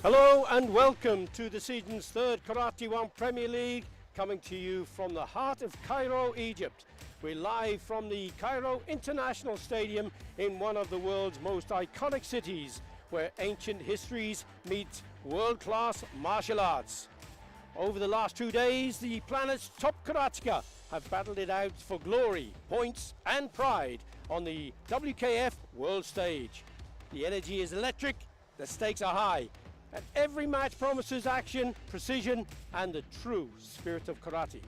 Hello and welcome to the season's third Karate1 Premier League, coming to you from the heart of Cairo, Egypt. We're live from the Cairo International Stadium in one of the world's most iconic cities, where ancient histories meet world-class martial arts. Over the last 2 days, the planet's top karateka have battled it out for glory, points and pride on the WKF world stage. The energy is electric, the stakes are high, and every match promises action, precision, and the true spirit of karate.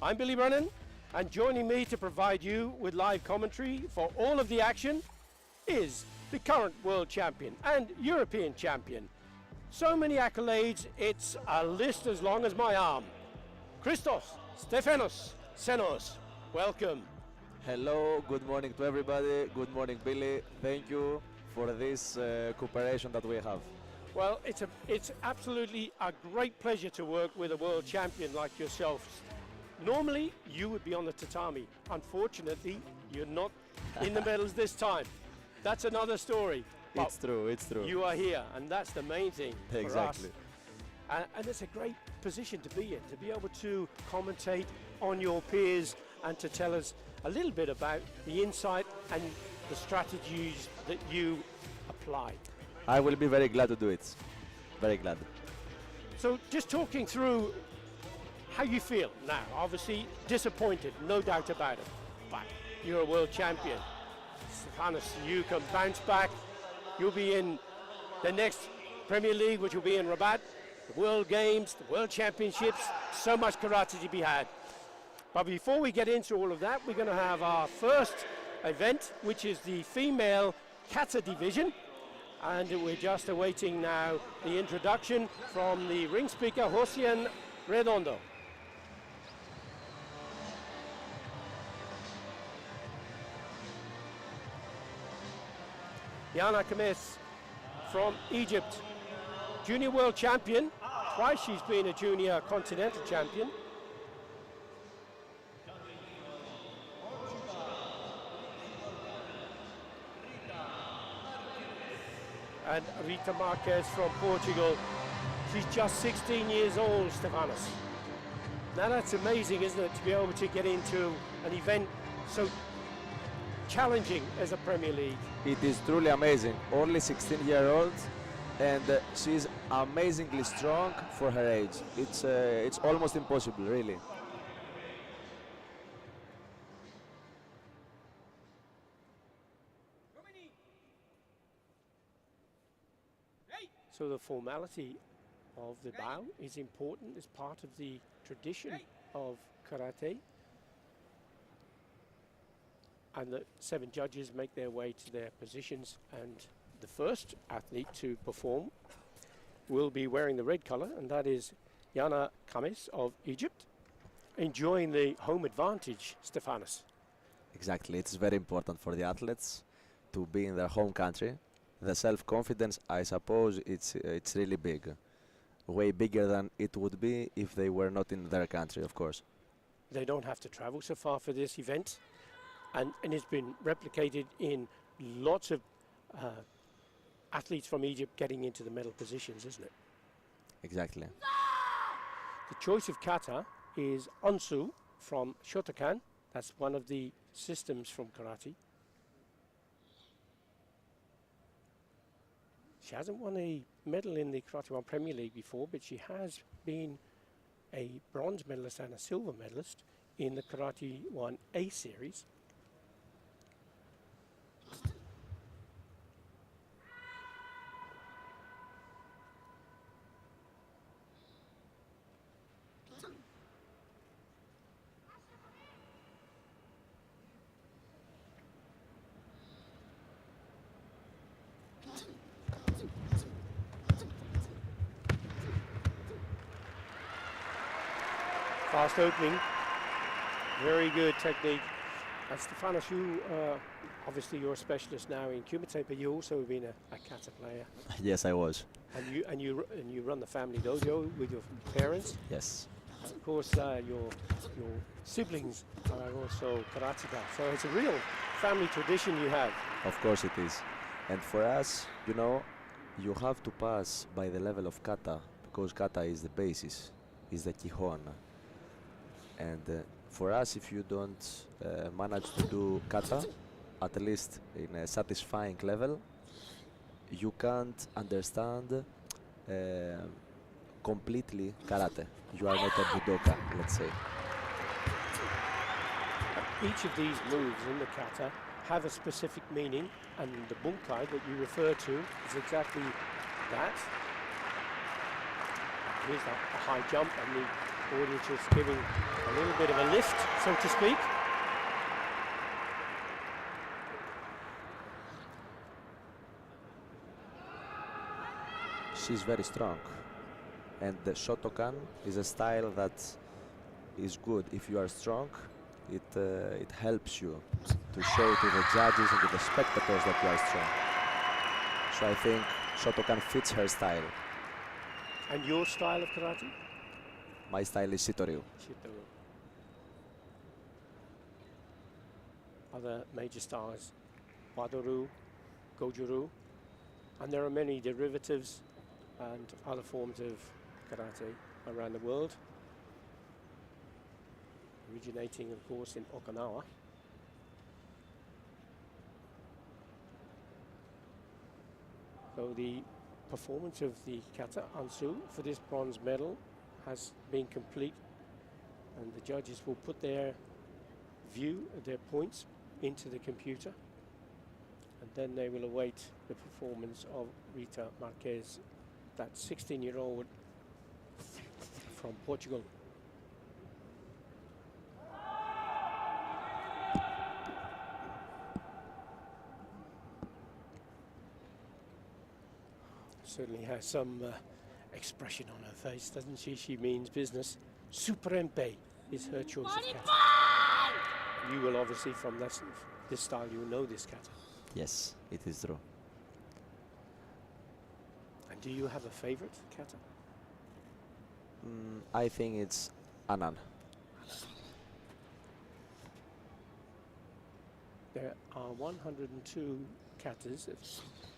I'm Billy Brennan, and joining me to provide you with live commentary for all of the action is the current world champion and European champion. So many accolades, it's a list as long as my arm. Christos Stefanos Senos, welcome. Hello, good morning to everybody. Good morning, Billy. Thank you for this cooperation that we have. Well, it's absolutely a great pleasure to work with a world champion like yourself. Normally, you would be on the tatami. Unfortunately, you're not in the medals this time. That's another story. It's true. You are here, and that's the main thing for us. Exactly. And it's a great position to be in, to be able to commentate on your peers and to tell us a little bit about the insight and the strategies that you apply. I will be very glad to do it. Very glad. So just talking through how you feel now, obviously disappointed, no doubt about it, but you're a world champion. Stefanos, you can bounce back. You'll be in the next Premier League, which will be in Rabat, the World Games, the World Championships, so much karate to be had. But before we get into all of that, we're going to have our first event, which is the female kata division. And we're just awaiting now the introduction from the ring speaker, Josian Redondo. Yana Kamis from Egypt, junior world champion. Twice she's been a junior continental champion. And Rita Marquez from Portugal. She's just 16 years old, Stefanos. Now that's amazing, isn't it, to be able to get into an event so challenging as a Premier League. It is truly amazing. Only 16-year-old, and she's amazingly strong for her age. It's almost impossible, really. So the formality of the bow is important as part of the tradition of karate. And the 7 judges make their way to their positions, and the first athlete to perform will be wearing the red color, and that is Yana Kamis of Egypt, enjoying the home advantage, Stefanos. Exactly. It's very important for the athletes to be in their home country. The self-confidence, I suppose, it's really big. Way bigger than it would be if they were not in their country, of course. They don't have to travel so far for this event, and it's been replicated in lots of athletes from Egypt getting into the medal positions, isn't it? Exactly. The choice of kata is Onsu from Shotokan. That's one of the systems from karate. She hasn't won a medal in the Karate1 Premier League before, but she has been a bronze medalist and a silver medalist in the Karate1 A series. Fast opening, very good technique. And Stefanos, you obviously you're a specialist now in kumite, but you also have been a kata player. Yes, I was. And you run the family dojo with your parents. Yes. Of course, your siblings are also karateka, so it's a real family tradition you have. Of course it is. And for us, you know, you have to pass by the level of kata because kata is the basis, is the kihon. And for us, if you don't manage to do kata, at least in a satisfying level, you can't understand completely karate. You are not a judoka, let's say. Each of these moves in the kata have a specific meaning, and the bunkai that you refer to is exactly that. Here's a high jump, and the audience is giving a little bit of a lift, so to speak. She's very strong, and the Shotokan is a style that is good if you are strong. It helps you to show to the judges and to the spectators that you are strong. So I think Shotokan fits her style. And your style of karate? My style is Shitoryu. Shitoryu. Other major styles, Wadoru, Gojuru, and there are many derivatives and other forms of karate around the world, originating, of course, in Okinawa. So the performance of the kata Ansu for this bronze medal has been complete, and the judges will put their view, their points into the computer, and then they will await the performance of Rita Marquez, that 16-year-old from Portugal. Certainly has some expression on her face, doesn't she? She means business. Superempe is her choice of kata. You will obviously, from this style, you will know this kata. Yes, it is true. And do you have a favorite kata? I think it's Anan. There are 102 katas of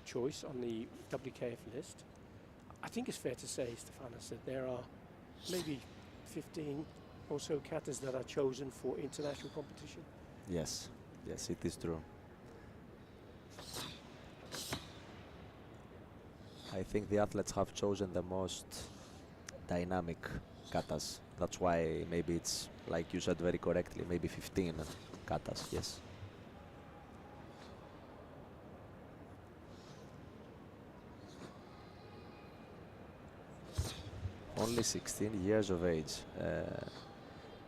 choice on the WKF list. I think it's fair to say, Stefanos, that there are maybe 15 or so katas that are chosen for international competition. Yes, yes, it is true. I think the athletes have chosen the most dynamic katas. That's why maybe it's, like you said very correctly, maybe 15 katas, yes. Only 16 years of age.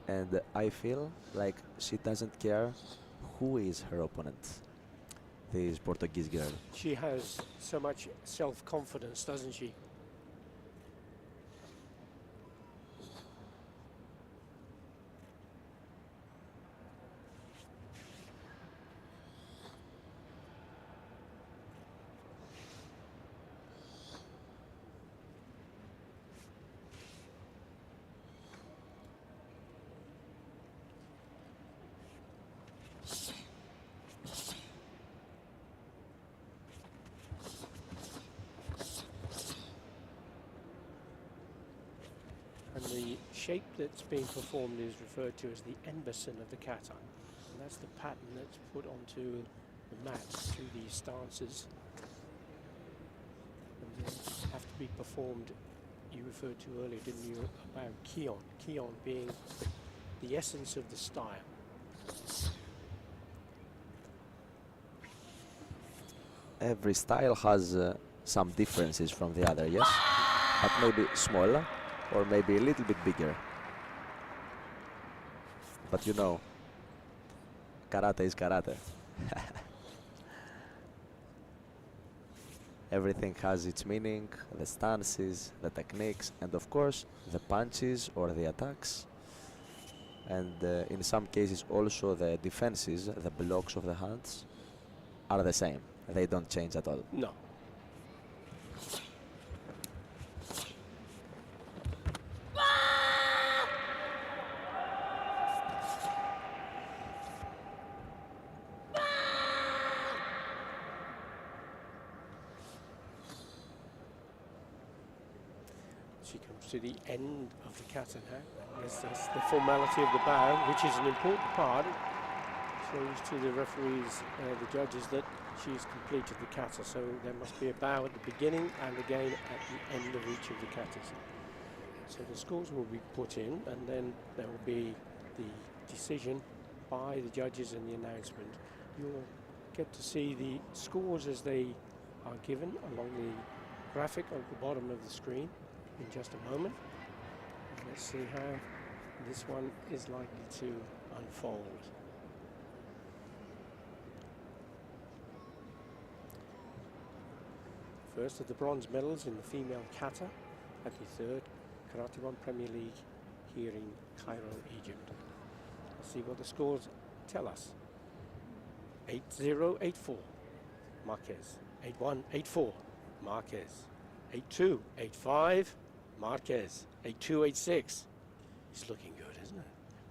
And I feel like she doesn't care who is her opponent, this Portuguese girl. She has so much self-confidence, doesn't she? And the shape that's being performed is referred to as the enbison of the kata. And that's the pattern that's put onto the mat through these stances. And they have to be performed, you referred to earlier, didn't you, about kion. Kion being the essence of the style. Every style has some differences from the other, yes? But maybe smaller or maybe a little bit bigger. But you know, karate is karate. Everything has its meaning, the stances, the techniques, and of course the punches or the attacks. And in some cases also the defenses, the blocks of the hands, are the same. They don't change at all. No. She comes to the end of the kata now. That's the formality of the bow, which is an important part. It shows to the referees, the judges, that she's completed the kata. So there must be a bow at the beginning and again at the end of each of the katas. So the scores will be put in, and then there will be the decision by the judges and the announcement. You'll get to see the scores as they are given along the graphic at the bottom of the screen in just a moment. And let's see how this one is likely to unfold. First of the bronze medals in the female kata at the 3rd Karate1 Premier League here in Cairo, Egypt. Let's see what the scores tell us. 8-0, 8-4, Marquez. 8-1, 8-4, Marquez. 8-2, 8-5, Marquez. 8-2, 8-6. It's looking good, isn't it?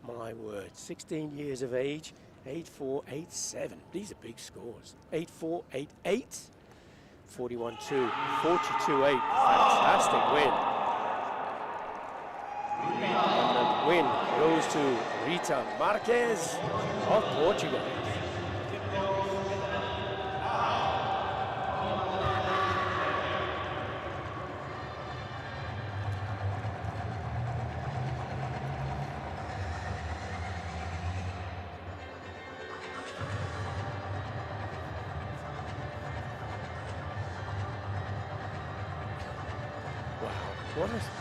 My word, 16 years of age, 8-4, 8-7. These are big scores. 8-4, 8-8, 41-2, 42-8. Fantastic win. And the win goes to Rita Marquez of Portugal.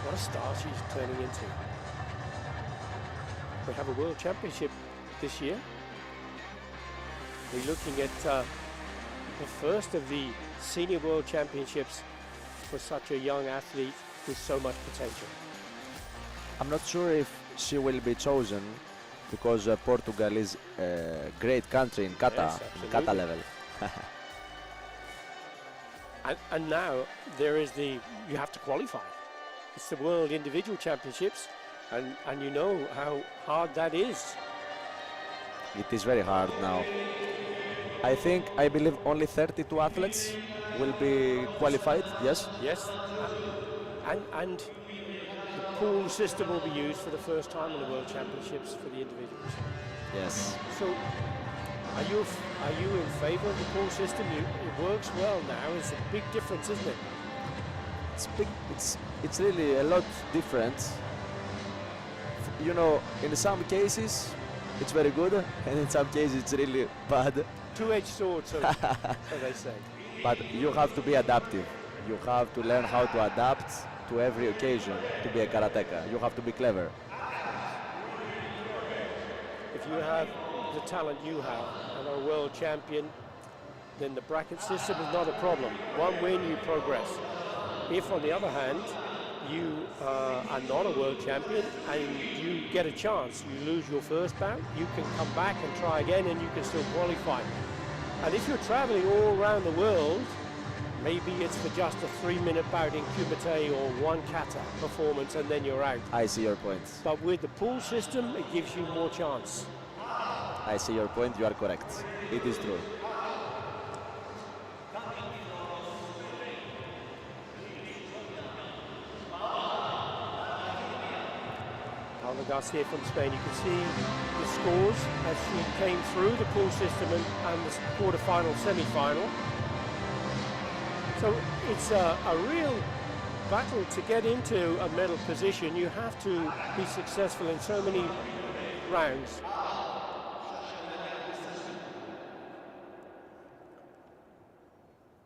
What a star she's turning into. We have a World Championship this year. We're looking at the first of the Senior World Championships for such a young athlete with so much potential. I'm not sure if she will be chosen because Portugal is a great country in kata, Yes, kata level. and now there is you have to qualify. It's the World Individual Championships, and you know how hard that is. It is very hard now. I believe only 32 athletes will be qualified, yes? Yes, and the pool system will be used for the first time in the World Championships for the individuals. Yes. So, are you in favour of the pool system? It works well now. It's a big difference, isn't it? It's big. It's really a lot different. You know, in some cases it's very good, and in some cases it's really bad. Two-edged sword, so they say. But you have to be adaptive. You have to learn how to adapt to every occasion to be a karateka. You have to be clever. If you have the talent you have and are a world champion, then the bracket system is not a problem. One win, you progress. If, on the other hand, you are not a world champion and you get a chance, you lose your first bout, you can come back and try again and you can still qualify. And if you're traveling all around the world, maybe it's for just a 3-minute bout in kumite or one kata performance and then you're out. I see your point. But with the pool system, it gives you more chance. I see your point, you are correct. It is true. Paula Garcia from Spain, you can see the scores as she came through the pool system and the quarter-final, semi-final. So it's a real battle to get into a medal position. You have to be successful in so many rounds.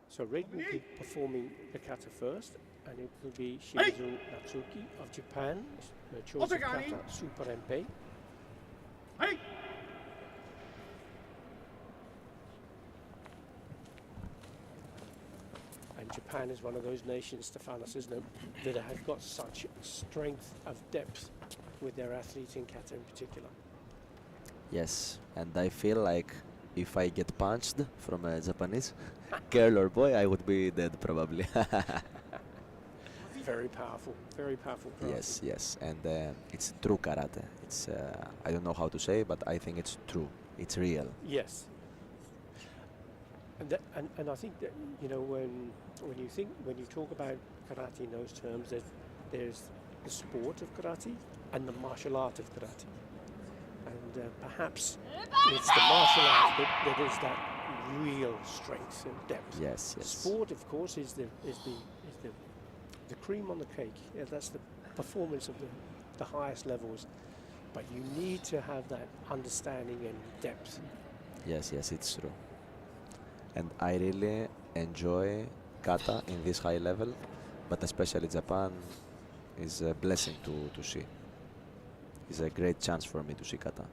So Reid will be performing the kata first, and it will be Shimizu Natsuki of Japan, her choice of kata Super MP. Hey! And Japan is one of those nations, Stefanos, isn't it, that have got such strength of depth with their athletes in kata in particular. Yes, and I feel like if I get punched from a Japanese girl or boy, I would be dead probably. Very powerful karate. Yes, yes, and it's true karate. It's I don't know how to say, but I think it's true. It's real. Yes. And I think that, you know, when you talk about karate in those terms, there's the sport of karate and the martial art of karate. And perhaps it's the martial art that is that real strength and depth. Yes, yes. Sport, of course, is the cream on the cake. Yeah, that's the performance of the highest levels. But you need to have that understanding and depth. Yes, yes, it's true. And I really enjoy kata in this high level, but especially Japan is a blessing to see. It's a great chance for me to see kata.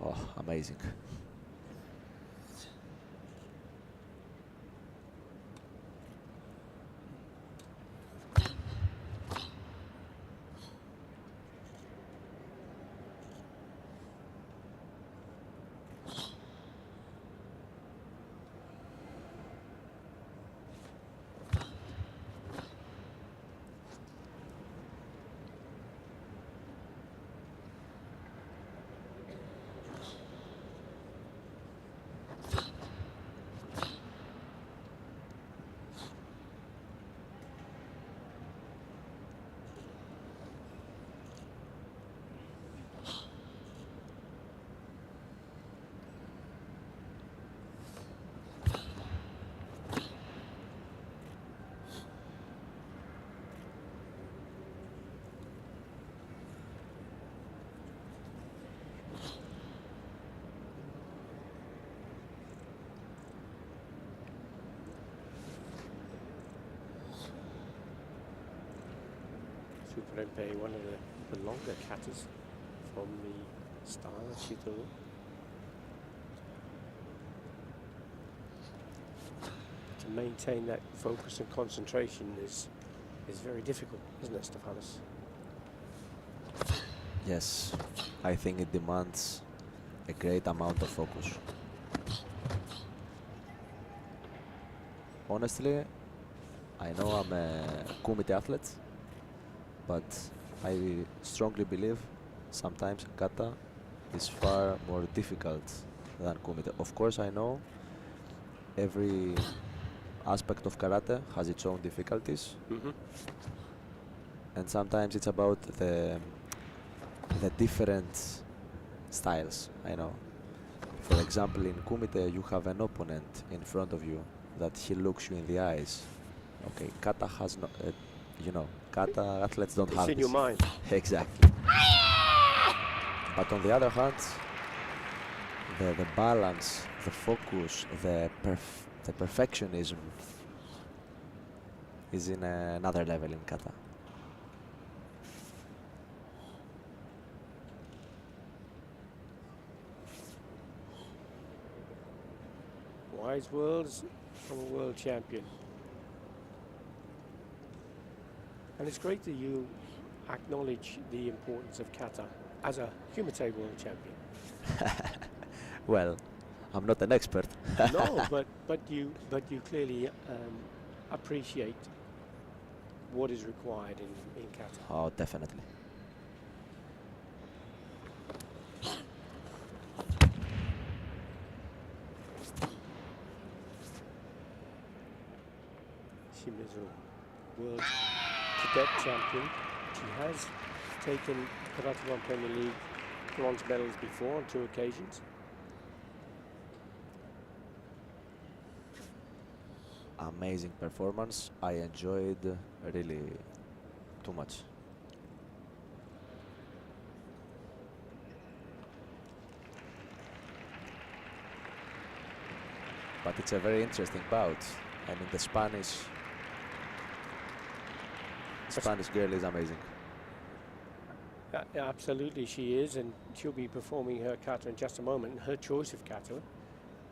Oh, amazing. Superempe, one of the longer katas from the style of Shito. To maintain that focus and concentration is very difficult, isn't it, Stefanos? Yes, I think it demands a great amount of focus. Honestly, I know I'm a kumite athlete, but I strongly believe sometimes kata is far more difficult than kumite. Of course, I know every aspect of karate has its own difficulties, and sometimes it's about the different styles. I know. For example, in kumite, you have an opponent in front of you that he looks you in the eyes. Okay, kata has no, kata athletes don't have It's in this. your mind. Exactly. But on the other hand, the balance, the focus, the perfectionism is in another level in kata. Wise words from a world champion. And it's great that you acknowledge the importance of kata as a Kumite world champion. Well, I'm not an expert. No, but you clearly appreciate what is required in kata. Oh, definitely. Shimizu, world cadet champion. She has taken Karate1 Premier League bronze medals before on 2 occasions. Amazing performance. I enjoyed really too much. But it's a very interesting bout. I mean, the Spanish girl is amazing. Absolutely, she is, and she'll be performing her kata in just a moment. Her choice of kata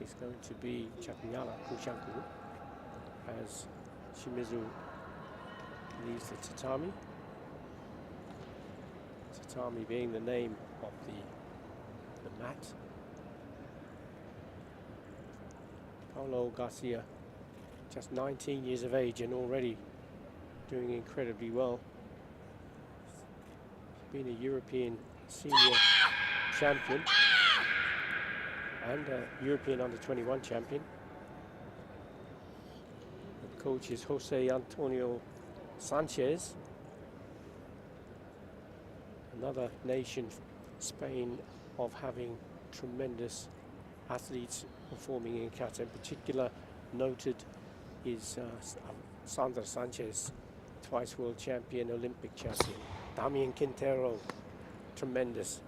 is going to be Chakunyala Kushanku as Shimizu leaves the tatami. Tatami being the name of the mat. Paulo Garcia, just 19 years of age and already doing incredibly well. Been a European senior champion and a European under-21 champion. coach is Jose Antonio Sanchez. Another nation, Spain, of having tremendous athletes performing in kata. In particular, noted is Sandra Sanchez, twice world champion, Olympic champion. Damian Quintero, tremendous.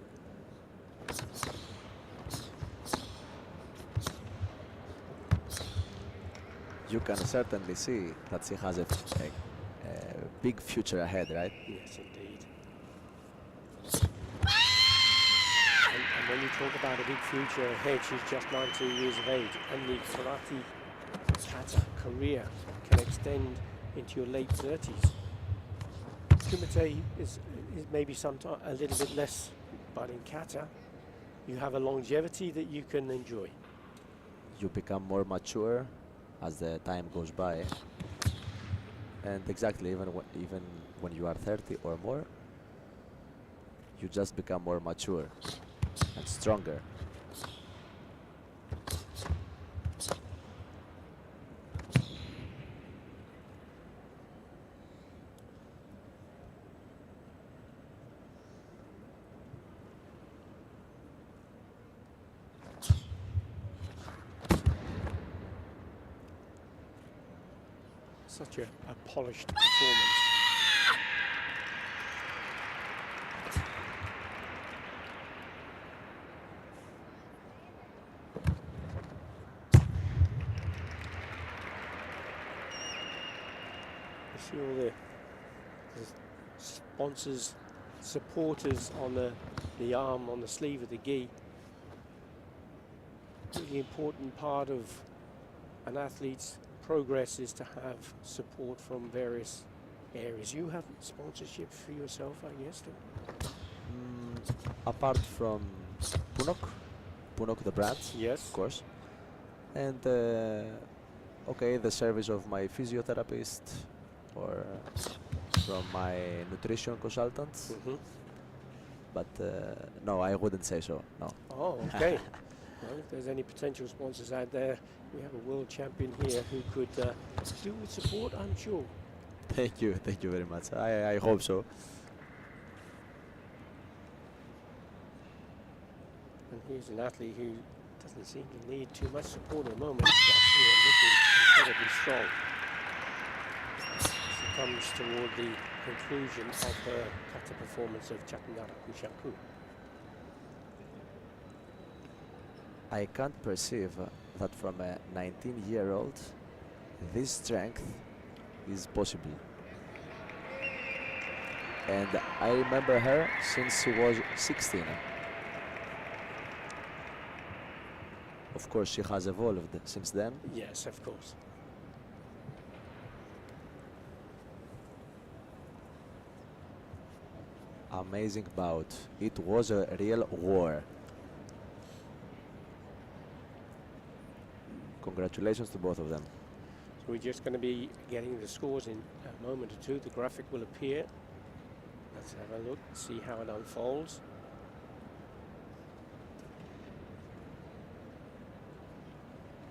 You can certainly see that she has a big future ahead, right? Yes, indeed. And when you talk about a big future ahead, she's just 19 years of age, and the karate kata career can extend into your late 30s. Kumite is maybe sometimes a little bit less, but in kata, you have a longevity that you can enjoy. You become more mature as the time goes by, and exactly even when you are 30 or more, you just become more mature and stronger. Such a polished performance. You see all the sponsors, supporters on the arm, on the sleeve of the gi. Really important part of an athlete's progress is to have support from various areas. You have sponsorship for yourself, I guess? Apart from Punok the brand, Yes. of course, and okay, the service of my physiotherapist or from my nutrition consultant, but no, I wouldn't say so, no. Oh, okay. Well, if there's any potential sponsors out there, we have a world champion here who could do with support, I'm sure. Thank you very much. I hope so. And here's an athlete who doesn't seem to need too much support at the moment. He's actually looking incredibly strong as she comes toward the conclusion of her kata performance of Chatangara Kushaku. I can't perceive that from a 19-year-old this strength is possible. And I remember her since she was 16. Of course, she has evolved since then. Yes, of course. Amazing bout. It was a real war. Congratulations to both of them. So we're just going to be getting the scores in a moment or two. The graphic will appear. Let's have a look, see how it unfolds.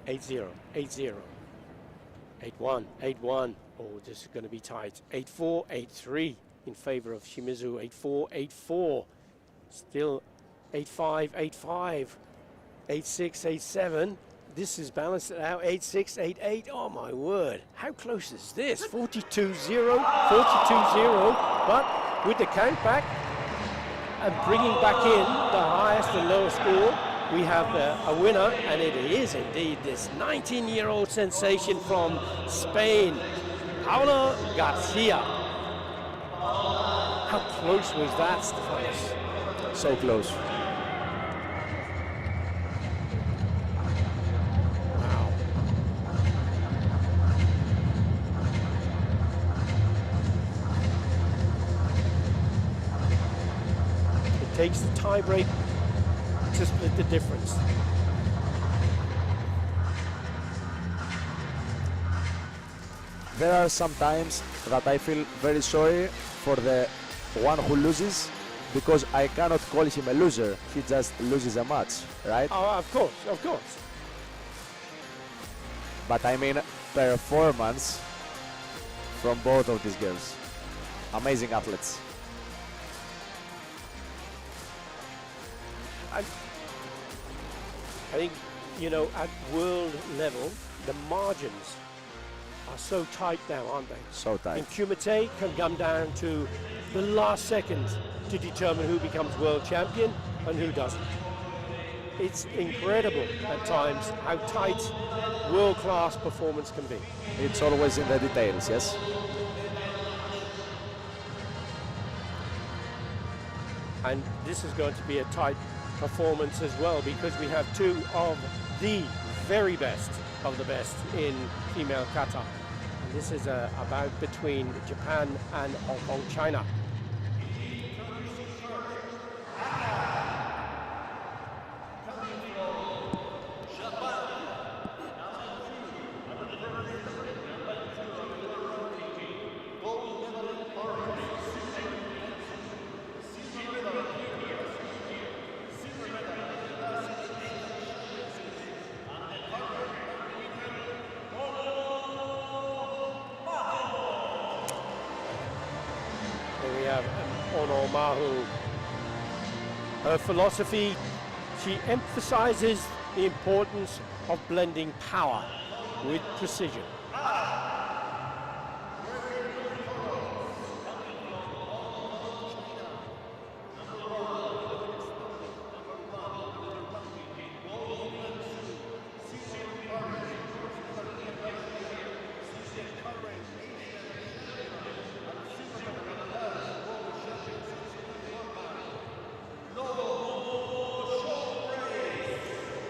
Eight zero, 8-0, 8-1, 8-1. Oh, this is going to be tight. 8-4, 8-3 in favor of Shimizu. 8-4, 8-4. Still 8-5, 8-5, 8-6, 8-7. This is balanced it out, 8-6, 8-8. Oh my word, how close is this? 42-0, 42-0, but with the count back and bringing back in the highest and lowest score, we have a winner, and it is indeed this 19-year-old sensation from Spain, Paula Garcia. How close was that, Stefanos? So close. Takes the tie break to split the difference. There are some times that I feel very sorry for the one who loses, because I cannot call him a loser. He just loses a match, right? Oh, of course, of course. But I mean, performance from both of these girls. Amazing athletes. I think, you know, at world level, the margins are so tight now, aren't they? So tight. And Kumite can come down to the last second to determine who becomes world champion and who doesn't. It's incredible at times how tight world-class performance can be. It's always in the details, yes? And this is going to be a tight performance as well, because we have two of the very best of the best in female kata. And this is a bout between Japan and Hong Kong, China. Here we have Ono Mahu. Her philosophy, she emphasizes the importance of blending power with precision.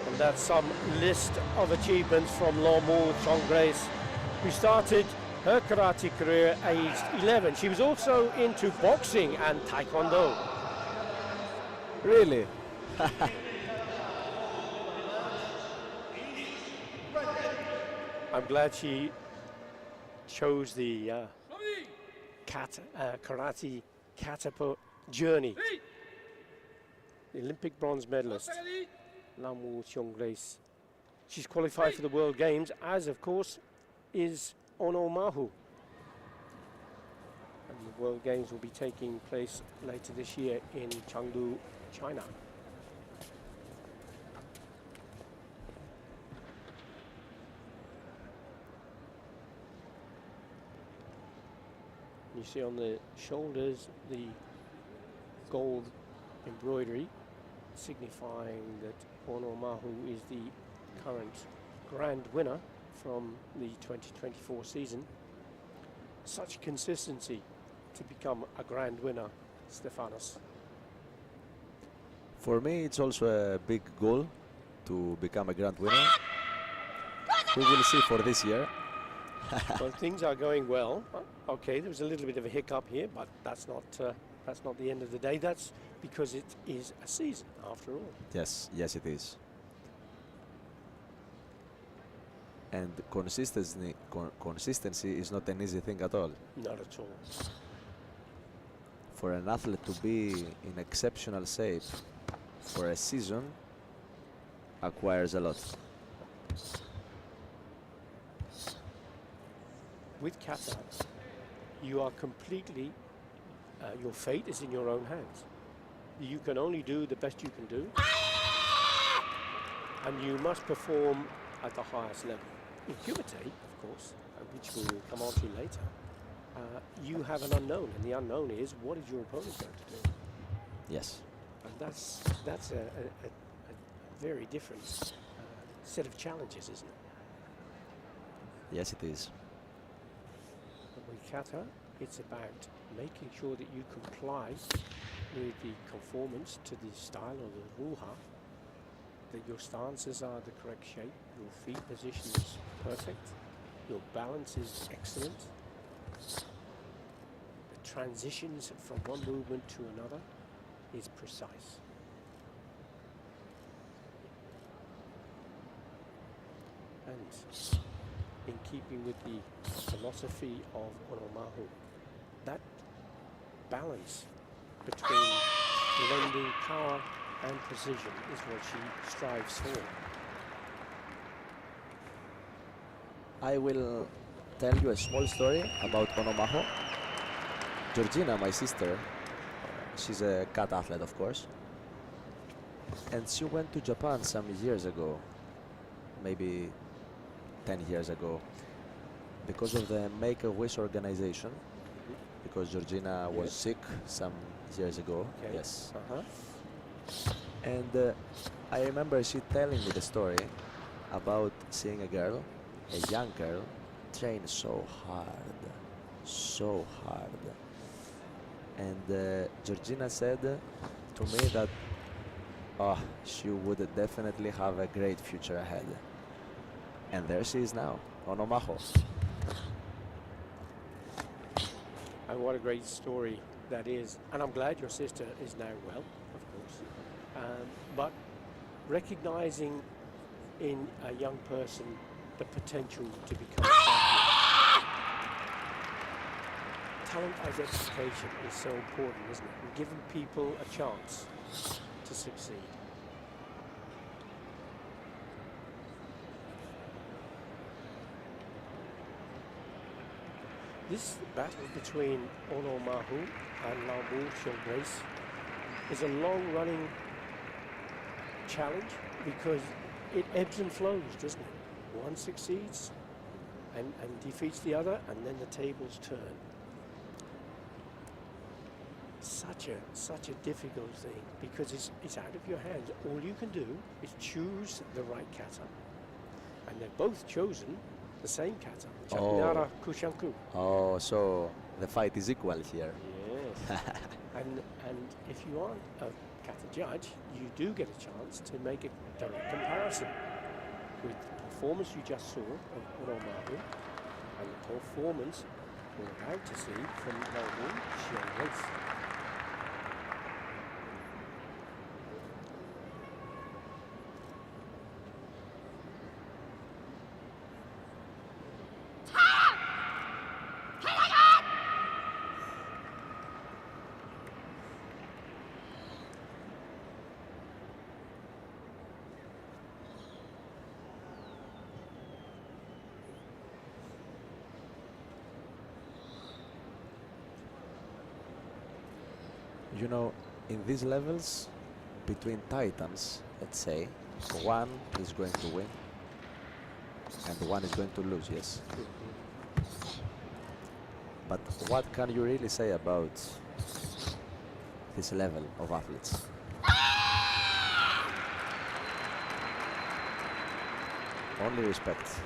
And that's some list of achievements from Lomu Chonggrace, who started her karate career aged 11. She was also into boxing and taekwondo. Really? I'm glad she chose the karate kata journey. The Olympic bronze medalist, Lamu Chonggrace. She's qualified for the World Games, as of course is Ono Mahu. And the World Games will be taking place later this year in Chengdu, China. You see on the shoulders the gold embroidery, signifying that Ono Mahu is the current grand winner from the 2024 season. Such consistency to become a grand winner, Stefanos. For me, it's also a big goal to become a grand winner. We will see for this year. Well, things are going well. Okay, there was a little bit of a hiccup here, but that's not the end of the day. That's because it is a season, after all. Yes, yes it is. And consistency is not an easy thing at all. Not at all. For an athlete to be in exceptional shape for a season acquires a lot. With kata, you are completely, your fate is in your own hands. You can only do the best you can do, and you must perform at the highest level. In Kumite, of course, which we will come on to later, you have an unknown, and the unknown is, what is your opponent going to do? Yes. And that's a very different set of challenges, isn't it? Yes, it is. But with kata, it's about making sure that you comply with the conformance to the style or the ruha, that your stances are the correct shape, your feet position is perfect, your balance is excellent, the transitions from one movement to another is precise. And in keeping with the philosophy of Ono Mahu, that balance between blending power and precision is what she strives for. I will tell you a small story about Onomaho. Georgina, my sister, she's a cat athlete, of course, and she went to Japan some years ago, maybe 10 years ago, because of the Make-A-Wish organization, because Georgina was Yes. sick some years ago. Okay. Yes. Uh-huh. And I remember she telling me the story about seeing a girl, a young girl, train so hard, so hard. And Georgina said to me that she would definitely have a great future ahead. And there she is now, on Omaha. And what a great story that is. And I'm glad your sister is now well, of course. But recognizing in a young person the potential to become a champion. Talent identification is so important, isn't it? And giving people a chance to succeed. This battle between Onomahu and Lambu Grace is a long-running challenge because it ebbs and flows, doesn't it? One succeeds and defeats the other, and then the tables turn. Such a difficult thing because it's out of your hands. All you can do is choose the right kata, and they've both chosen the same kata, Chapinara Kushanku. Oh, so the fight is equal here. Yes. and if you aren't a kata judge, you do get a chance to make a direct comparison with the performance you just saw of Oromaru and the performance we're about to see from Lambu Grace. You know, in these levels, between titans, let's say, one is going to win and one is going to lose, yes. But what can you really say about this level of athletes? Only respect.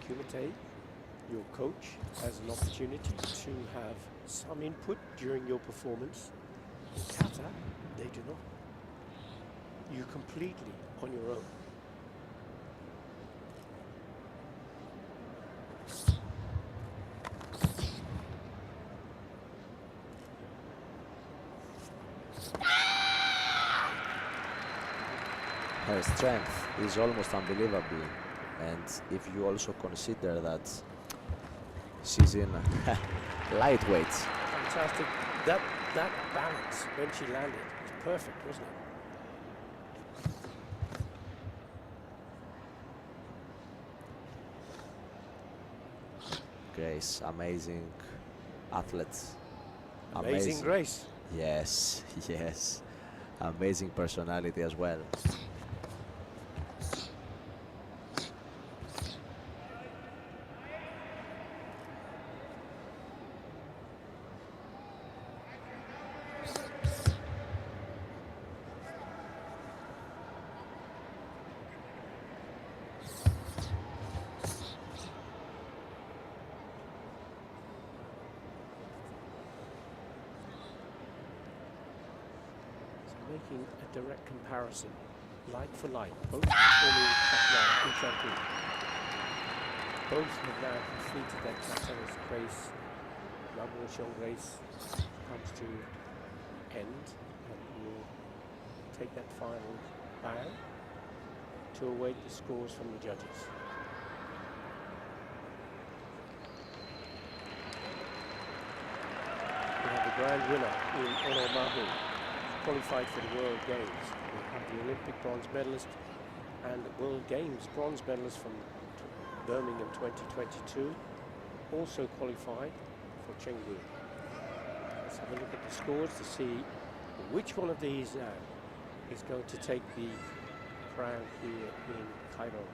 Kumite, your coach, has an opportunity to have some input during your performance. In kata, they do not. You completely on your own. Her strength is almost unbelievable, and if you also consider that she's in lightweight. Fantastic. That balance when she landed was perfect, wasn't it? Grace, amazing athlete. Amazing grace. Yes, yes. Amazing personality as well. Making a direct comparison, like for like, both performing Chapinara Kushanku. Both have now completed their kata with grace Lamu Xiong race comes to end, and we'll take that final bow to await the scores from the judges. We have the grand winner in Ono Mahu, qualified for the World Games. We have the Olympic bronze medalist and World Games bronze medalist from Birmingham 2022, also qualified for Chengdu. Let's have a look at the scores to see which one of these is going to take the crown here in Cairo.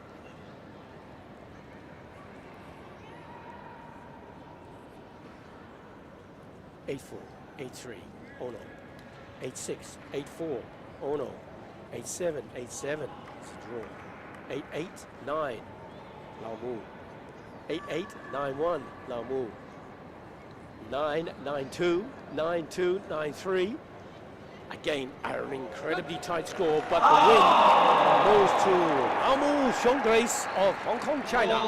(8-4), (8-3), Ono. 8-6, 8-4, Ono. 8-7, 8-7, it's a draw. 8-8, 9, Lamu. 8-8, 9-1, Lamu. 9-9-2, 9-2, 9-3. Again, an incredibly tight score, but the win goes to Lamu Xiong Grace of Hong Kong, China.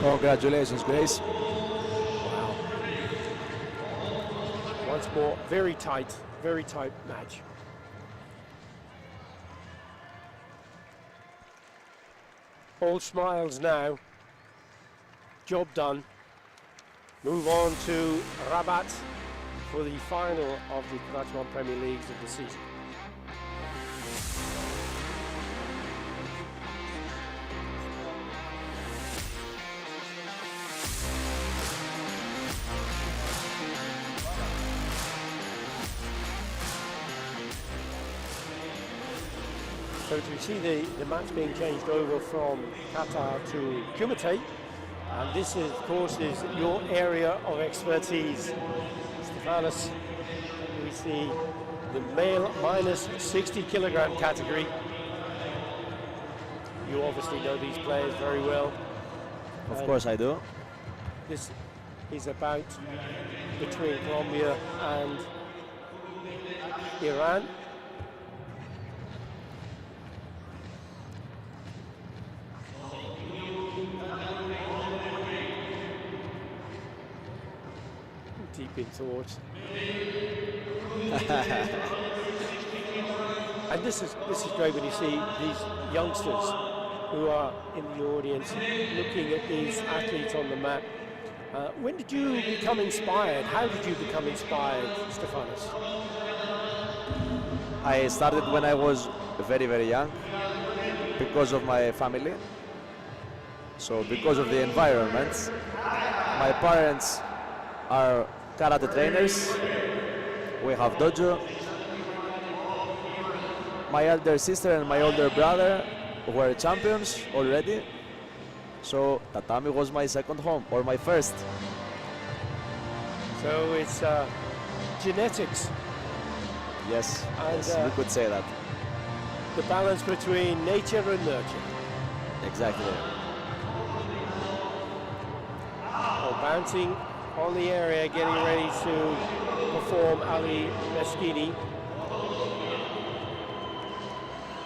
Congratulations, Grace. Wow. Once more, very tight match. All smiles now. Job done. Move on to Rabat for the final of the Karate1 Premier Leagues of the season. So to see the match being changed over from Qatar to Kumite, and this is, of course, is your area of expertise, Stefanos. We see the male minus 60 kilogram category. You obviously know these players very well. Of course I do. This is a bout between Colombia and Iran. Deep in thought. And this is great when you see these youngsters who are in the audience looking at these athletes on the mat. When did you become inspired? How did you become inspired, Stefanos? I started when I was very, very young because of my family. So because of the environment, my parents are karate trainers. We have dojo. My elder sister and my older brother were champions already. So tatami was my second home, or my first. So it's genetics. Yes, And, yes, we could say that. The balance between nature and nurture. Exactly. Oh, bouncing on the area, getting ready to perform Ali Meskidi.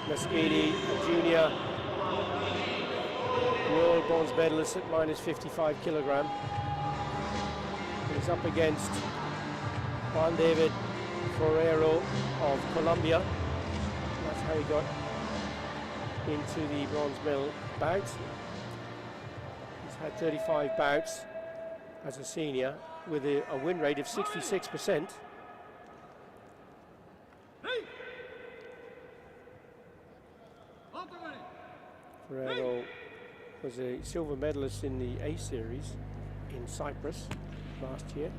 Meskidi, a junior world bronze medalist at minus 55 kilogram. He's up against Juan David Ferrero of Colombia. That's how he got into the bronze medal bout. He's had 35 bouts as a senior with a win rate of 66%. Ferrero was a silver medalist in the A series in Cyprus last year.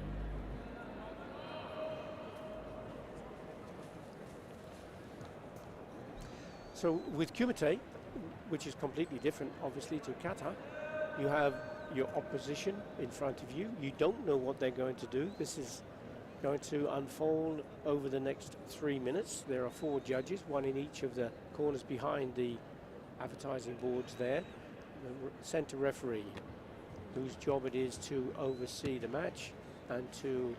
So with Kumite, which is completely different obviously to kata, you have your opposition in front of you. You don't know what they're going to do. This is going to unfold over the next 3 minutes. There are 4 judges, one in each of the corners behind the advertising boards there. The center referee, whose job it is to oversee the match and to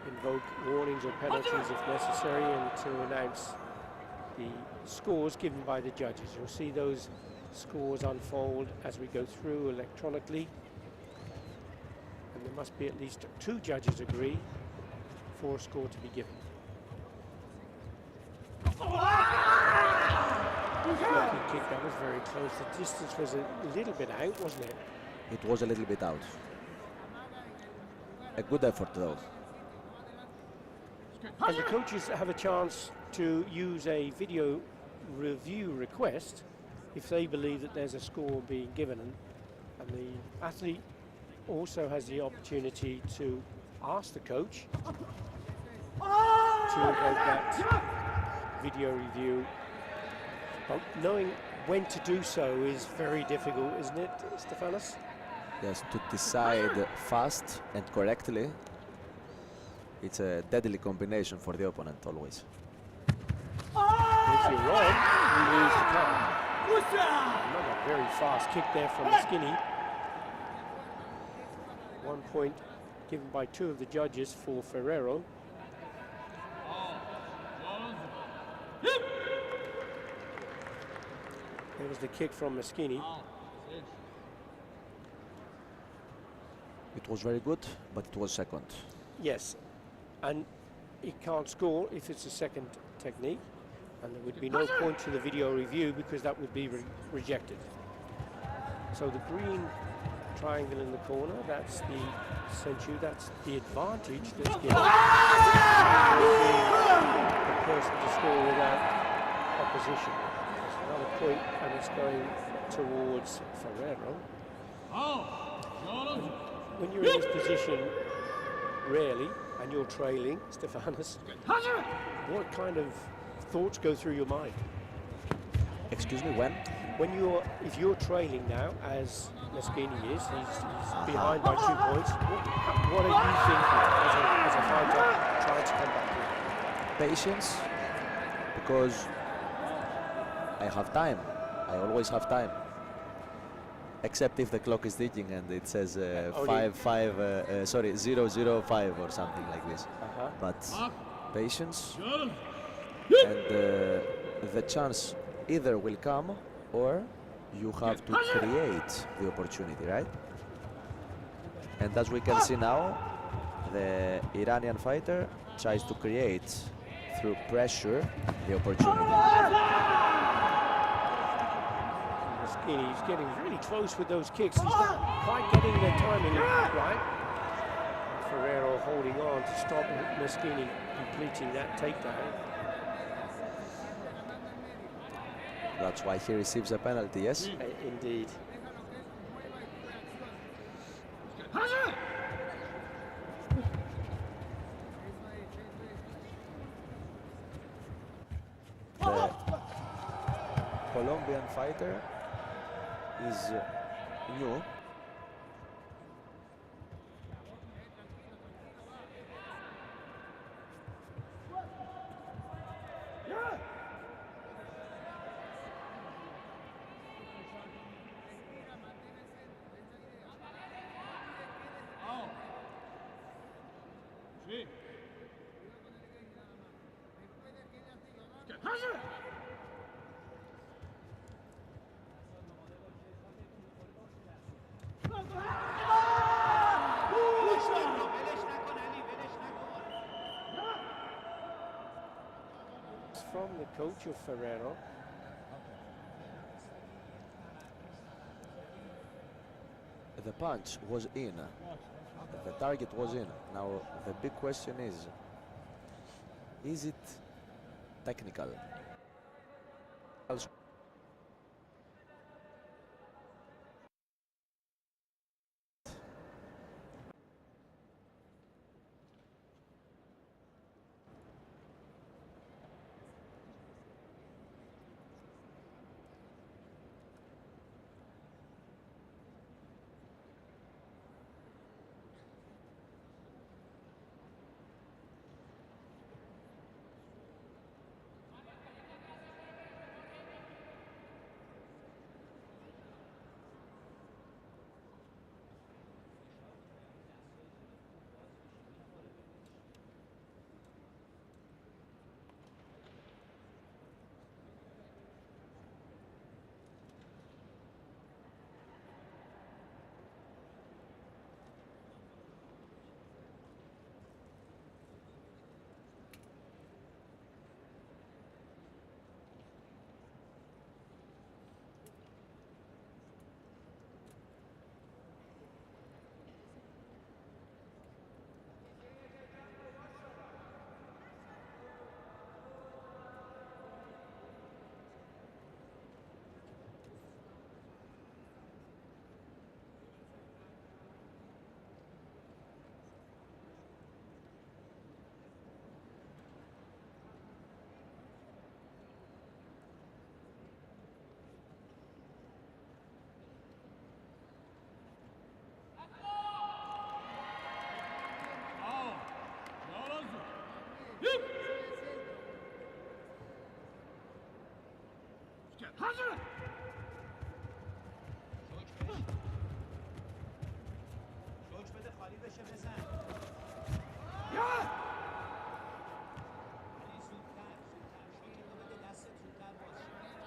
invoke warnings or penalties if necessary, and to announce the scores given by the judges. You'll see those scores unfold as we go through electronically, and there must be at least 2 judges agree for a score to be given. Lucky kick, that was very close. The distance was a little bit out, wasn't it? It was a little bit out. A good effort though. And the coaches have a chance to use a video review request if they believe that there's a score being given, and the athlete also has the opportunity to ask the coach to invoke that video review. But knowing when to do so is very difficult, isn't it, Stefanos? Yes, to decide fast and correctly, it's a deadly combination for the opponent always. If you're wrong, you lose the time. Another very fast kick there from Skinny. 1 point given by 2 of the judges for Ferrero. There was the kick from Moschini. It was very good, but it was second. Yes, and he can't score if it's a second technique, and there would be no point to the video review because that would be rejected. So the green triangle in the corner, that's the century, that's the advantage that's given the person to score without opposition. There's another point, and it's going towards Ferrero. When you're in this position, rarely, and you're trailing, Stefanos, what kind of thoughts go through your mind? Excuse me, when? If you're trailing now, as Moschini is, he's behind by 2 points. What are you thinking as a fighter trying to come back here? Patience, because I have time. I always have time. Except if the clock is ticking and it says 0:05 or something like this. But patience, and the chance either will come or you have to create the opportunity, right? And as we can see now, the Iranian fighter tries to create through pressure the opportunity. He's getting really close with those kicks. He's not quite getting the timing right. Ferrero holding on to stop Moschini completing that takedown. That's why he receives a penalty, yes? Indeed. The Colombian fighter is new. From the coach of Ferrero. The punch was in. The target was in. Now the big question is it technical? hazır. شوک بده خالی بشه بزن. Ya! علی زودتر شوک تو بده دستت زودتر باز شه.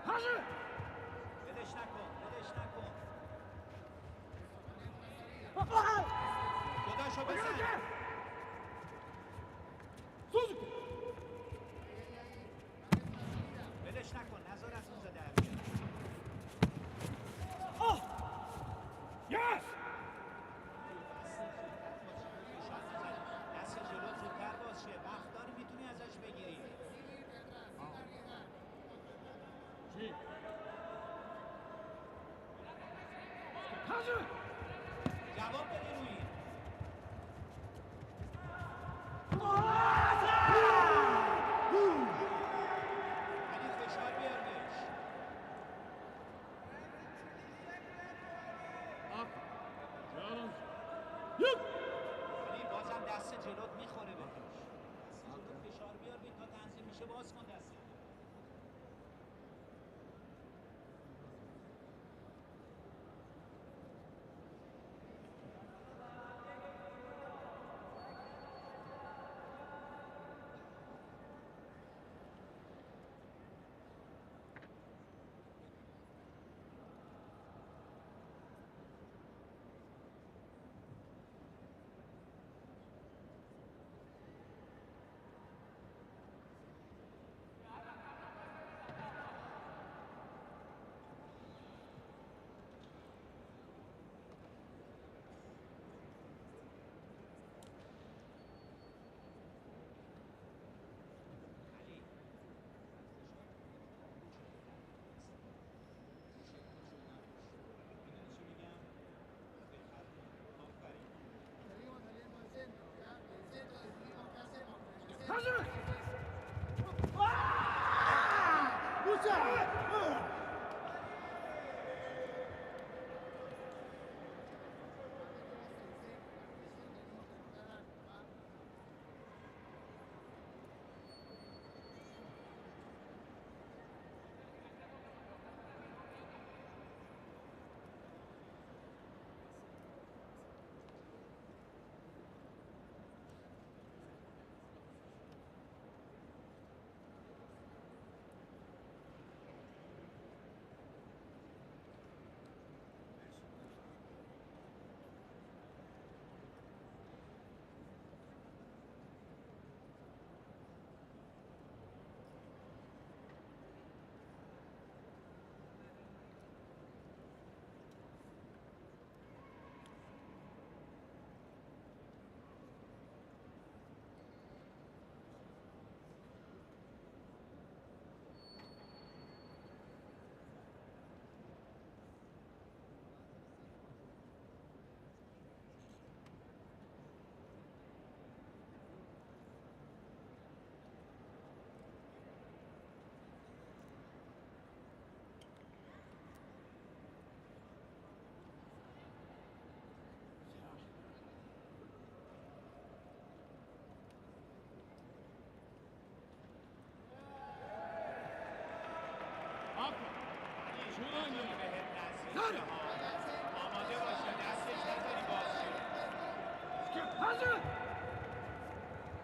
Hazır. بدش نکن. خداشو بزن. Sus. بدش نکن نذار از اونجا در بیاد. Yes! دست جلو زودتر باز شه. وقت داری میتونی ازش بگیری. Sí. Hazır. جواب بده روی این. علی فشار بیار بهش. Canım. Yuk! علی بازم دست جلوت میخوره بهش. دست جلوت فشار بیار بهش تا تنظیم میشه باز کن دست. Hazır. Güzel. آماده باشه دستش نذاری باز شه. Hazır.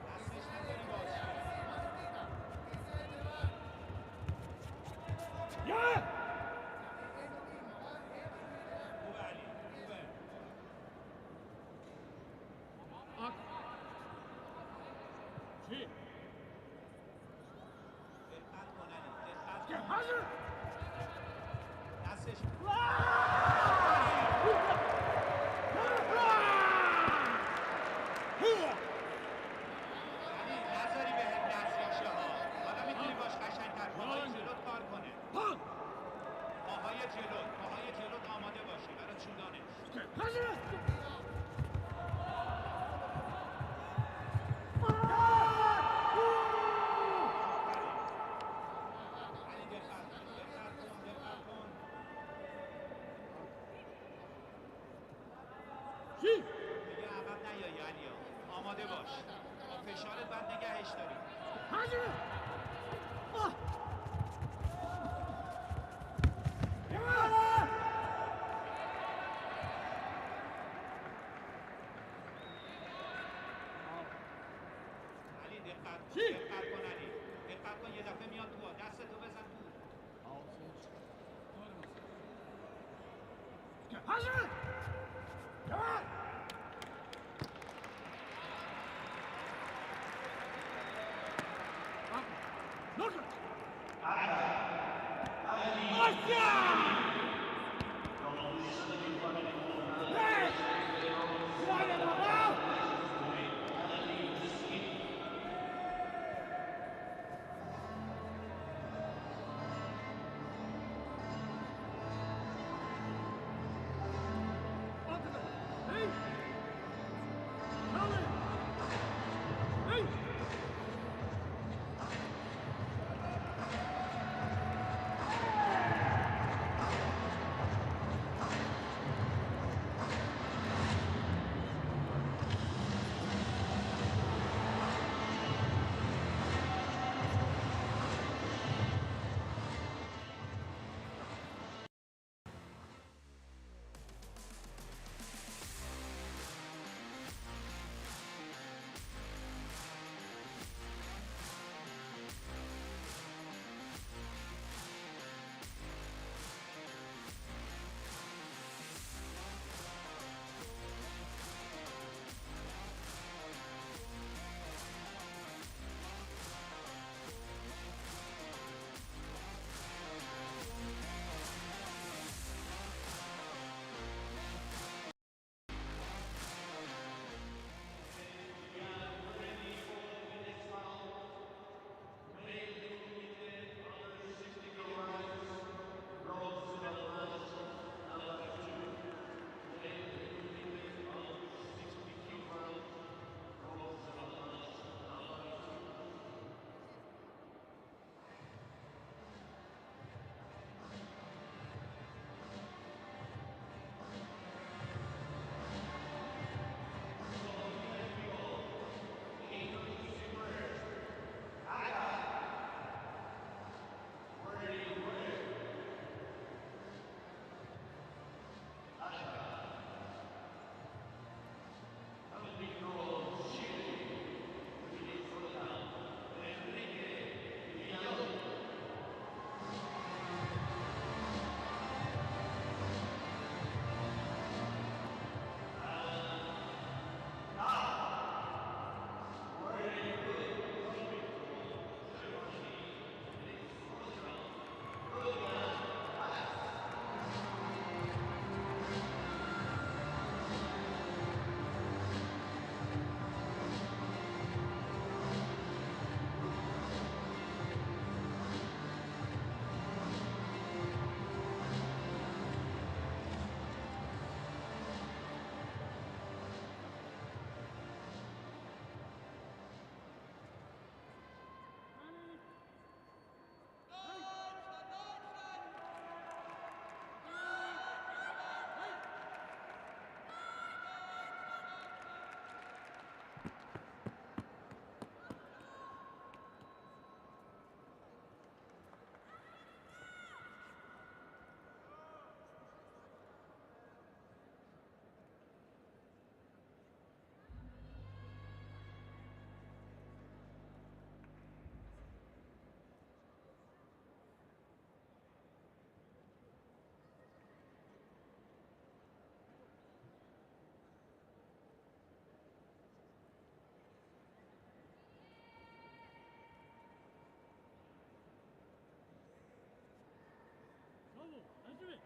دستش نذاری باز شه. Ya! خوبه علی خوبه. Ak. Sí. دقت کن علی دقت کن. Hazır. دستش علی نذاری بهت دست باشه ها. حالا میتونی باش قشنگ‌تر پاهای جلوت کار کنه. Pan. پاهای جلوت آماده باشه برای چوندانش. Hazır. علی دقت کن. Sí. دیگه عقب نیایی علی ها. آماده باش. با فشارت بعد نگهش داری. Hazır. Hazır! Devam! Bak, dur! Aşağı! Hey! Silahla baba! Hey! Çalın! Hey! Hazır!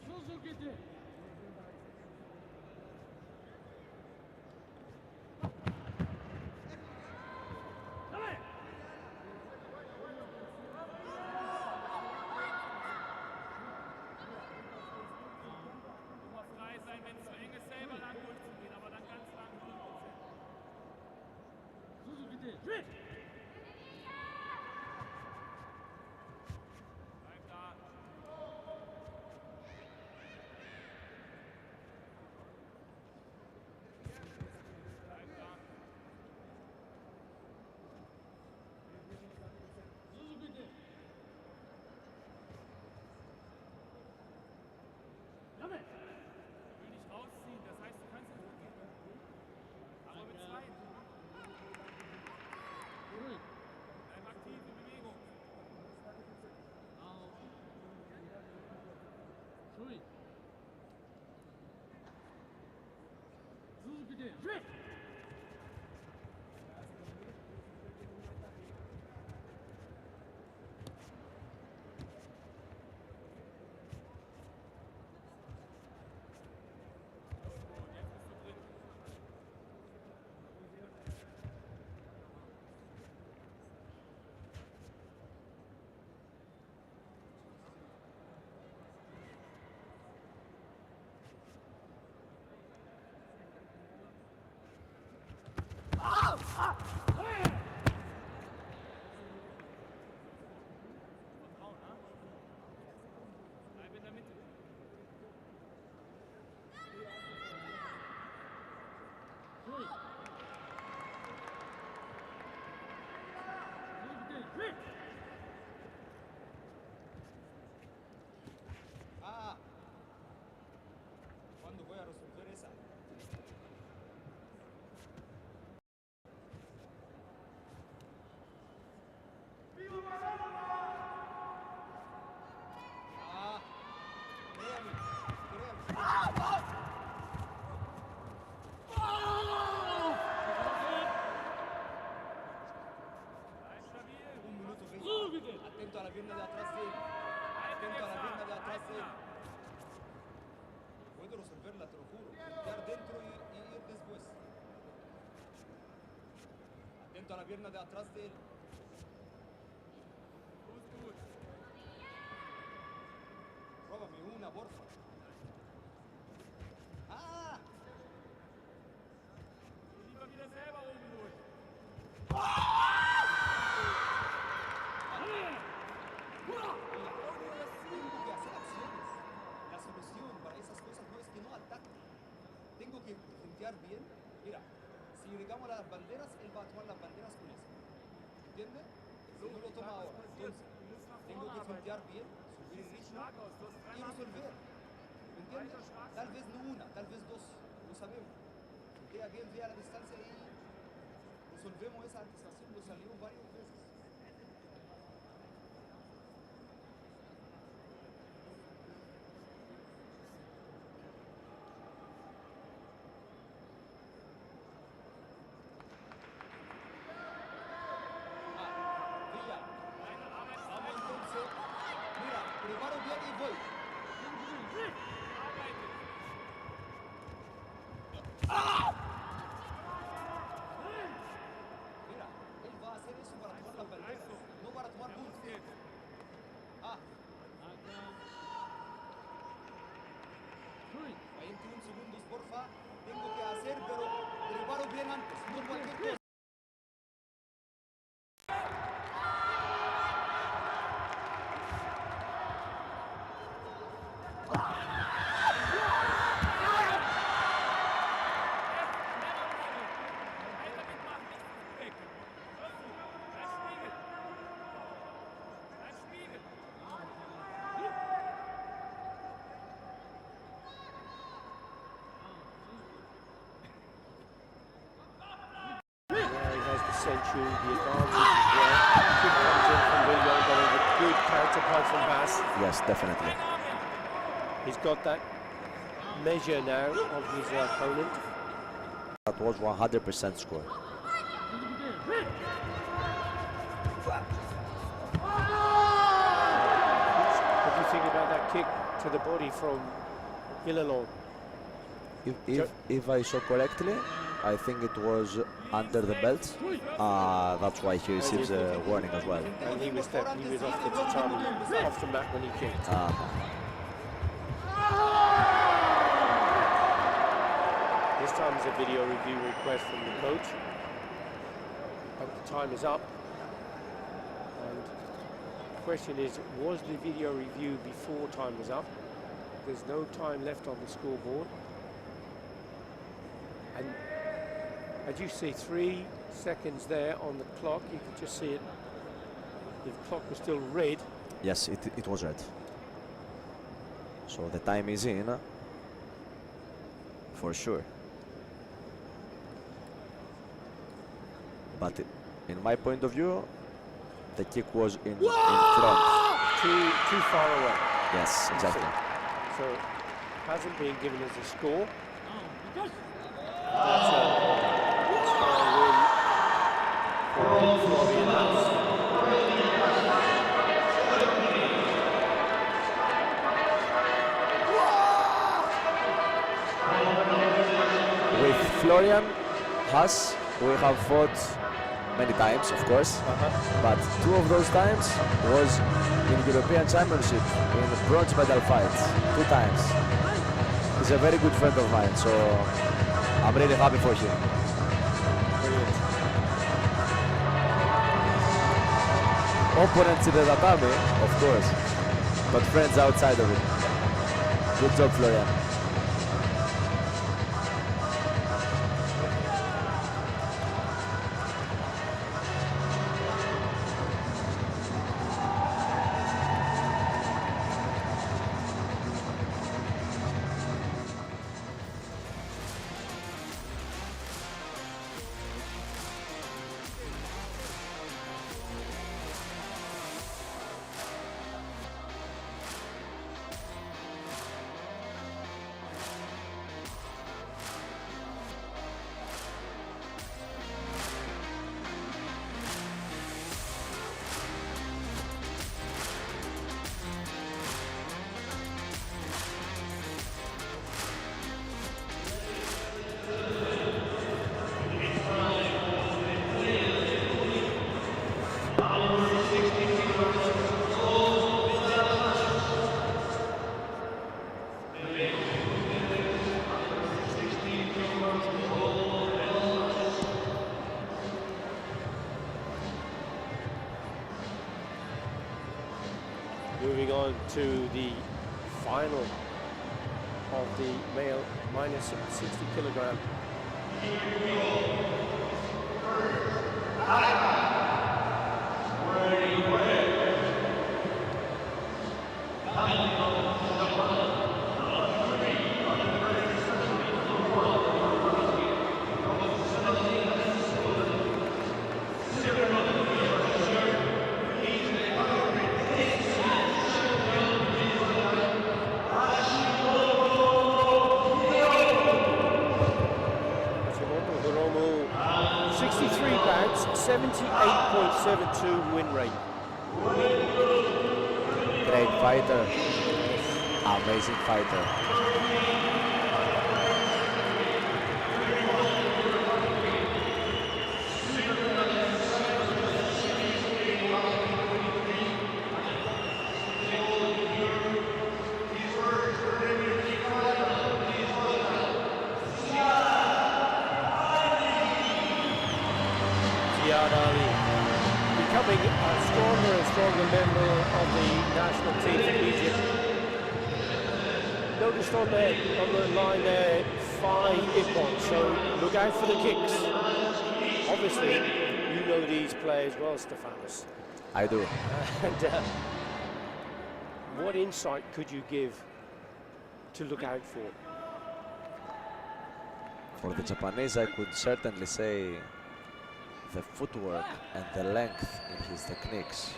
Suzuki! Давай! Muss frei sein, wenn es zu eng ist, selber lang durchzugehen, aber dann ganz lang durchziehen. Suzuki! Schritt! Bleib da. はい続けてレッ Bleib in der Mitte. Ah, ¿cuándo voy a resolver esa? Ah, créame, créame. Bleib stabil. Un minuto, venga. Súbete. Atento a la pierna de atrás de él. Atento a la pierna de atrás de él. Puedo resolverla, te lo juro. Quedar dentro y ir después. Atento a la pierna de atrás de él. Gut, gut. Róbame una, porfa. ¡Ah! Geh lieber wieder selber oben durch. Tengo que hacer acciones. La solución para esas cosas no es que no ataque. Tengo que frentear bien. Mira, si llegamos a las banderas, él va a tomar las banderas con eso. ¿Entiendes? Si no lo toma ahora, entonces tengo que frentear bien, subir el ritmo y resolver. ¿Me entiendes? Tal vez no una, tal vez dos. Lo sabemos. Frentea bien, vea la distancia y resolvemos esa anticipación. Lo salimos varias veces. Villa, vamos entonces. Mira, preparo bien y voy. Mira, él va a hacer eso para tomar las banderas, no para tomar puntos. Ah, 21 segundos, porfa. Tengo que hacer, pero preparo bien antes, no cualquier cosa. Weiter mitmachen, nicht weg. Hörst du? Bleib Spiegel. Bleib Spiegel. Now he has the century, the advantage as well. Kick comes in from William, getting a good counter punch from Bass. Yes, definitely. He's got that measure now of his opponent. That was 100% score. What do you think about that kick to the body from Villalon? If I saw correctly, I think it was under the belt. That's why he receives a warning as well. And he was off the tatami, off the mat when he kicked. This time is a video review request from the coach. But the time is up. And the question is, was the video review before time was up? There's no time left on the scoreboard. And as you see, 3 seconds there on the clock. You can just see it. The clock was still red. Yes, it was red. So the time is in, for sure. But in my point of view, the kick was in front. Too far away. Yes, exactly. So hasn't been given as a score. Just That's a win for Florian Haas. With Florian Haas, we have fought many times, of course, but 2 of those times was in European Championship in bronze medal fights, 2 times. He's a very good friend of mine, so I'm really happy for him. Brilliant. Opponents in the tatami, of course, but friends outside of it. Good job, Florian. Moving on to the final of the male minus 60 kilogram. Hiromu, 63 bouts, 78.72 win rate. Great fighter, amazing fighter. Becoming a stronger and stronger member of the national team for Egypt. Noticed on the line there 5 ippon, so look out for the kicks. Obviously, you know these players well, Stefanos. I do. And what insight could you give to look out for? For the Japanese, I could certainly say the footwork and the length in his techniques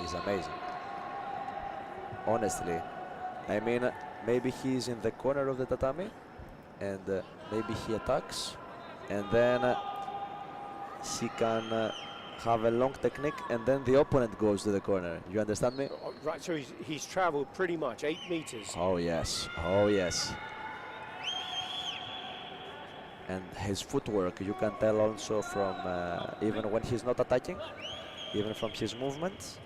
is amazing. Honestly, I mean, maybe he's in the corner of the tatami and maybe he attacks and then he can have a long technique and then the opponent goes to the corner. You understand me? Right, so he's traveled pretty much 8 meters. Oh yes, oh yes. And his footwork, you can tell also from even when he's not attacking, even from his movements.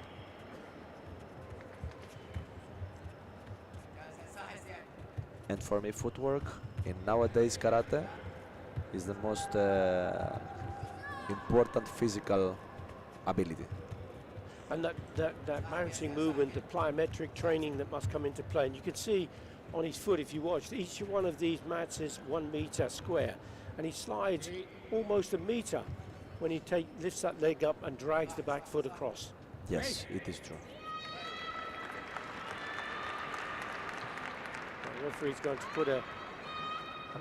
And for me, footwork in nowadays karate is the most important physical ability. And that bouncing movement, the plyometric training that must come into play. And you can see on his foot, if you watched, each one of these mats is 1 meter square. And he slides almost a meter when he lifts that leg up and drags the back foot across. Yes, it is true. The referee's going to put a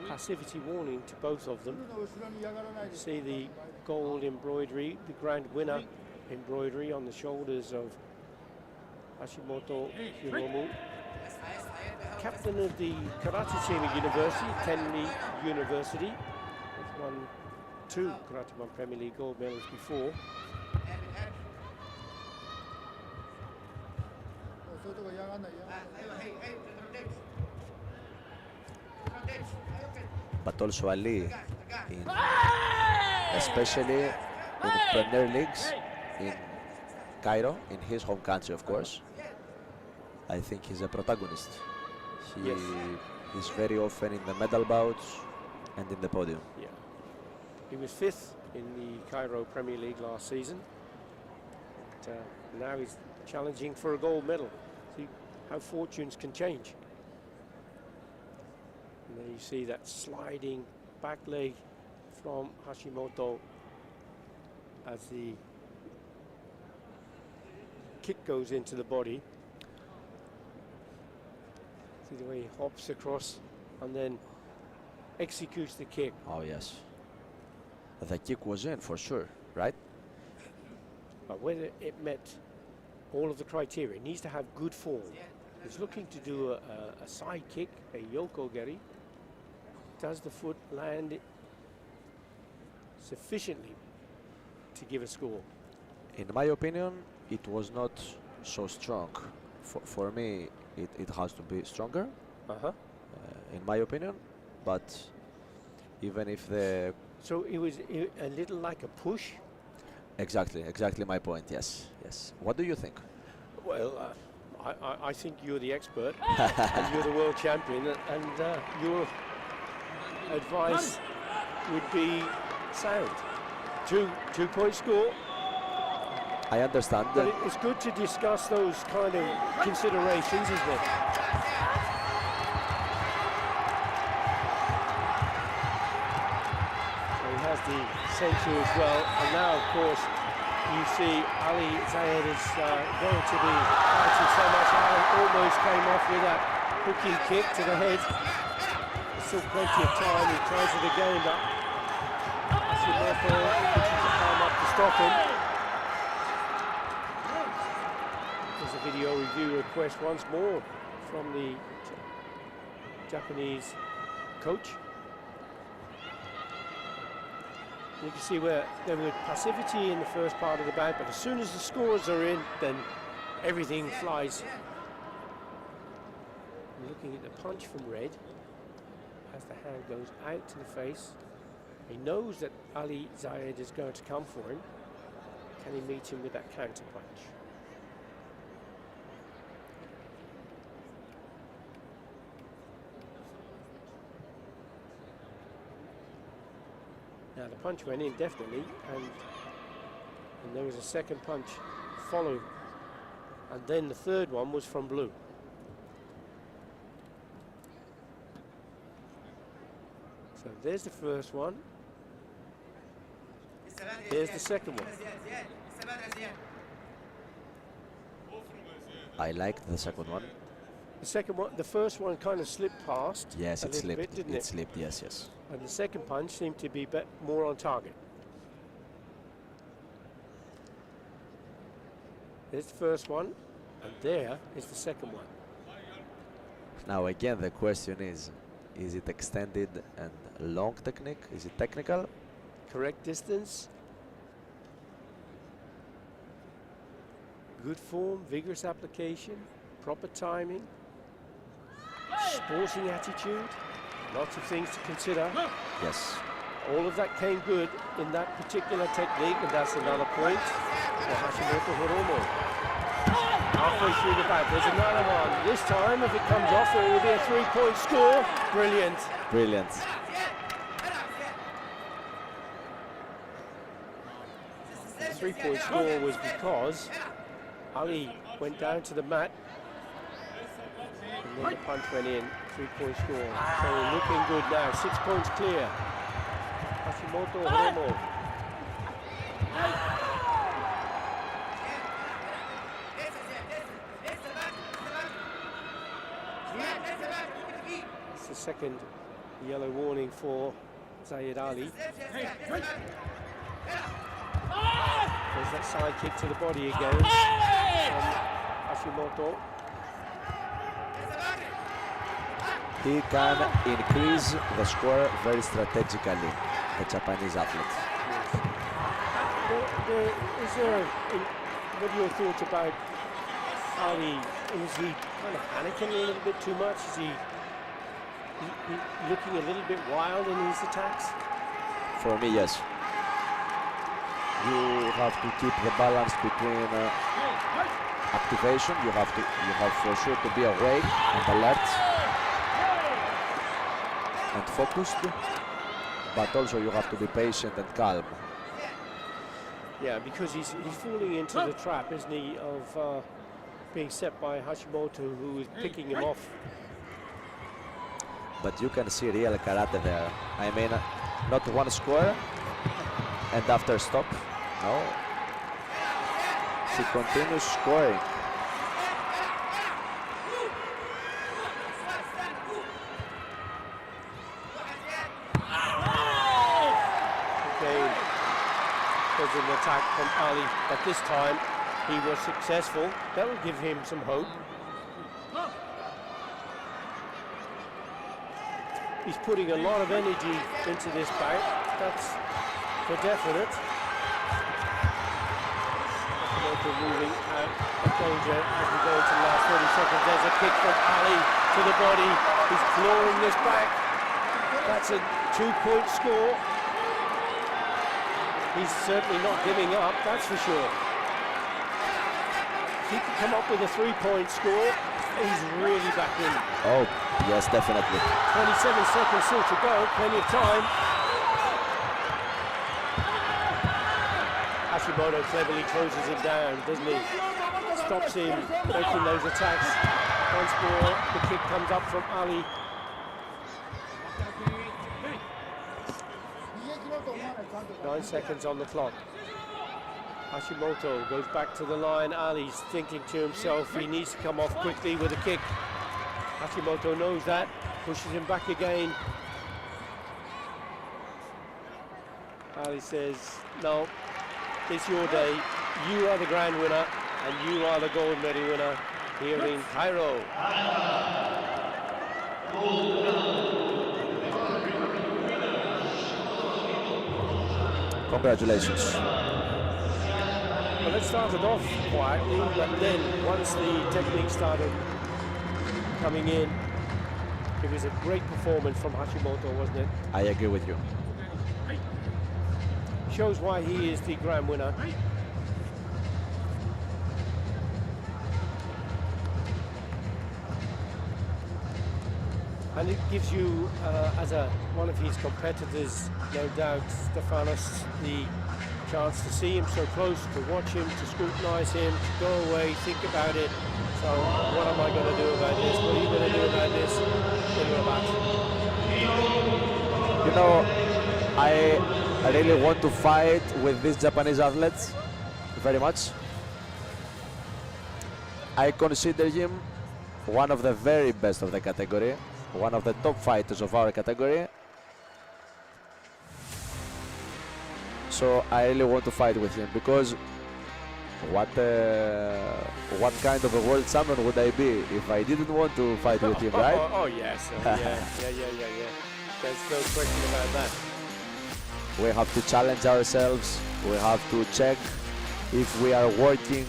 passivity warning to both of them. See the gold embroidery, the grand winner embroidery on the shoulders of Hashimoto Hiromu. captain of the karate team at university, Tenley University. He's won 2 Karate 1 Premier League gold medals before. But also Ali, especially in Premier Leagues in Cairo, in his home country, of course. I think he's a protagonist. He Yes. is very often in the medal bouts and in the podium. Yeah. He was 5th in the Cairo Premier League last season. But, now he's challenging for a gold medal. See how fortunes can change. And there you see that sliding back leg from Hashimoto as the kick goes into the body. See the way he hops across and then executes the kick. Oh yes. The kick was in for sure, right? But whether it met all of the criteria, it needs to have good form. He's looking to do a side kick, a yokogeri. Does the foot land sufficiently to give a score? In my opinion, it was not so strong. For me, it has to be stronger, in my opinion. But even if the... So it was a little like a push? Exactly my point, yes. What do you think? Well, I think you're the expert and you're the world champion, and your advice would be sound. Two-point score. I understand But that. it's good to discuss those kind of considerations, isn't it? So he has the centre as well, and now, of course, you see Ali Zayed is going to be fighting so much. Ali almost came off with that hooking kick to the head. There's still plenty of time. He tries it again, but Hashimoto puts his arm up to stop him. There's a video review request once more from the Japanese coach. You can see where there was passivity in the first part of the bout, but as soon as the scores are in, then everything flies. I'm looking at the punch from Red as the hand goes out to the face. He knows that Ali Zayed is going to come for him. Can he meet him with that counter punch? Now the punch went in definitely, and there was a second punch followed, and then the third one was from Blue. So there's the first one. Here's the second one. I liked the second one. The second one, the first one kind of slipped past. Yes, a it little slipped. bit, didn't It it? slipped, yes. And the second punch seemed to be more on target. There's the first one, and there is the second one. Now again, the question is it extended and long technique? Is it technical? Correct distance. Good form, vigorous application, proper timing, sporting attitude, lots of things to consider. Yes. All of that came good in that particular technique, and that's another point for Hashimoto Hiromo. Halfway through the back, there's another one. This time, if it comes off, it will be a 3-point score. Brilliant. Brilliant. The 3-point score was because Ali went down to the mat, and then the punch went in. 3-point score. So we're looking good now. 6 points clear. Hashimoto Hiromo. It's the second yellow warning for Zayed Ali. There's that side kick to the body again from Hashimoto. he can increase the score very strategically, the Japanese athlete. Is there, what are your thoughts about Ali? Is he kind of panicking a little bit too much? Is he looking a little bit wild in his attacks? For me, yes. You have to keep the balance between activation. You have for sure to be awake and alert and focused, but also you have to be patient and calm. Yeah, because he's falling into the trap, isn't he, of being set by Hashimoto, who is picking him off. But you can see real karate there. I mean, not one score and after stop. No. He continues scoring. Again, there's an attack from Ali, but this time he was successful. That will give him some hope. He's putting a lot of energy into this bout. That's for definite. Moving out of danger as we go into the last 30 seconds. There's a kick from Ali to the body. He's clawing this back. That's a 2-point score. He's certainly not giving up, that's for sure. If he can come up with a 3-point score, he's really back in. Oh, yes, definitely. 27 seconds still to go, plenty of time. Hashimoto cleverly closes him down, doesn't he? Stops him making those attacks. Once more, the kick comes up from Ali. Nine seconds on the clock. Hashimoto goes back to the line. Ali's thinking to himself he needs to come off quickly with a kick. Hashimoto knows that, pushes him back again. Ali says, no, it's your day. You are the grand winner and you are the gold medal winner here in Cairo. Congratulations. Well, it started off quietly, but then once the technique started coming in, it was a great performance from Hashimoto, wasn't it? I agree with you. Shows why he is the grand winner. And it gives you, as one of his competitors, no doubt, Stefanos, the chance to see him so close, to watch him, to scrutinize him, to go away, think about it. So, what am I going to do about this? What are you going to do about this? Think about it. You know, I really want to fight with these Japanese athletes very much. I consider him one of the very best of the category, one of the top fighters of our category. So I really want to fight with him, because what kind of a world champion would I be if I didn't want to fight with him, right? Oh yes, yeah. There's no question about that. We have to challenge ourselves. We have to check if we are working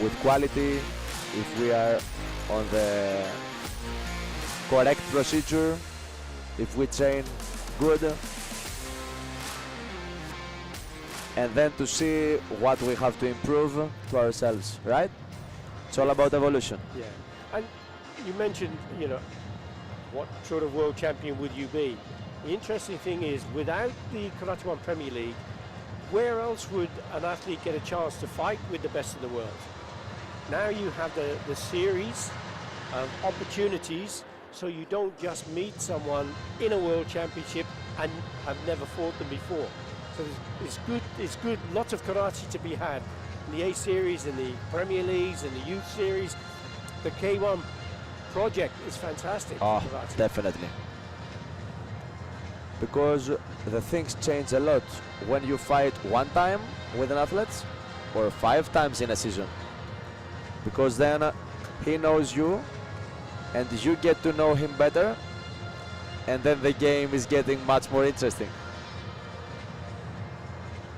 with quality, if we are on the correct procedure, if we train good, and then to see what we have to improve to ourselves, right? It's all about evolution. Yeah, and you mentioned, what sort of world champion would you be? The interesting thing is, without the Karate1 Premier League, where else would an athlete get a chance to fight with the best of the world? Now you have the series of opportunities, so you don't just meet someone in a world championship and have never fought them before. So it's good, lots of karate to be had. In the A series, in the Premier Leagues, in the Youth series, the K1 project is fantastic. Oh, for karate. definitely. Because the things change a lot when you fight one time with an athlete or 5 times in a season. Because then he knows you, and you get to know him better, and then the game is getting much more interesting.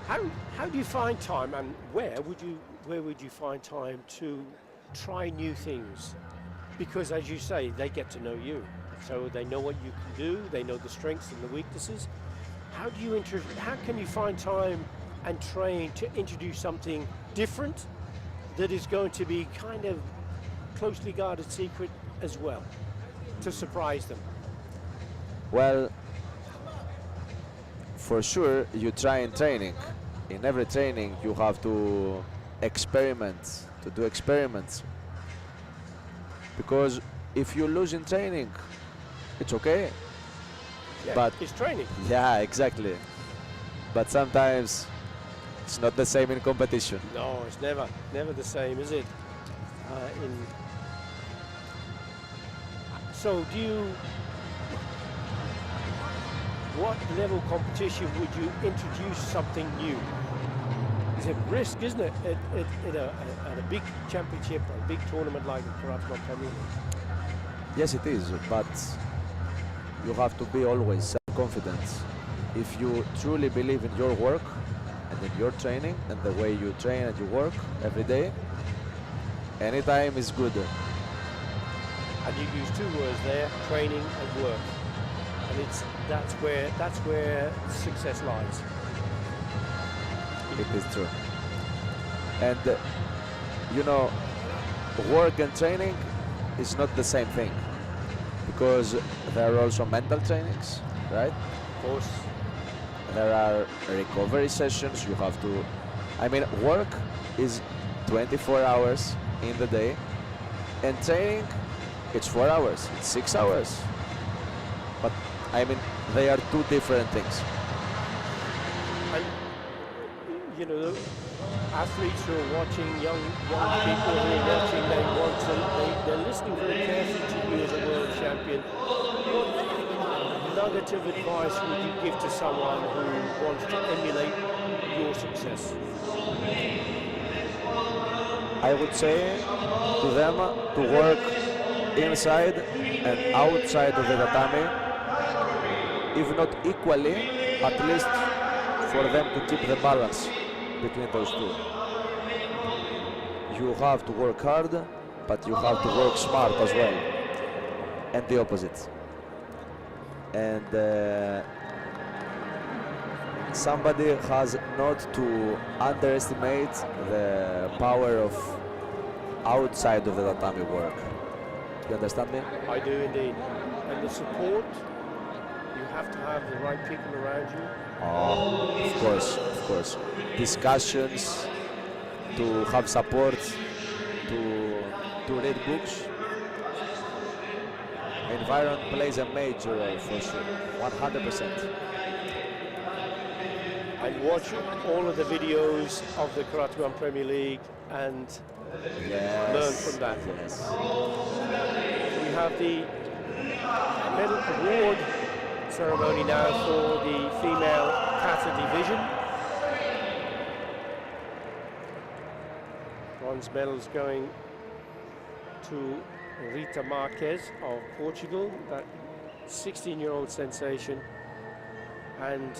How do you find time, and where would you find time to try new things? Because as you say, they get to know you, so they know what you can do, they know the strengths and the weaknesses. How can you find time and train to introduce something different that is going to be kind of closely guarded secret as well, to surprise them? Well, for sure, you try in training. In every training, you have to experiment, to do experiments. Because if you lose in training, it's okay. Yeah, But it's training. yeah, exactly. But sometimes it's not the same in competition. No, it's never the same, is it? So what level competition would you introduce something new? It's a risk, isn't it, at a big championship or a big tournament like the Karate1 Premier League? Yes, it is, but you have to be always self-confident. If you truly believe in your work and in your training and the way you train and you work every day, any time is good. And you use two words there, training and work. And that's where success lies. It is true. And you know, work and training is not the same thing, because there are also mental trainings, right? Of course. There are recovery sessions. You have to, I mean, work is 24 hours in the day, and training, it's 4 hours, it's 6 hours. But I mean, they are two different things. And you know, athletes who are watching, young people who are watching, they're listening very carefully to you as a world champion. What nugget of advice would you give to someone who wants to emulate your success? I would say to them to work inside and outside of the tatami, if not equally, at least for them to keep the balance between those two. You have to work hard, but you have to work smart as well, and the opposite. And somebody has not to underestimate the power of outside of the tatami work. You understand me? I do indeed. And the support, you have to have the right people around you. Oh, of course. Discussions, to have support, to read books. Environment plays a major role for sure, 100%. And watch all of the videos of the Karate1 Premier League and Yes. learn from that. Yes. We have the medal award ceremony now for the female kata division. Bronze medals going to Rita Marquez of Portugal, that 16-year-old sensation, and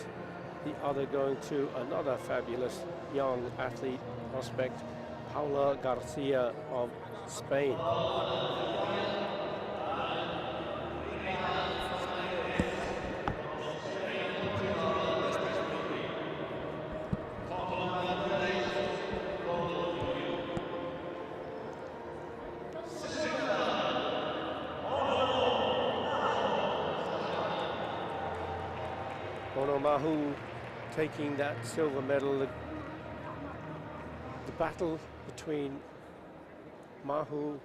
the other going to another fabulous young athlete prospect, Paula Garcia of Spain. Mahu taking that silver medal. The battle between Ono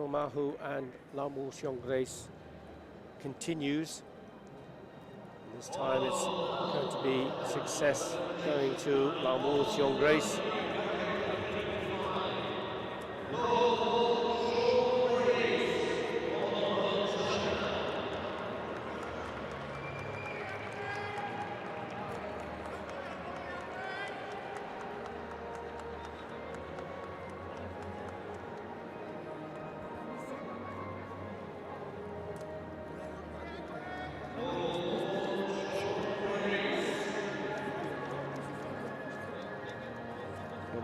Mahu and Lamu Xiong Grace continues. This time it's going to be success going to Lamu Xiong Grace.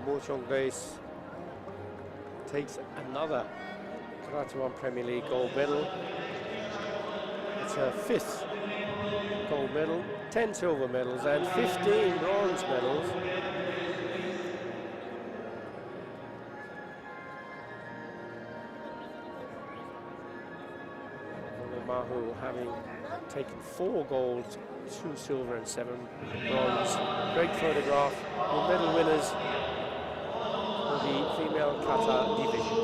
Mochong Grace takes another Karate1 Premier League gold medal. It's her 5th gold medal, 10 silver medals and 15 bronze medals. Mahu having taken 4 gold, 2 silver and 7 bronze. Great photograph. The medal winners for the female kata division.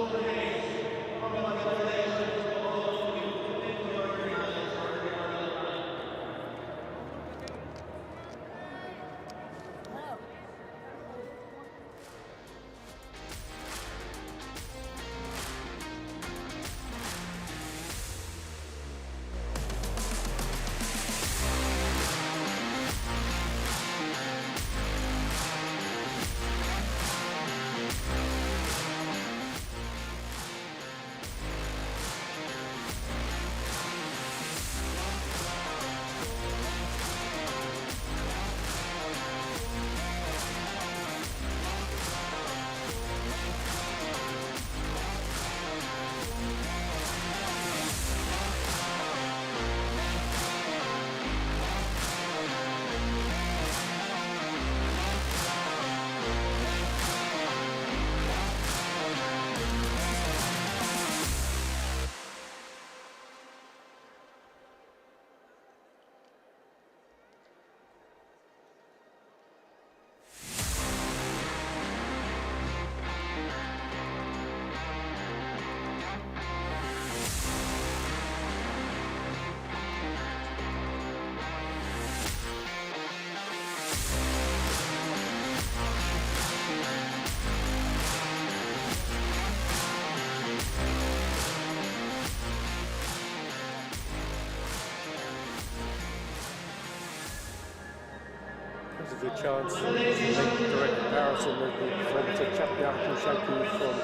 There's a good chance to make a direct comparison with the performance of Chapyaku Shaku from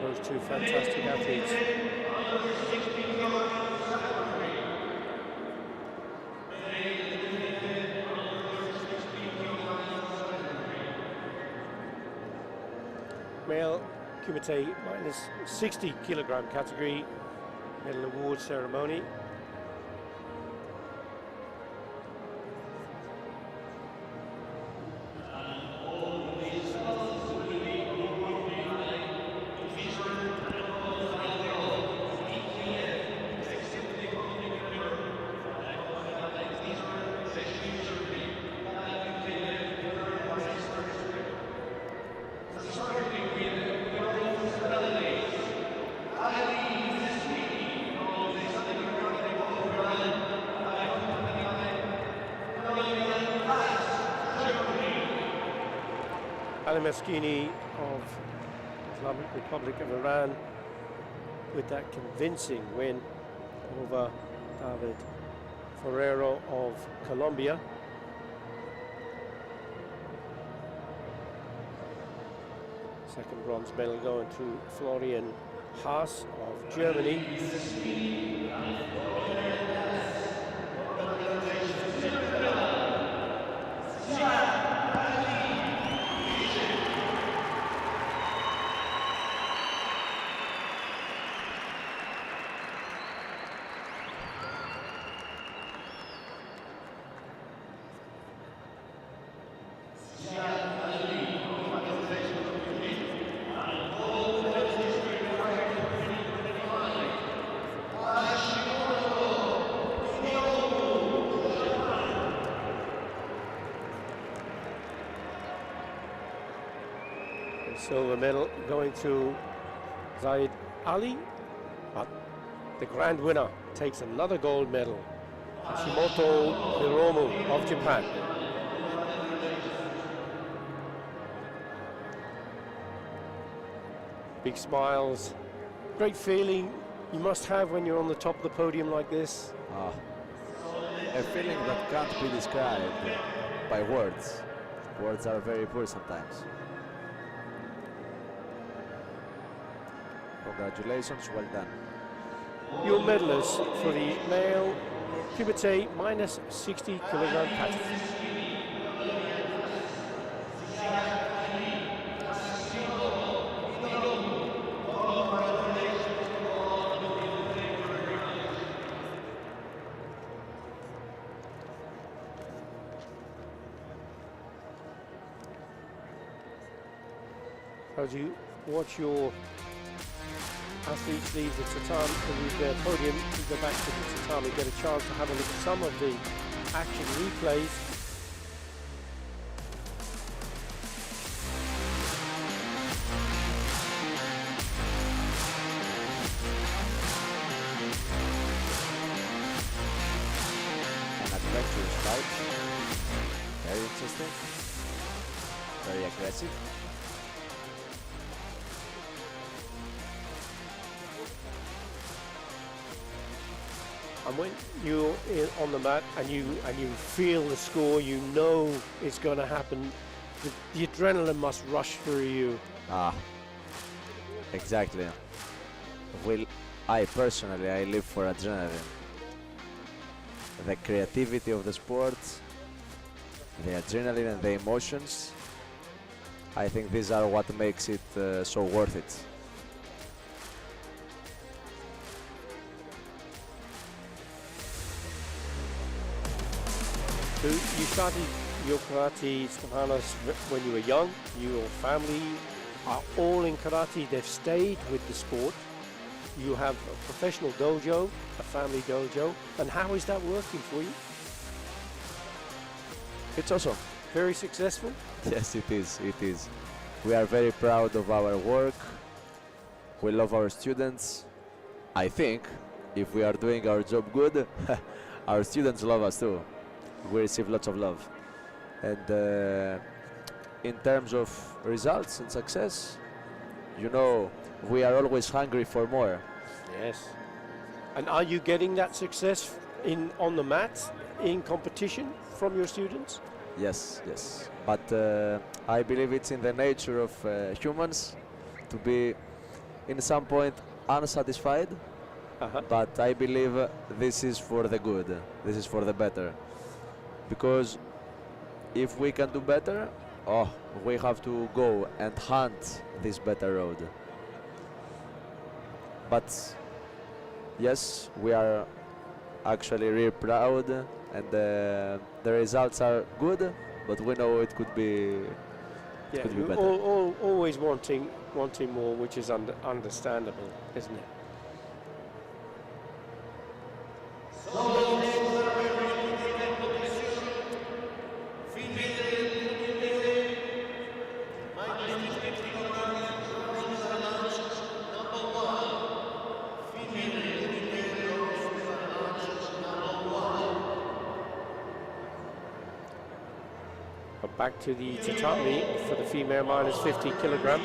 those two fantastic athletes. Male Kumite minus 60 kilogram category medal award ceremony. Ali Maskini of Islamic Republic of Iran with that convincing win over David Ferrero of Colombia. Second bronze medal going to Florian Haas of Germany. Silver medal going to Zaid Ali, but the grand winner takes another gold medal, Hashimoto Hiromu of Japan. Big smiles, great feeling you must have when you're on the top of the podium like this. A feeling that can't be described by words. Words are very poor sometimes. Congratulations, well done. Your medalists for the male Kumite minus 60 kilogram category. As you watch your athletes leave the tatami, the podium, to go back to the tatami, get a chance to have a look at some of the action replays. An adventurous fight. Very interesting. Very aggressive. And when you're on the mat and you feel the score, you know it's going to happen. The adrenaline must rush through you. Ah, exactly. Well, I personally, I live for adrenaline. The creativity of the sport, the adrenaline and the emotions, I think these are what makes it so worth it. So you started your karate, Stefanos, when you were young. Your family are all in karate. They've stayed with the sport. You have a professional dojo, a family dojo. And how is that working for you? It's awesome. Very successful? Yes, it is. It is. We are very proud of our work. We love our students. I think if we are doing our job good, our students love us too. We receive lots of love. And in terms of results and success, you know, we are always hungry for more. Yes. And are you getting that success on the mat, in competition from your students? Yes, yes. But I believe it's in the nature of humans to be, in some point, unsatisfied. But I believe this is for the good. This is for the better. Because if we can do better, we have to go and hunt this better road. But yes, we are actually really proud, and the results are good, but we know it could be, Yeah, could be you're better. always wanting more, which is understandable, isn't it? But back to the tatami for the female minus 50 kilograms.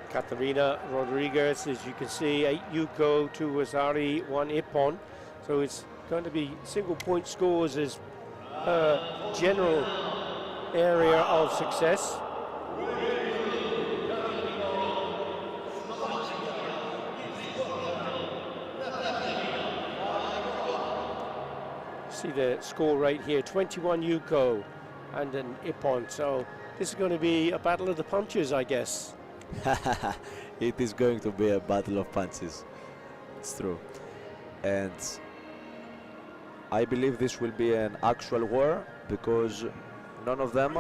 Katarina Rodriguez, as you can see, 8 Yuko, 2 Wazari, 1 Ippon. So it's going to be single point scores as her general area of success. See the score right here, 21 Yuko and an Ippon. So this is going to be a battle of the punches, I guess. It is going to be a battle of punches. It's true. And I believe this will be an actual war because none of them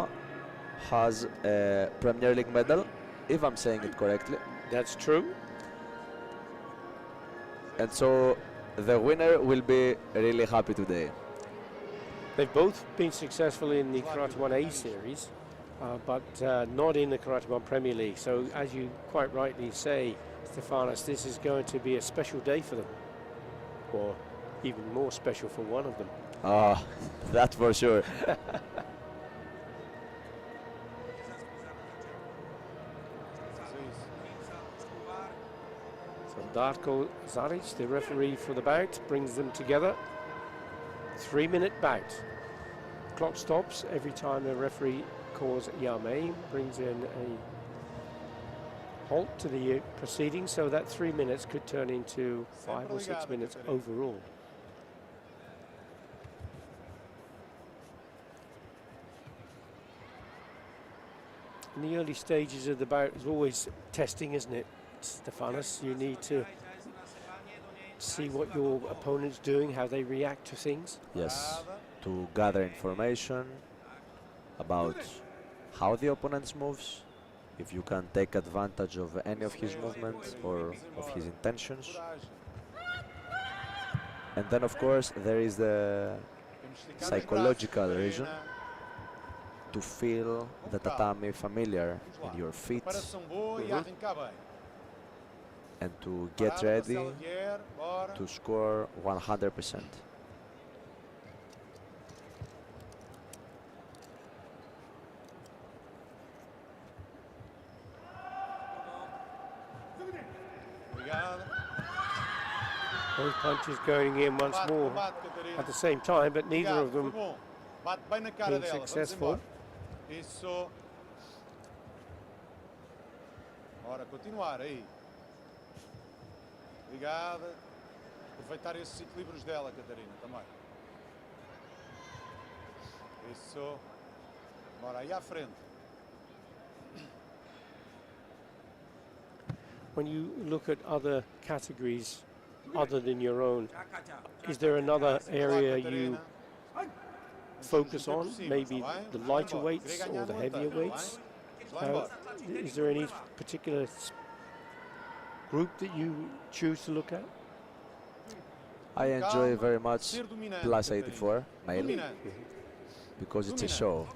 has a Premier League medal, if I'm saying it correctly. That's true. And so the winner will be really happy today. They've both been successful in the Karate1 A series, but not in the Karate1 Premier League. So as you quite rightly say, Stefanos, this is going to be a special day for them, or even more special for one of them. Ah, that's for sure. So Darko Zaric, the referee for the bout, brings them together. 3-minute bout. Clock stops every time the referee calls Yame, brings in a halt to the proceedings, so that 3 minutes could turn into 5 or 6 minutes overall. In the early stages of the bout, it's always testing, isn't it, Stefanos? You need to see what your opponent's doing, how they react to things. Yes, to gather information about how the opponent moves, if you can take advantage of any of his movements or of his intentions. And then, of course, there is the psychological reason to feel the tatami familiar in your feet and to get ready to score 100%. Both punches going in once more at the same time, but neither of them being successful. Isso. Bora continuar aí. Obrigada. Aproveitar esses equilíbrios dela, Catarina, também. Isso. Bora aí à frente. When you look at other categories other than your own, is there another area you focus on? Maybe the lighter weights or the heavier weights? Is there any particular group that you choose to look at? I enjoy very much plus 84 male because it's a show.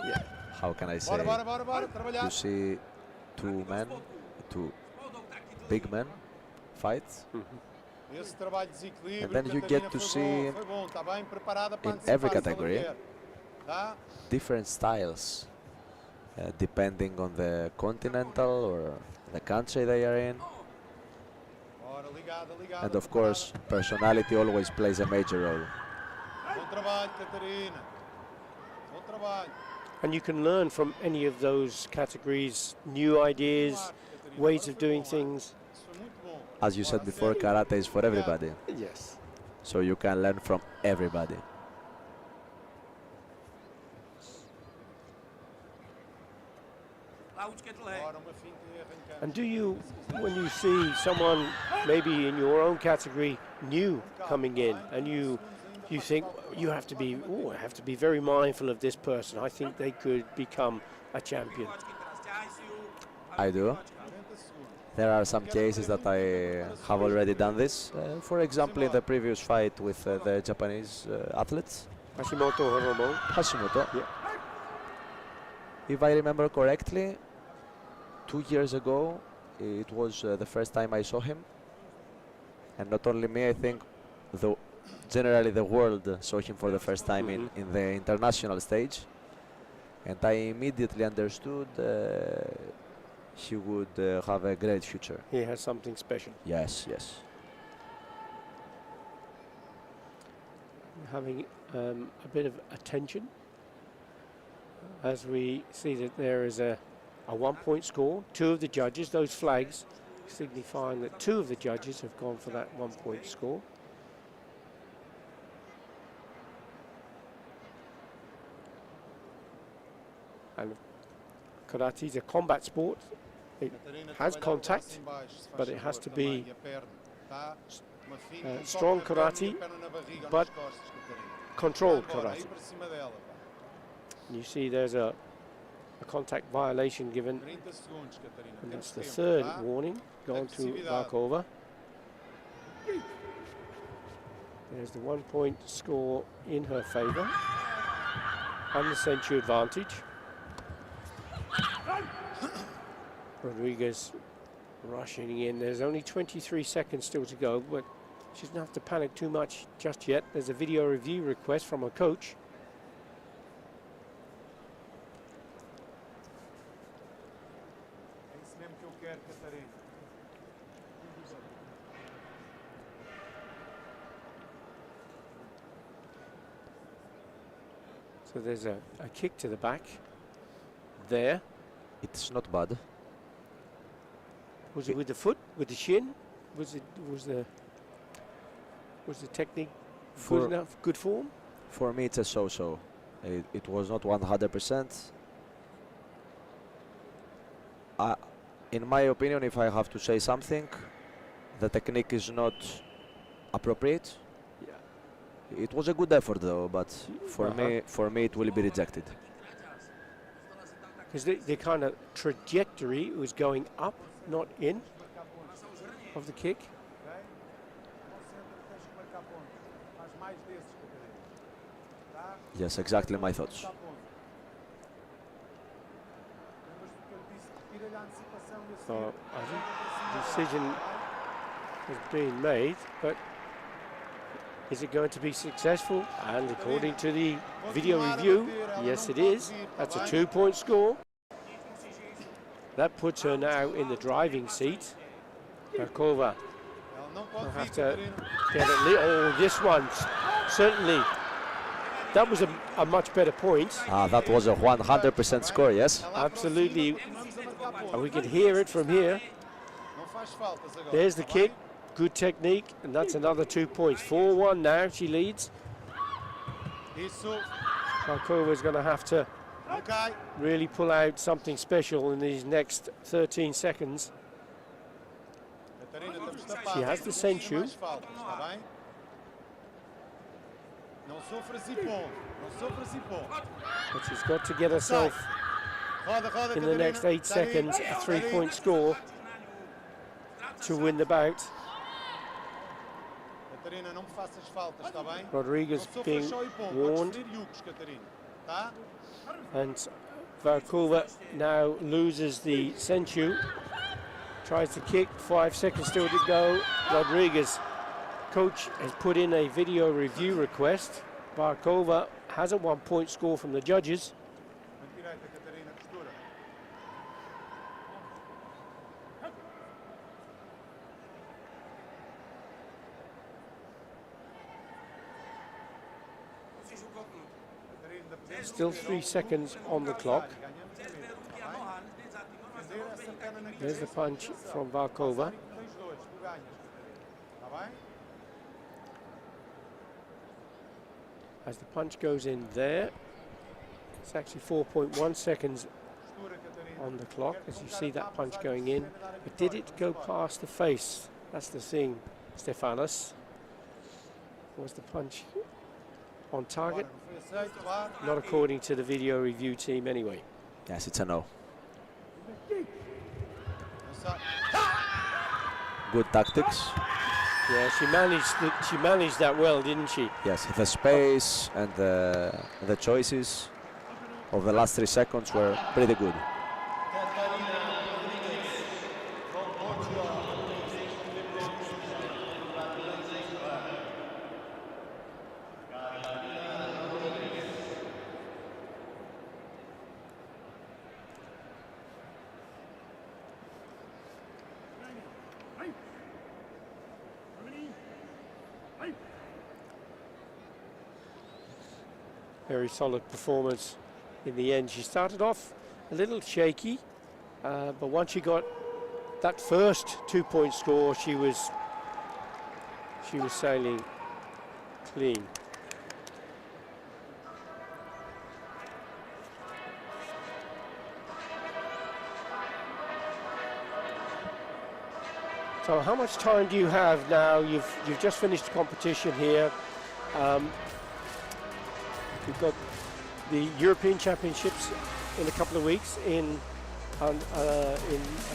Yeah. How can I say? You see two big men fight, and then you get to see in every category different styles depending on the continental or the country they are in. And of course, personality always plays a major role. And you can learn from any of those categories, new ideas, ways of doing things. As you said before, karate is for everybody. Yes. So you can learn from everybody. And do you, when you see someone maybe in your own category new coming in, and you think you have to be, I have to be very mindful of this person. I think they could become a champion. I do. There are some cases that I have already done this. For example, in the previous fight with the Japanese athletes. Hashimoto Hiromo. Hashimoto. Yeah. If I remember correctly, 2 years ago, it was the first time I saw him. And not only me, I think generally the world saw him for the first time in the international stage. And I immediately understood he would have a great future. He has something special. Yes, yes. Having a bit of attention as we see that there is a 1-point score. Two of the judges, those flags signifying that two of the judges have gone for that 1-point score. And karate is a combat sport. It has contact, but it has to be strong karate, but controlled karate. You see there's a contact violation given, and that's the third warning gone to Barkova. There's the 1-point score in her favor, and the century advantage. Rodriguez rushing in. There's only 23 seconds still to go, but she doesn't have to panic too much just yet. There's a video review request from her coach. So there's a kick to the back there. It's not bad. Was it with the foot, with the shin? Was the technique good enough, good form? For me, it's a so-so. It was not 100%. In my opinion, if I have to say something, the technique is not appropriate. Yeah. It was a good effort though, but Uh-huh. for me it will be rejected. Because the kind of trajectory was going up, not in, of the kick. Ok? Concentra-te, tens que marcar ponto. Faz mais desses, Catarina. Tá? Yes, exactly my thoughts. Marcar ponto. Lembras-te que eu te disse? Tira-lhe a antecipação e a So seguir. I think Para cima decision dela, tá bem? has been made, but is it going to be successful? And according to the video review, yes it is. That's a 2-point score. That puts her now in the driving seat. Barkova Ela não pode will vir, have to Catarina. get at least. Oh, this one certainly. That was a much better point. That was a 100% score, yes? Ela Absolutely. aproxima, continuamos a marcar And ponto. we can hear it from here. Não faz faltas agora, There's the tá kick. bem? Good technique, and that's another 2 points. 4-1 now, she leads. Isso. Barkova's going to have to Não cai. really pull out something special in these next 13 seconds. Catarina, estamos tapados. She has the Não Senchu. mais faltas, está bem? Não sofras e pom. Não sofras e pom. But she's got to get herself Roda, roda, in the Catarina. next 8 Está ali. seconds a Está 3-point ali. score to win the bout. Catarina, não me faças faltas, está bem? Rodriguez Não being sofras só e pom. warned, Podes ferir Yucos, Catarina. Tá? and Barkova now loses the Senchu. Tries to kick, 5 seconds still to go. Rodriguez, coach, has put in a video review request. Barkova has a 1-point score from the judges. Mão direita, Catarina, costura. Catarina, podemos Still fazer 3 seconds on the clock. ganhamos a mesma, tá bem? Fazer essa perna na There's the cabeça. punch from Barkova. Passar e tu tens dois, tu ganhas, Catarina. Tá bem? As the punch goes in there, it's actually 4.1 seconds Costura, Catarina. on the clock as you see that punch going in. But did it go past the face? That's the thing, Stefanos. Was the punch on target? Não foi aceito, claro. Not according to the video review team anyway. Yes, it's a no. Não sai. Good tactics. Yeah, she managed that well, didn't she? Yes, the space and the choices of the last 3 seconds were pretty good. Very solid performance in the end. She started off a little shaky, but once she got that first 2-point score, she was sailing clean. So how much time do you have now? You've just finished the competition here. We've got the European Championships in a couple of weeks in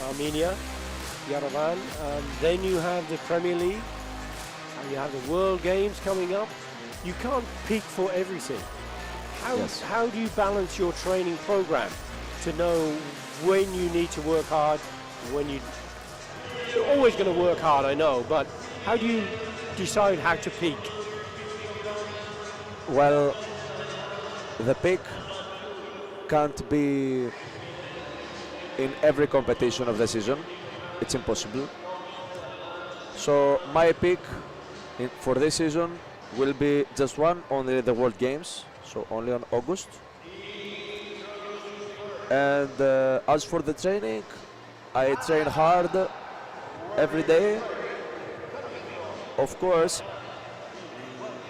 Armenia, Yerevan. Then you have the Premier League, and you have the World Games coming up. You can't peak for everything. Yes. How do you balance your training program to know when you need to work hard, when you're always going to work hard, I know, but how do you decide how to peak? Well, the peak can't be in every competition of the season. It's impossible. So my peak for this season will be just one, only the World Games, so only on August. And as for the training, I train hard every day. Of course,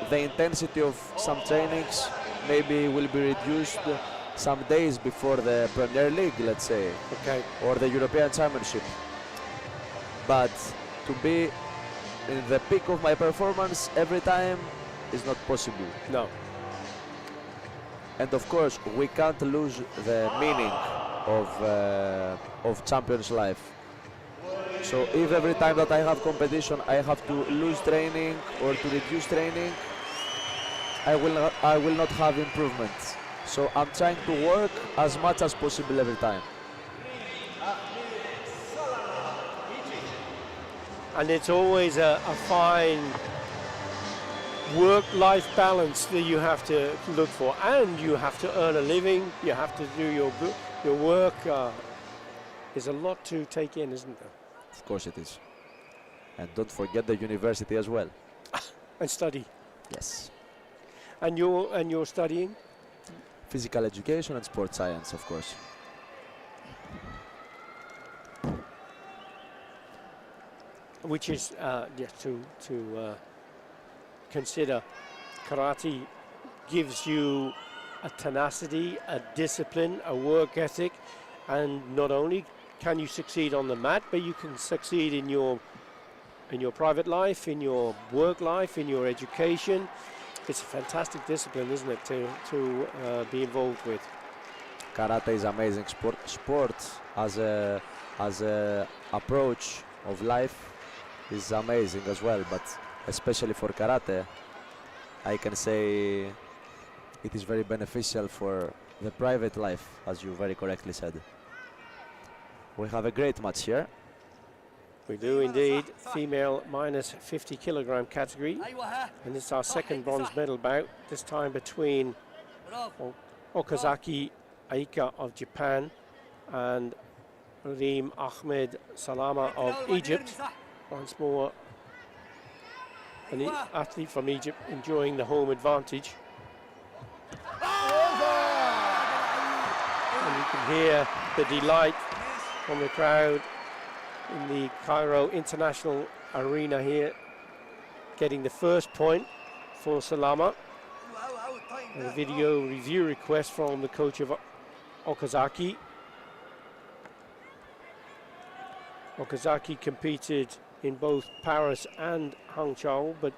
the intensity of some trainings maybe will be reduced some days before the Premier League, let's say, Okay. or the European Championship. But to be in the peak of my performance every time is not possible. No. And of course, we can't lose the meaning of champion's life. So if every time that I have competition, I have to lose training or to reduce training, I will not have improvements. So I'm trying to work as much as possible every time. And it's always a fine work-life balance that you have to look for, and you have to earn a living. You have to do your work. There's a lot to take in, isn't there? Of course it is. And don't forget the university as well. And study. Yes. And you're studying? Physical education and sports science, of course. Which is to consider, karate gives you a tenacity, a discipline, a work ethic, and not only can you succeed on the mat, but you can succeed in your private life, in your work life, in your education. It's a fantastic discipline, isn't it, to be involved with? Karate is amazing sport. Sport as a approach of life is amazing as well, but especially for karate, I can say it is very beneficial for the private life, as you very correctly said. We have a great match here. We do indeed. Female minus 50 kilogram category, and it's our second bronze medal bout, this time between Okazaki Aika of Japan and Reem Ahmed Salama of Egypt. Once more, an athlete from Egypt enjoying the home advantage. And you can hear the delight from the crowd in the Cairo International Arena here, getting the first point for Salama. And a video review request from the coach of Okazaki. Okazaki competed in both Paris and Hangzhou, but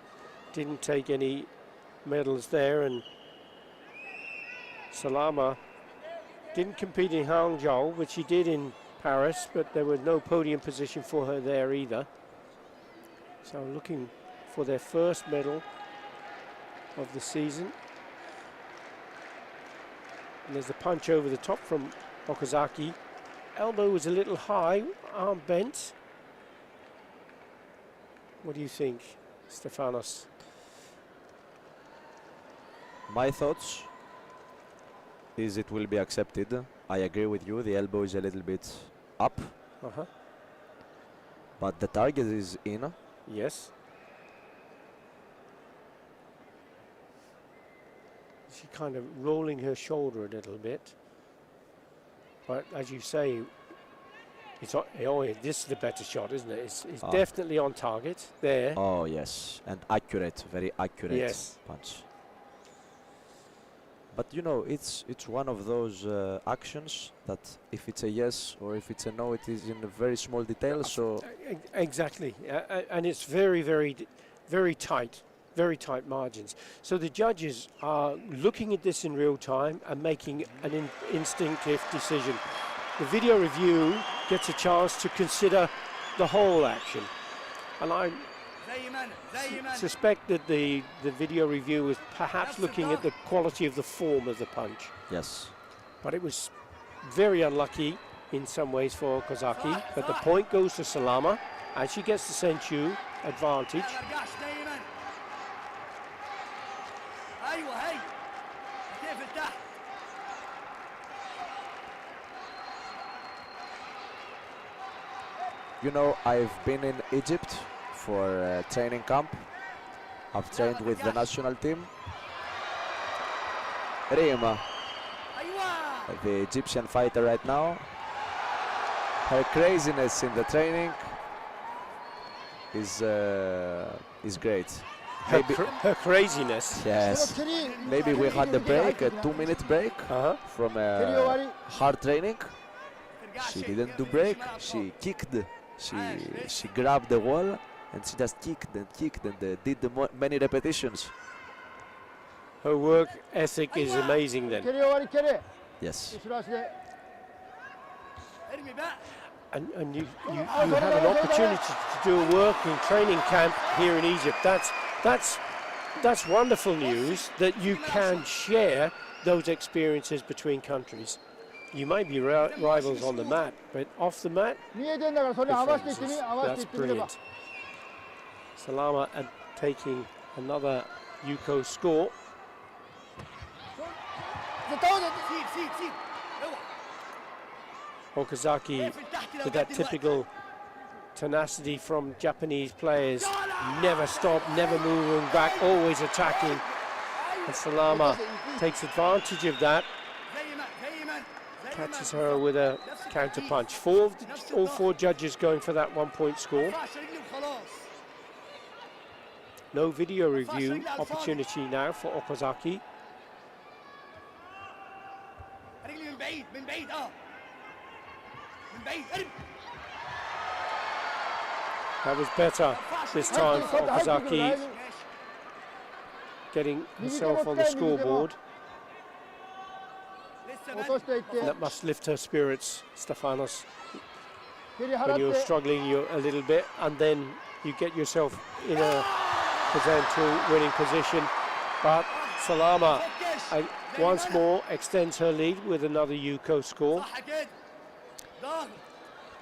didn't take any medals there, and Salama didn't compete in Hangzhou, but she did in Paris, but there was no podium position for her there either. So looking for their first medal of the season. And there's a punch over the top from Okazaki. Elbow was a little high, arm bent. What do you think, Stefanos? My thoughts is it will be accepted. I agree with you, the elbow is a little bit up, but the target is in. Yes. She kind of rolling her shoulder a little bit. But as you say, it's this is the better shot, isn't it? It's definitely on target there. Oh yes, and accurate, very accurate punch. But you know, it's one of those actions that if it's a yes or if it's a no, it is in a very small detail. So exactly, and it's very tight margins. So the judges are looking at this in real time and making an instinctive decision. The video review gets a chance to consider the whole action, and I suspect that the video review was perhaps looking at the quality of the form of the punch. Yes. But it was very unlucky in some ways for Okazaki, but the point goes to Salama, and she gets the Senchu advantage. You know, I've been in Egypt for a training camp. I've trained with the national team. Rima, the Egyptian fighter right now, her craziness in the training is great. her craziness. Yes. Maybe we had a break, a 2-minute break from hard training. She didn't do break. She kicked. She grabbed the wall and she just kicked and did many repetitions. Her work ethic is amazing then. Yes. And you have an opportunity to do a working training camp here in Egypt. That's wonderful news that you can share those experiences between countries. You may be rivals on the mat, but off the mat, differences. That's brilliant. Salama taking another Yuko score. Okazaki with that typical tenacity from Japanese players, never stop, never moving back, always attacking. And Salama takes advantage of that, catches her with a counter punch. All four judges going for that 1-point score. No video review opportunity now for Okazaki. That was better this time for Okazaki, getting herself on the scoreboard. That must lift her spirits, Stefanos. When you're struggling a little bit and then you get yourself in a potential winning position. But Salama once more extends her lead with another Yuko score.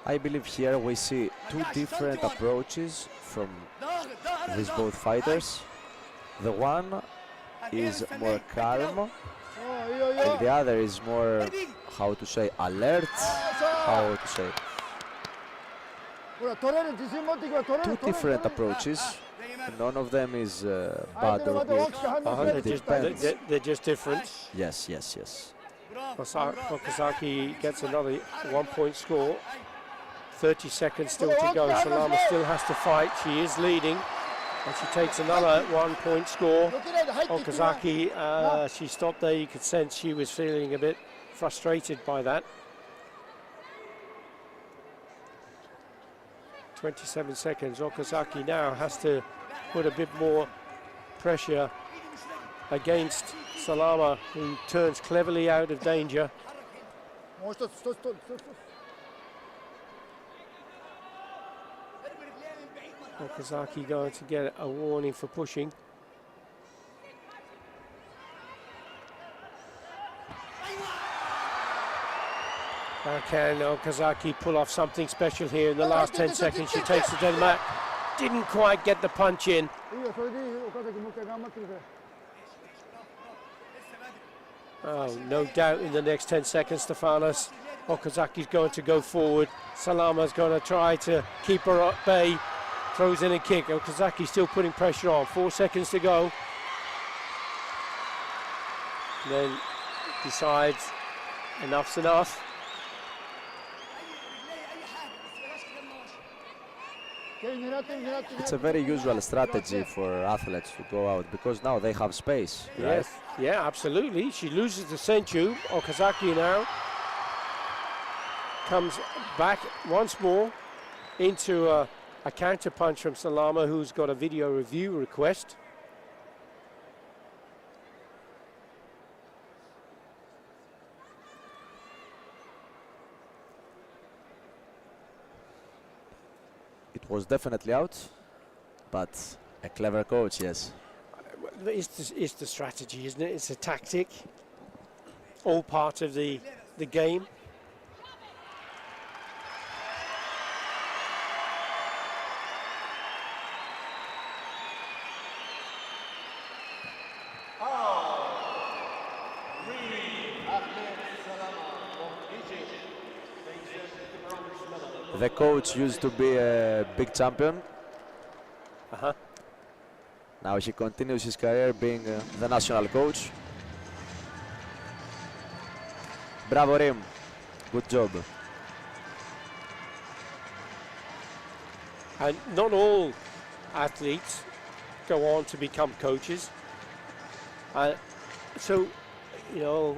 I believe here we see two different approaches from these both fighters. The one is more calm, and the other is more, how to say, alert, how to say. Two different approaches. None of them is bad or good. They're just different. Yes, yes, yes. Okazaki gets another 1-point score. 30 seconds still to go. Salama still has to fight. She is leading. And she takes another 1-point score. Okazaki, she stopped there. You could sense she was feeling a bit frustrated by that. 27 seconds. Okazaki now has to put a bit more pressure against Salama, who turns cleverly out of danger. Okazaki going to get a warning for pushing. How can Okazaki pull off something special here in the last 10 seconds? She takes it to the mat. Didn't quite get the punch in. Oh, no doubt in the next 10 seconds, Stefanos. Okazaki's going to go forward. Salama's going to try to keep her at bay. Throws in a kick. Okazaki still putting pressure on. 4 seconds to go. Then decides enough's enough. It's a very usual strategy for athletes to go out because now they have space. Yes, right? yeah, absolutely. She loses the Senchu. Okazaki now comes back once more into a counter punch from Salama, who's got a video review request. It was definitely out, but a clever coach, yes. It's the strategy, isn't it? It's a tactic. All part of the game. The coach used to be a big champion. Now he continues his career being the national coach. Bravo, Rim. Good job. And not all athletes go on to become coaches. So, you know,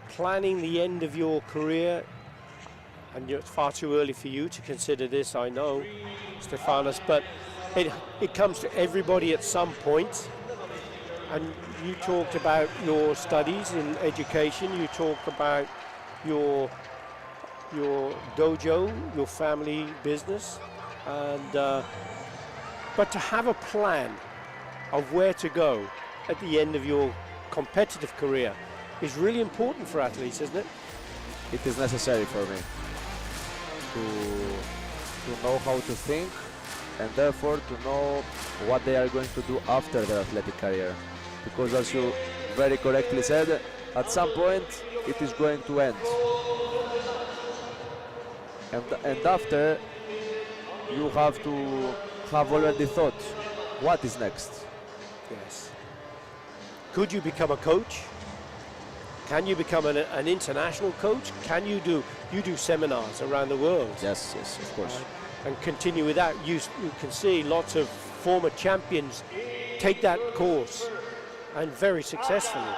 planning the end of your career, and it's far too early for you to consider this, I know, Stefanos, but it comes to everybody at some point. And you talked about your studies in education, you talked about your dojo, your family business, and but to have a plan of where to go at the end of your competitive career is really important for athletes, isn't it? It is necessary for me to know how to think, and therefore to know what they are going to do after their athletic career. Because as you very correctly said, at some point it is going to end. And after, you have to have already thought, what is next? Yes. Could you become a coach? Can you become an international coach? Can you do seminars around the world? Yes, yes, of course. And continue with that. You can see lots of former champions take that course, and very successfully.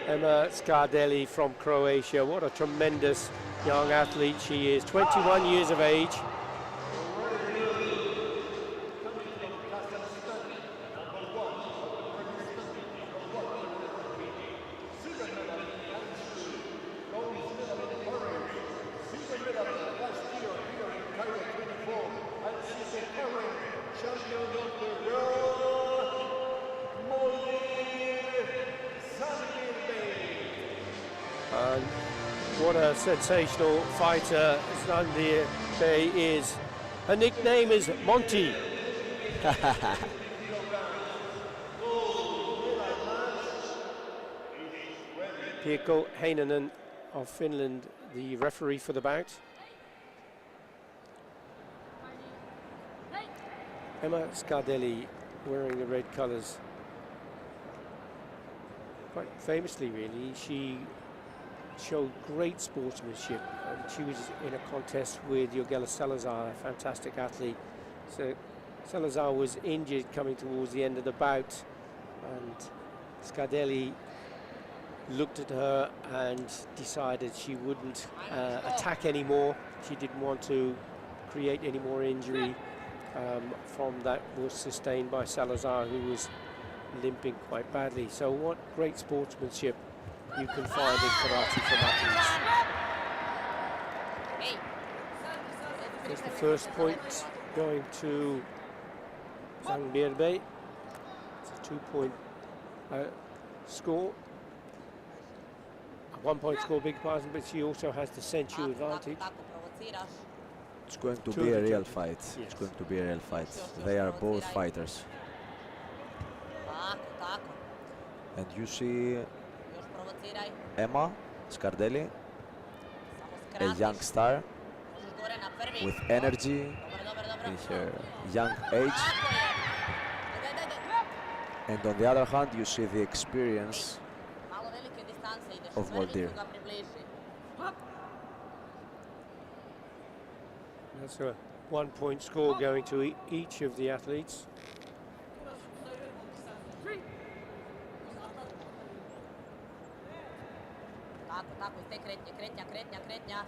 Emma Scardelli from Croatia. What a tremendous young athlete she is. 21 years of age. And what a sensational fighter Zandir Bey is. Her nickname is Monty. Pirkko Heinonen of Finland, the referee for the bout. Emma Scardelli wearing the red colours. Quite famously, really, she showed great sportsmanship. She was in a contest with Jorgela Salazar, a fantastic athlete. So Salazar was injured coming towards the end of the bout, and Scardelli looked at her and decided she wouldn't attack anymore. She didn't want to create any more injury from that was sustained by Salazar, who was limping quite badly. So what great sportsmanship you can find in karate from athletes. There's the first point going to Zandir Bey. It's a 2-point score. A 1-point score, big pardon, but she also has the sensu advantage. It's going to be a real fight. Yes. It's going to be a real fight. They are both fighters. And you see Emma Scardelli, a young star with energy in her young age. And on the other hand, you see the experience of Moldir. That's a 1-point score going to each of the athletes. Tako, iz te kretnja.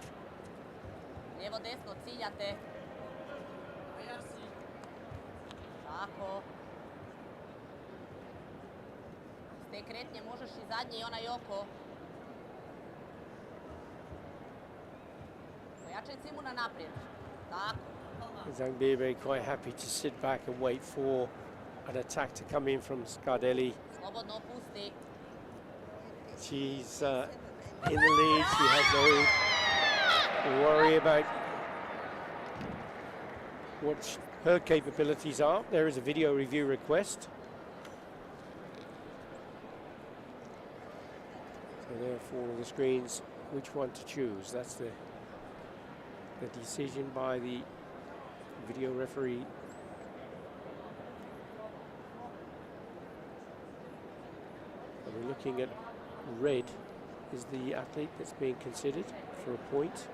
Lijevo, desno, ciljate. Tako. Iz te kretnje možeš i zadnji i onaj oko. Pojačaj cimuna naprijed. Tako. Zandir Bey quite happy to sit back and wait for an attack to come in from Scardelli. Slobodno opusti. She's in the lead. She has no worry about what her capabilities are. There is a video review request. So therefore the screens which one to choose. That's the decision by the video referee. And we're looking at red is the athlete that's being considered for a point.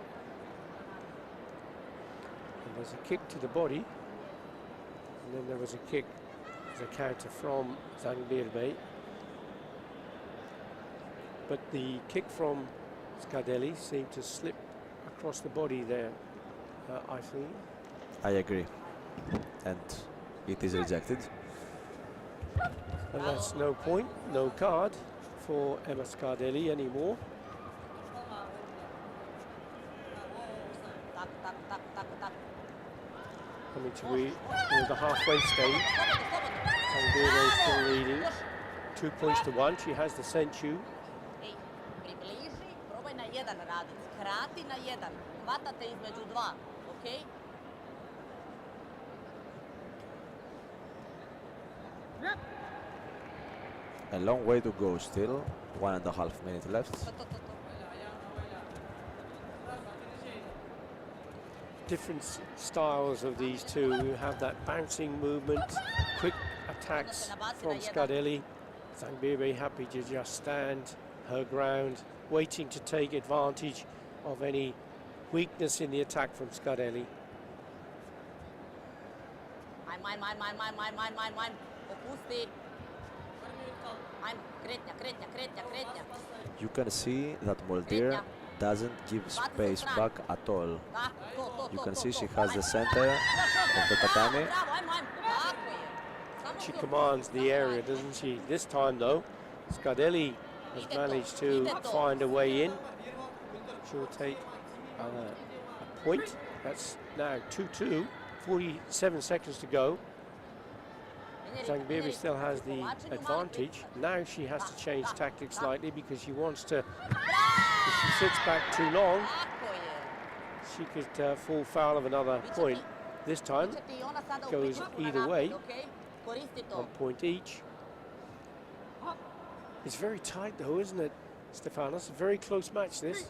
And there's a kick to the body. And then there was a kick as a counter from Zangbirbe. But the kick from Scardelli seemed to slip across the body there, I think. I agree. And it is rejected. And that's no point, no card for Emma Scardelli anymore. Tak, tak, tak, tak, tak. Coming to the halfway stage. Slobodno, Zangbirbe is still slobodno. leading. Još. 2 points to 1. She has the Senchu. Ej, približi, probaj na jedan raditi. Krati na jedan. Hvatate između dva, okej? A long way to go still. 1.5 minutes left. To, to, to, to. Different styles of these two. You have that bouncing movement, quick attacks from Scardelli. Zangbirbe happy to just stand her ground, waiting to take advantage of any weakness in the attack from Scardelli. Ajmo. Opusti. Ajmo, kretnja, kretnja, kretnja, kretnja. You can see that Moldier doesn't give space back at all. Da, to. You can to, see to. she has the center of the Bravo, tatami. bravo, ajmo. Tako je. Samo She se commands opusti, the samo area, ajmo. doesn't she? This time though, Scardelli has managed to find a way in. She'll take a point. That's now 2-2, 47 seconds to go. Zangbirbe still has the advantage. Now she has to change tactics slightly because she wants to, if she sits back too long, Tako je. she could fall foul of another point. This time, Biće ti ona sada u goes pritisku na either napad, way. okej? Koristi to. 1 point each. It's very tight though, isn't it, Stefanos? A very close match this. To.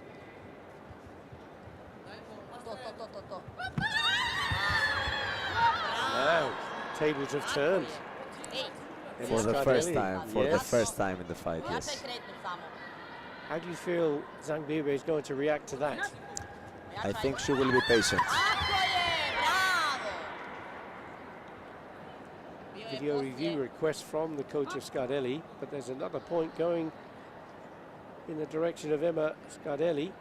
Now, tables have turned. Ej, For the first time, for the Yes. first time in the fight, ojačaj yes. kretnju samo. How do you feel Zangbirbe is going to react to that? I think she will be patient. Tako je, bravo. Bio je Video poslije. review request from the coach of Scardelli, but there's another point going in the direction of Emma Scardelli.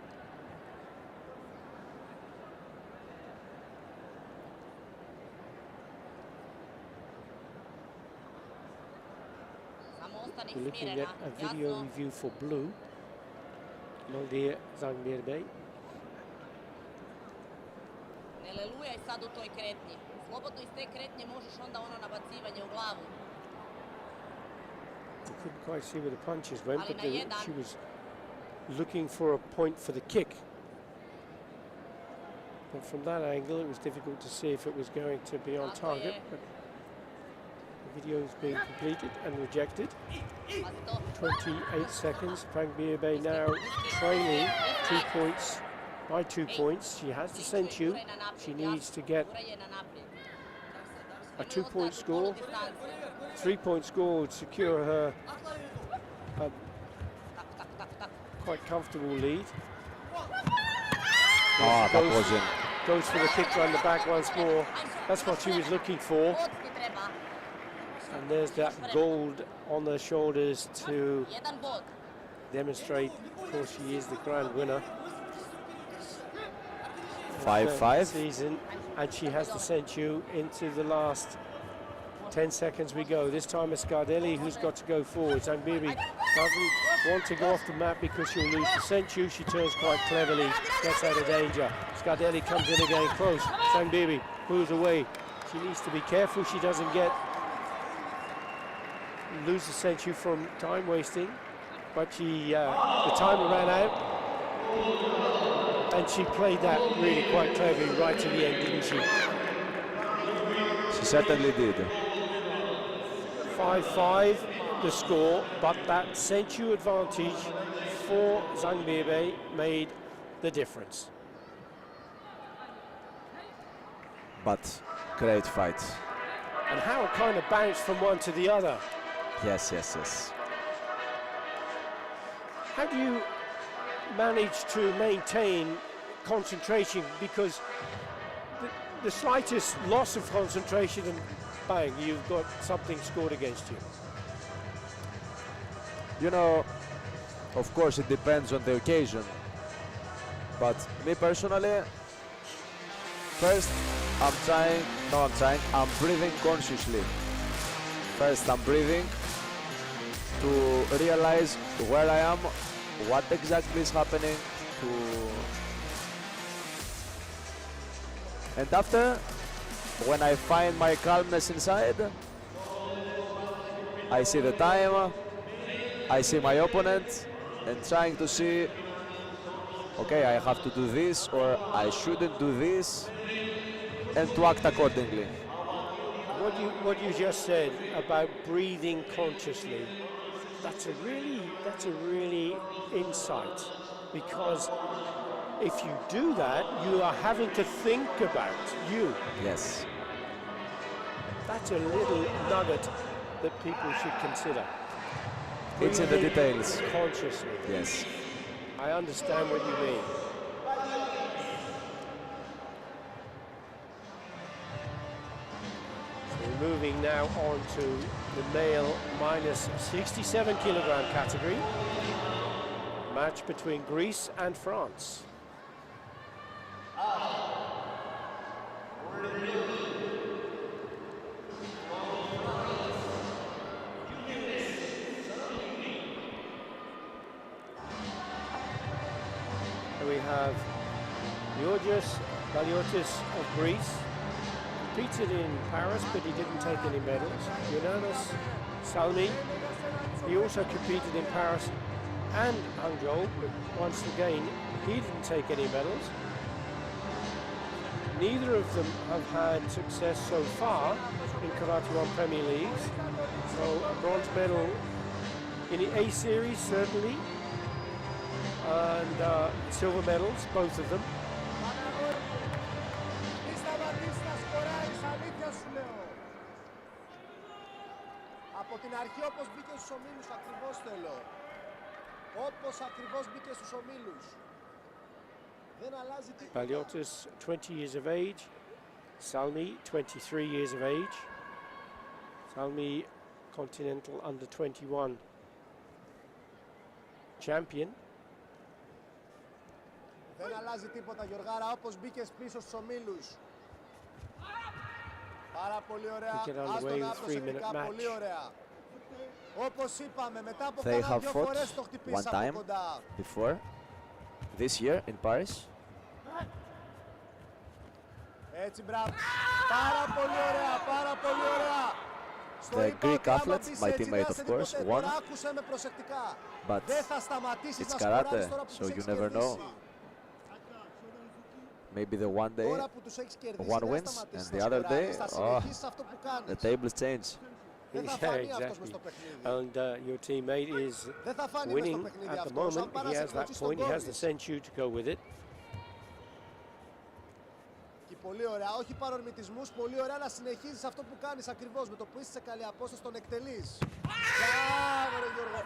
Samo ostani We're looking smirena, at a video jasno. review for blue. Moldier Zangbirbe. Ne lelujaj sad u toj kretnji. Slobodno iz te kretnje možeš onda ono nabacivanje u glavu. I couldn't quite see where the punches went, Ali but na jedan. she was looking for a point for the kick. But from that angle, it was difficult to see if it was going to be on Tako target. je. But the video is being completed and rejected. Pazi to. 28 seconds. Zangbirbe now trailing 2 points by 2 points. She has the Senchu. Guraj na naprijed, She jasno. needs to get Guraj je na naprijed. a Nemoj 2-point ostati u score. poludistance. 3-point score would secure her a Tak, tak. quite comfortable lead. Oh, that Goes- was in. Goes for the kick around the back once more. That's what she was looking for. Od ti treba. And there's that gold on the shoulders to Jedan bod. demonstrate, of course, she is the grand winner. 5-5. Season, and she has to send you into the last 10 seconds we go. This time it's Scardelli who's got to go forward. Zangbirbe doesn't want to go off the mat because she'll lose the Senchu. She turns quite cleverly, gets out of danger. Scardelli comes in again close. Zangbirbe moves away. She needs to be careful she doesn't lose the Senchu from time wasting. But the timer ran out. And she played that really quite cleverly right to the end, didn't she? She certainly did. 5-5. the score, but that sensu advantage for Zhang Beiwei made the difference. But great fight. And how it kind of bounced from one to the other. Yes, yes, yes. How do you manage to maintain concentration? Because the slightest loss of concentration and bang, you've got something scored against you. You know, of course it depends on the occasion. But me personally, first I'm breathing consciously. First I'm breathing to realize where I am, what exactly is happening, and after, when I find my calmness inside, I see the time, I see my opponent, and trying to see, okay, I have to do this or I shouldn't do this, and to act accordingly. What you just said about breathing consciously, that's a really insight, because if you do that, you are having to think about you. Yes. That's a little nugget that people should consider. It's in the Breathing details. consciously. Yes. I understand what you mean. So we're moving now on to the male minus 67 kilogram category. Match between Greece and France. And we have Georgios Baliotis of Greece. Competed in Paris, but he didn't take any medals. Yonanas Salmi, he also competed in Paris and Hangzhou, but once again, he didn't take any medals. Neither of them have had success so far in Karate1 Premier Leagues. So a bronze medal in the A series, certainly, and silver medals, both of them. Από την αρχή όπως μπήκε στους ομίλους ακριβώς θέλω. Όπως ακριβώς μπήκε στους ομίλους. Δεν αλλάζει τίποτα. Baliotis, 20 years of age. Salmi, 23 years of age. Salmi, Continental Under 21 champion. Δεν αλλάζει τίποτα Γιωργάρα, όπως μπήκες πίσω στους ομίλους. Πάρα πολύ ωραία. Άστο να προσεκτικά, πολύ ωραία. Όπως είπαμε, μετά από κάνα δύο φορές το χτυπήσαμε από κοντά. Before this year in Paris. Έτσι, μπράβο. Πάρα πολύ ωραία, πάρα πολύ ωραία. The Greek athlete, my teammate of course, won. Άκουσε με προσεκτικά. But Δεν θα σταματήσεις it's να σκοράρεις karate, τώρα που so τους you έχεις never know. κερδίσει. Maybe the one day Τώρα που τους έχεις κερδίσει, one δεν θα wins σταματήσεις and να the other day, σκοράρεις. Θα συνεχίσεις αυτό που the κάνεις. tables change. Δεν θα Yeah, φανεί αυτός μες exactly. στο παιχνίδι. And your teammate is Δεν θα φανεί μες στο winning παιχνίδι at the αυτός. Αν moment. πάει He να σε has that κλωτσίσει στον point. He has the κόλλη. sensu to go with it. Και πολύ ωραία, όχι παρορμητισμούς, πολύ ωραία, αλλά συνεχίζεις αυτό που κάνεις ακριβώς. Με το που είσαι σε καλή απόσταση τον εκτελείς. Μπράβο ρε Γιώργο.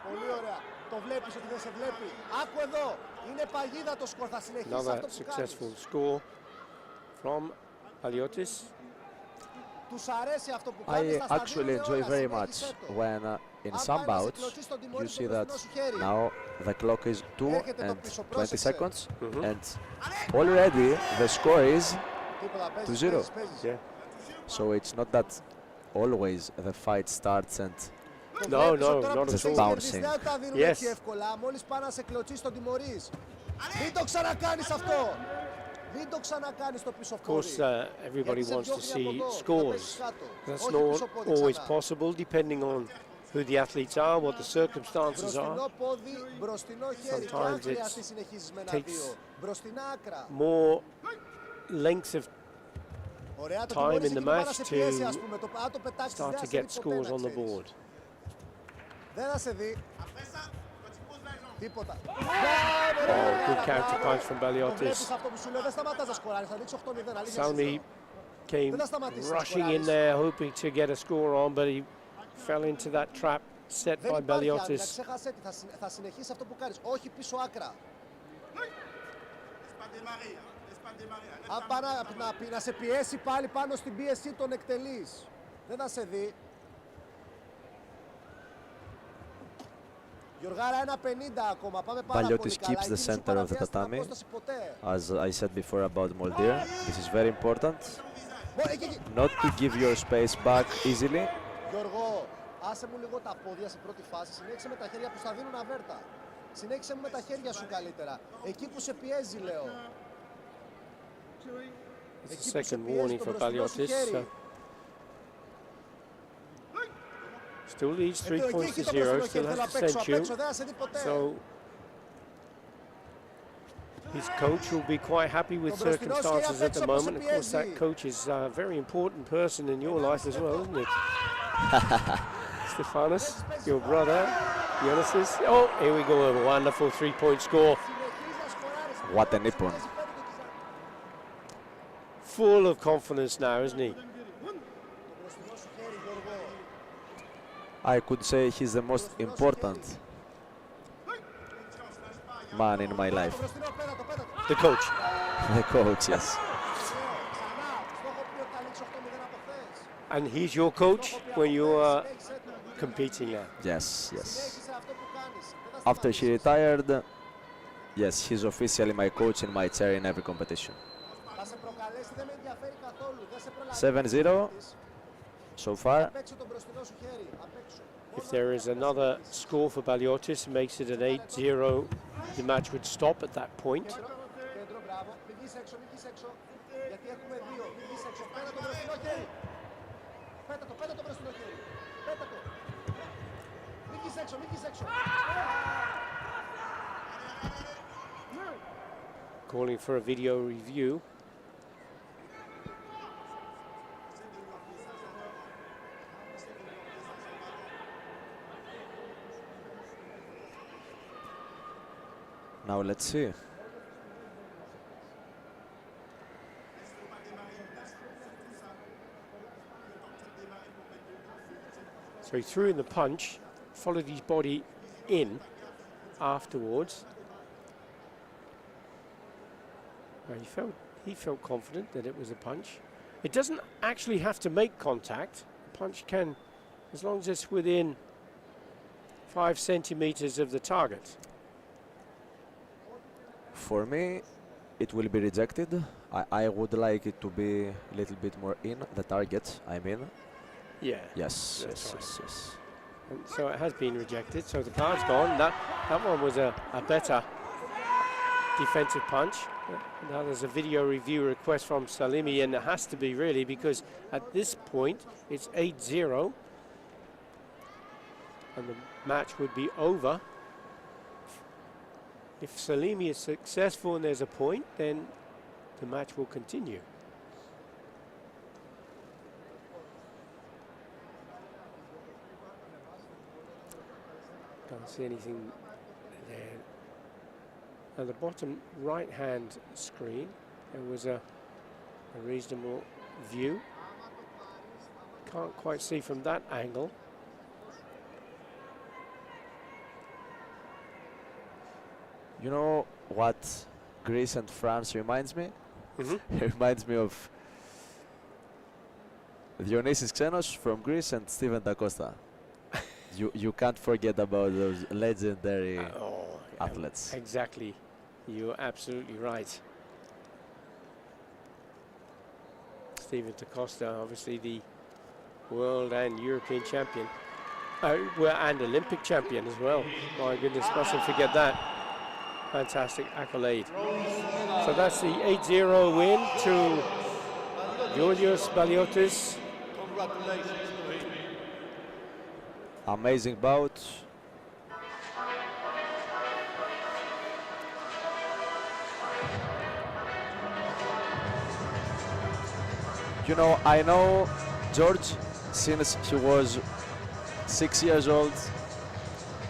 Πολύ ωραία. Το βλέπεις ότι δεν σε βλέπει. Άκου εδώ. Είναι παγίδα το σκορ. Θα συνεχίσεις Another αυτό που successful κάνεις. score from Baliotis. Τους αρέσει αυτό που I κάνεις. Θα στα actually δίνουν enjoy όλα. very much Συνέχισε το. when in Αν some πάει να σε bouts κλωτσίσει τον you τιμωρεί see στο that μπροστινό σου χέρι. now the clock is 2 Έρχεται το and πίσω, 20 πρόσεξε. seconds and already the score is Τίποτα, παίζεις, 2-0. παίζεις, παίζεις. Yeah. So it's not that always the fight starts and Το No, βλέπεις no, ότι τώρα not που τους at έχεις all. κερδίσει, δεν τα δίνουν Yes. έτσι εύκολα. Μόλις πάει να σε κλωτσίσει τον τιμωρείς. Μην το ξανακάνεις αυτό. Μην το ξανακάνεις το πίσω Of course, πόδι. everybody Γιατί σε wants to διώχνει από see εδώ και θα scores. πέσεις κάτω. That's Όχι not πίσω πόδι always ξανά. possible, depending on who the athletes are, what the circumstances Μπροστινό are. πόδι, μπροστινό χέρι. Και αν Sometimes χρειαστεί it συνεχίζεις με ένα takes δύο. Μπροστινά άκρα. More length of Ωραία, το time τιμωρείς in the εκεί που πάει να match σε πιέσει, to ας πούμε. Αν το πετάξεις, start δεν to θα σε get δει ποτέ, scores να on the ξέρεις. board. Δεν θα σε δει. Τίποτα. Oh, good counter punch from Το Baliotis. βλέπεις αυτό που σου λέω, δεν σταματάς να σκοράρεις, θα δείξει 8-0, αλήθεια σου Salmi λέω. came Δεν θα σταματήσεις να rushing in σκοράρεις. there, hoping to get a score on, but he fell into that trap set Δεν by υπάρχει άμυνα, Baliotis. ξέχασέ τι, θα συνεχίσεις αυτό που κάνεις, όχι πίσω άκρα. Αν πάει να σε πιέσει πάλι πάνω στην πίεση, τον εκτελείς. Δεν θα σε δει. Γιωργάρα, 1.50 ακόμα, πάμε πάρα πολύ Baliotis καλά. keeps the Εκεί σου center of the παραβιάζει την tatami. απόσταση ποτέ. As I said before about Moldir, this is very important. Εκεί. Not to give your space back easily. Γιώργο, άσε μου λίγο τα πόδια σε πρώτη φάση, συνέχισε με τα χέρια που θα δίνουν αβέρτα. Συνέχισε μου με τα χέρια σου καλύτερα. Εκεί που σε πιέζει, λέω. It's Εκεί a που σε second πιέζει warning το for μπροστινό σου Baliotis. χέρι. Still leads 3 Εκεί, points εκεί to το 0, μπροστινό still χέρι, θέλω has απ' to έξω, send απ' you. έξω, δεν θα σε δει ποτέ. So his coach will be quite happy with circumstances at the moment. Of course, that coach is a very important person in your life as well, isn't it? Stefanos, your brother, Yonasis. Oh, here we go, a wonderful 3-point score. Συνεχίζει να σκοράρεις. What a nippon. Full of confidence now, isn't he? Το μπροστινό σου χέρι, Γιώργο. I could say he's the most important man in my life. Το μπροστινό, πέτατο, πέτατο. The coach. The coach, yes. Ξανά, στο έχω πει ότι θα λήξει 8-0 από χθες. And he's your coach when you are Συνέχισε το. competing now. Yes, yes. Συνέχισε αυτό που κάνεις. Δεν θα After he σταματήσεις. retired, yes, he's officially my coach in my chair in every competition. Θα σε προκαλέσει, δεν με ενδιαφέρει καθόλου. Δεν σε προλαβαίνει. 7-0 so far. Απ' έξω το μπροστινό σου χέρι. Απ' έξω. If there is another score for Baliotis, it makes it an 8-0. The match would stop at that point. Κέντρο, μπράβο. Μην βγεις έξω, μην βγεις έξω. Γιατί έχουμε δύο. Μην βγεις έξω. Πέτα το μπροστινό χέρι. Πέτα το μπροστινό χέρι. Πέτα το. Μην βγεις έξω, μην βγεις έξω. Calling for a video review. Now let's see. So he threw in the punch, followed his body in afterwards. Well, he felt confident that it was a punch. It doesn't actually have to make contact. A punch can, as long as it's within 5 centimeters of the target. For me, it will be rejected. I would like it to be a little bit more in the target, I mean. Yeah. Yes, That's yes, right. yes, yes. And so it has been rejected. So the card's gone. That one was a better defensive punch. Now there's a video review request from Salimi, and it has to be really, because at this point it's 8-0 and the match would be over. If Salimi is successful and there's a point, then the match will continue. Can't see anything there. At the bottom right hand screen there was a reasonable view. Can't quite see from that angle. You know what Greece and France reminds me? Mm-hmm. It reminds me of Dionysis Xenos from Greece and Steven Da Costa. You can't forget about those legendary athletes. Exactly. You're absolutely right. Steven Da Costa, obviously the world and European champion. And Olympic champion as well. My goodness, mustn't forget that. Fantastic accolade. So that's the 8-0 win to Georgios Baliotis. Congratulations. Amazing bout. You know, I know George since he was 6 years old.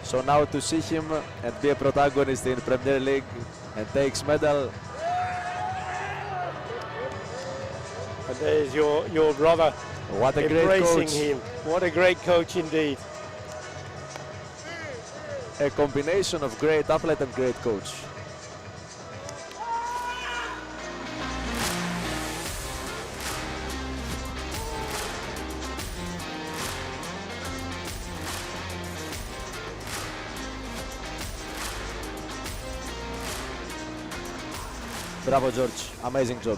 So now to see him and be a protagonist in Premier League and takes medal. And there's your brother What a great embracing coach. him. What a great coach indeed. A combination of great athlete and great coach. Bravo, George. Amazing job.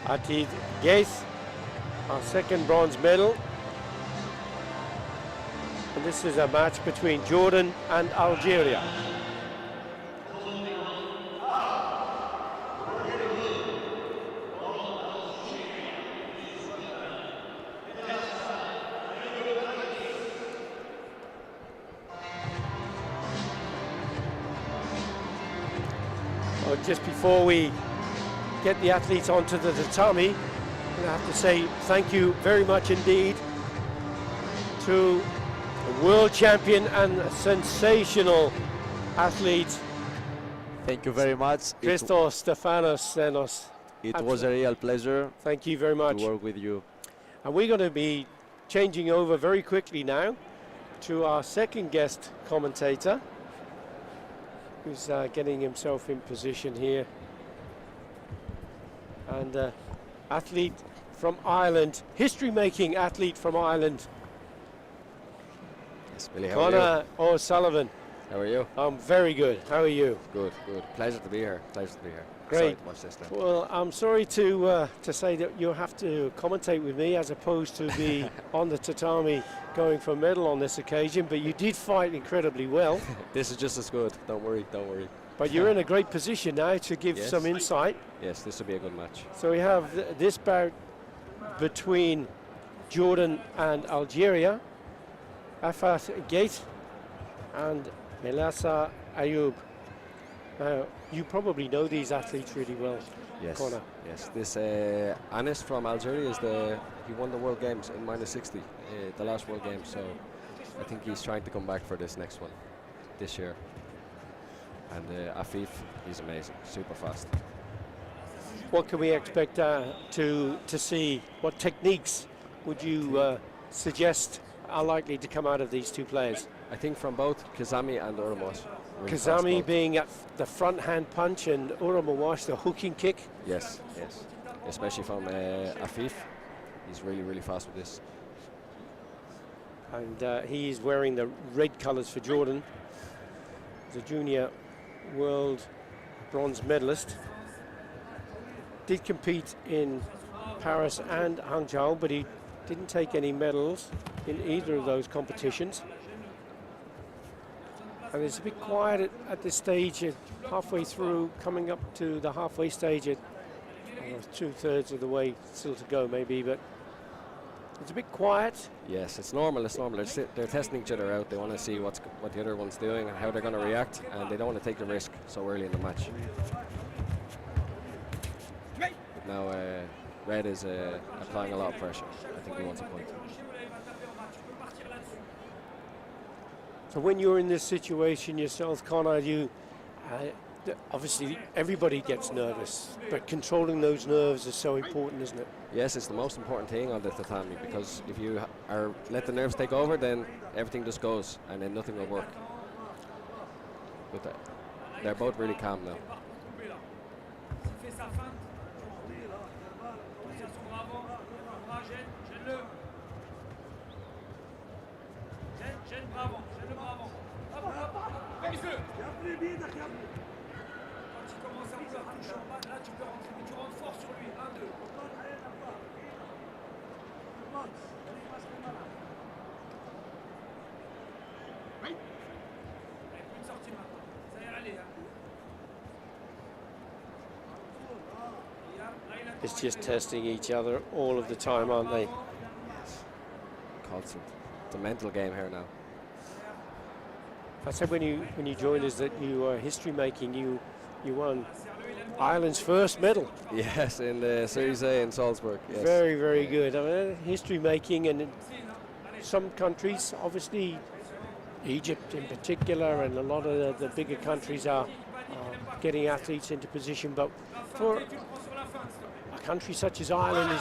Atid Geis, our second bronze medal. And this is a match between Jordan and Algeria. Well, just before we get the athletes onto the tatami, I have to say thank you very much indeed to the world champion and sensational athlete Thank you very much. Christos Stefanos Senos. It was a real pleasure Thank you very much. to work with you. And we're going to be changing over very quickly now to our second guest commentator, who's getting himself in position here. And athlete from Ireland, history-making athlete from Ireland, Yes, Billy, how are you? Conor O'Sullivan. How are you? I'm very good. How are you? Good, good. Pleasure to be here. Pleasure to be here. Great. Sorry to watch this now. Well, I'm sorry to say that you'll have to commentate with me as opposed to be on the tatami going for a medal on this occasion, but you did fight incredibly well. This is just as good. Don't worry, don't worry. But you're in a great position now to give Yes. some insight. Yes, this will be a good match. So we have this bout between Jordan and Algeria, Afat Gate and Melassa Ayoub. Now, you probably know these athletes really well, Yes. Conor. Yes. This Anis from Algeria he won the World Games in -60, the last World Games. So I think he's trying to come back for this next one, this year. And Afif, he's amazing, super fast. What can we expect to see? What techniques would you suggest are likely to come out of these two players? I think from both Kazami and Urmos. Kazami being at the front hand punch and Uramawash the hooking kick. Yes, yes. Especially from Afif. He's really, really fast with this. And he is wearing the red colours for Jordan. He's a junior world bronze medalist. Did compete in Paris and Hangzhou, but he didn't take any medals in either of those competitions. And it's a bit quiet at this stage, halfway through, coming up to the halfway stage at almost 2/3 of the way still to go maybe, but it's a bit quiet. Yes, it's normal. It's normal. They're testing each other out. They want to see what the other one's doing and how they're going to react, and they don't want to take the risk so early in the match. But now Red is applying a lot of pressure. I think he wants a point. So when you're in this situation yourself, Conor, obviously everybody gets nervous, but controlling those nerves is so important, isn't it? Yes, it's the most important thing on the tatami, because if you let the nerves take over, then everything just goes and then nothing will work. But they're both really calm now. It's just testing each other all of the time, aren't they? Constant. It's a mental game here now. I said when you joined us that you are history making. You won Ireland's first medal. Yes, in the Series A in Salzburg. Yes. Very, very good. I mean, history making, and in some countries, obviously Egypt in particular, and a lot of the bigger countries are getting athletes into position. But for a country such as Ireland,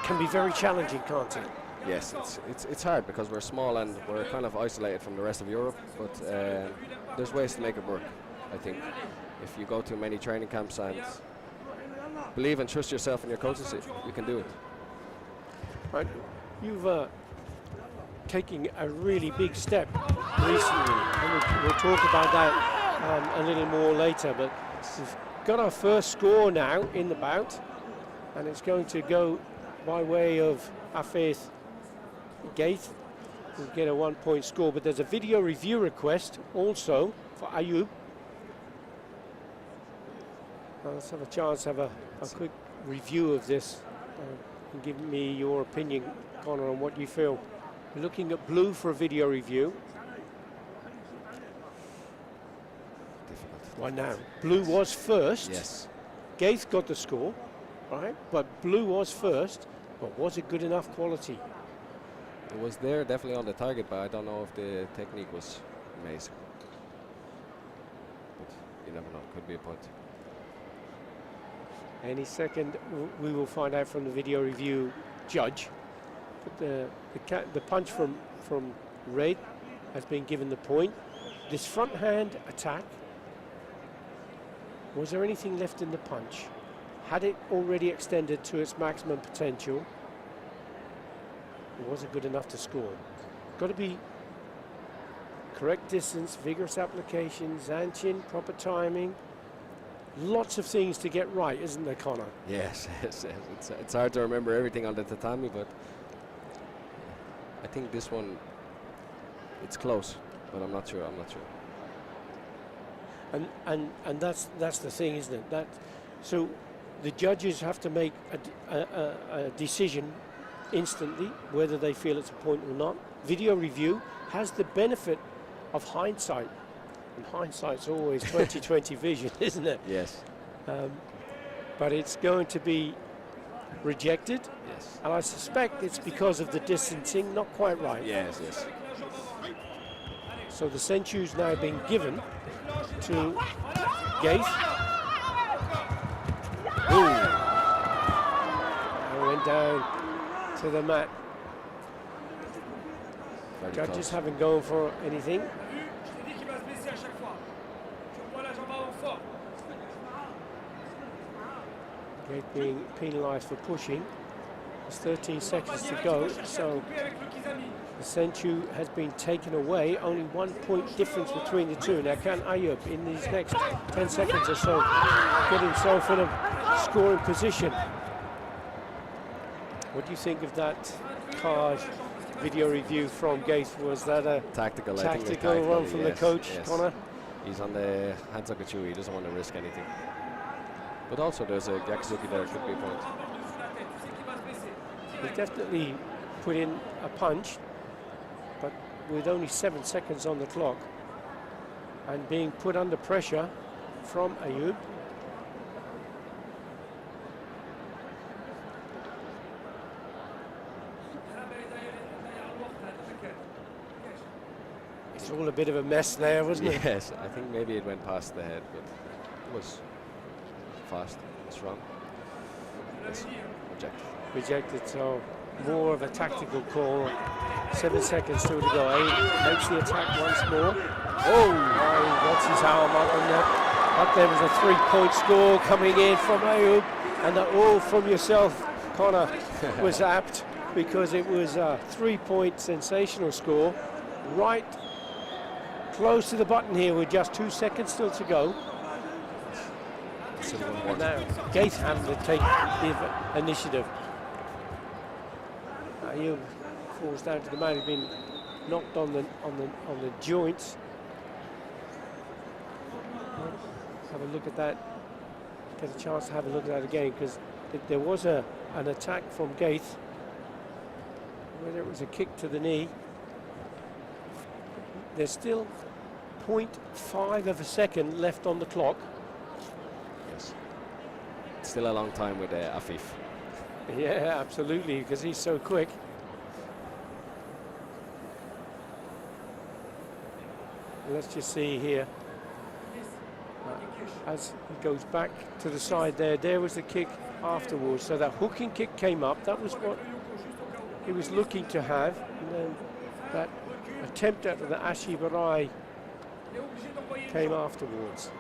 can be very challenging, can't it? Yes, it's hard because we're small and we're kind of isolated from the rest of Europe. But there's ways to make it work, I think. If you go to many training camps and believe and trust yourself and your coaches, you can do it. Right, you've taken a really big step recently, and we'll talk about that a little more later. But we've got our first score now in the bout, and it's going to go by way of Afeith Gaith. We'll get a 1-point score, but there's a video review request also for Ayub. Let's have a chance to have a quick review of this and give me your opinion, Connor, on what you feel. We're looking at blue for a video review. Right now, blue was first. Yes. Gaith got the score, right? But blue was first. But was it good enough quality? It was there, definitely on the target, but I don't know if the technique was amazing. But you never know, could be a point. Any second, we will find out from the video review judge. But the punch from Raid has been given the point. This front hand attack, was there anything left in the punch? Had it already extended to its maximum potential? Or was it good enough to score? Got to be correct distance, vigorous application, Zanchin, proper timing. Lots of things to get right, isn't there, Connor? Yes, yes, yes. It's hard to remember everything on the tatami, but I think this one, it's close, but I'm not sure. And that's the thing, isn't it? So the judges have to make a decision instantly whether they feel it's a point or not. Video review has the benefit of hindsight. And hindsight's always 20/20 vision, isn't it? Yes. But it's going to be rejected. Yes. And I suspect it's because of the distancing, not quite right. Yes, yes. So the Senchu's now been given to Gaith. And went down to the mat. Very Judges close. haven't gone for anything. Gaith being penalised for pushing. There's 13 seconds to go, so the Senchu has been taken away. Only 1 point difference between the two. Now can Ayub, in these next 10 seconds or so, get himself in a scoring position? What do you think of that card video review from Gaith? Was that a Tactical one from the coach, yes. Connor? He's on the Hansokachu, he doesn't want to risk anything. But also there's a Yakuzuki there, could be a point. He definitely put in a punch, but with only 7 seconds on the clock and being put under pressure from Ayub. It's all a bit of a mess there, wasn't it? Yes, I think maybe it went past the head, but it was fast, strong. Yes, rejected. Rejected, so more of a tactical call. 7 seconds still to go. Ayub makes the attack once more. Oh, he gets his arm up on that. But there was a 3-point score coming in from Ayub, and that all from yourself, Connor, was apt because it was a 3-point sensational score. Right close to the button here with just 2 seconds still to go. should have won more. Now, Gates having to take the initiative. He falls down to the mat. He's been knocked on the joints. Have a look at that. Get a chance to have a look at that again, because there was an attack from Gates. Whether it was a kick to the knee. There's still 0.5 of a second left on the clock. Yes. Still a long time with Afif. Yeah, absolutely, because he's so quick. Let's just see here. As he goes back to the side there was the kick afterwards. So that hooking kick came up. That was what he was looking to have. And then that attempt at the Ashi Barai came afterwards.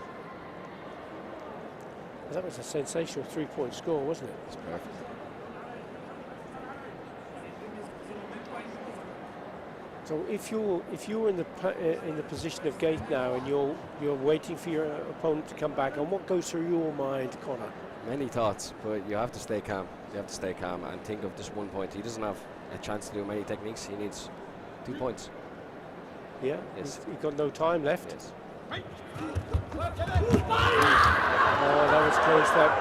That was a sensational 3-point score, wasn't it? It's perfect. So if you're in the position of Gate now and you're waiting for your opponent to come back, and what goes through your mind, Connor? Many thoughts, but you have to stay calm. You have to stay calm and think of just 1 point. He doesn't have a chance to do many techniques. He needs 2 points. Yeah, yes. He's got no time left. Yes. Oh, that was close, that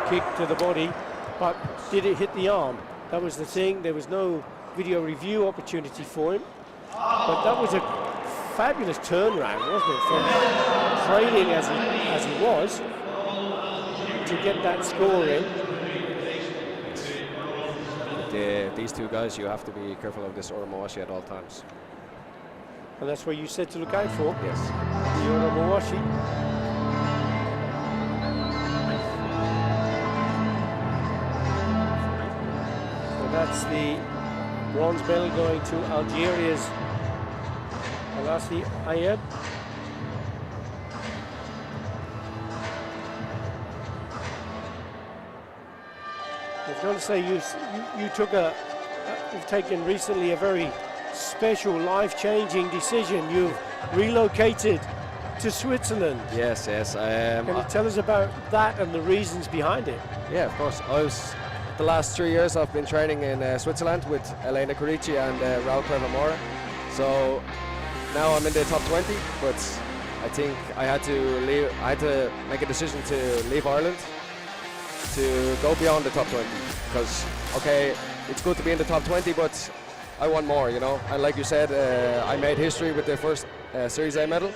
kick to the body, but did it hit the arm? That was the thing. There was no video review opportunity for him, but that was a fabulous turnaround, wasn't it, from trailing as he was to get that score in. These two guys, you have to be careful of this Oromawashi at all times. And that's what you said to look out for. Yes. The Oromawashi. So that's the bronze medal going to Algeria's Alassi Ayeb. I was going to say you took you've taken recently a very special, life-changing decision. You've relocated to Switzerland. Yes. Can you tell us about that and the reasons behind it? Yeah, of course. The last 3 years I've been training in Switzerland with Elena Corici and Raul Clevamora. So now I'm in the top 20, but I think I had to leave. I had to make a decision to leave Ireland to go beyond the top 20. Because okay, it's good to be in the top 20, but I want more, you know. And like you said, I made history with the first Series A medal,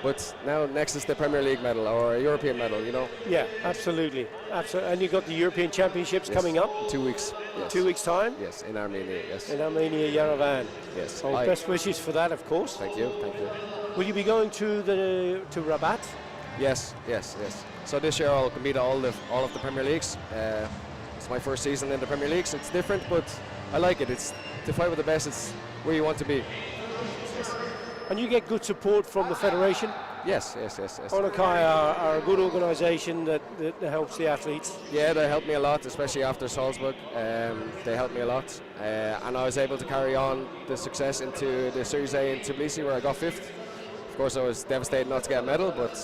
but now next is the Premier League medal or a European medal, you know. Yeah, absolutely. And you got the European Championships coming up. 2 weeks. Yes. 2 weeks' time. Yes, in Armenia. Yes. In Armenia, Yerevan. Yes. So best wishes for that, of course. Thank you. Will you be going to Rabat? Yes. So this year I'll compete all of the Premier Leagues. It's my first season in the Premier Leagues. It's different, but I like it. It's to fight with the best. It's where you want to be. Yes. And you get good support from the federation? Yes. Onakai are a good organisation that helps the athletes. Yeah, they helped me a lot, especially after Salzburg. They helped me a lot, and I was able to carry on the success into the Series A in Tbilisi, where I got 5th. Of course, I was devastated not to get a medal, but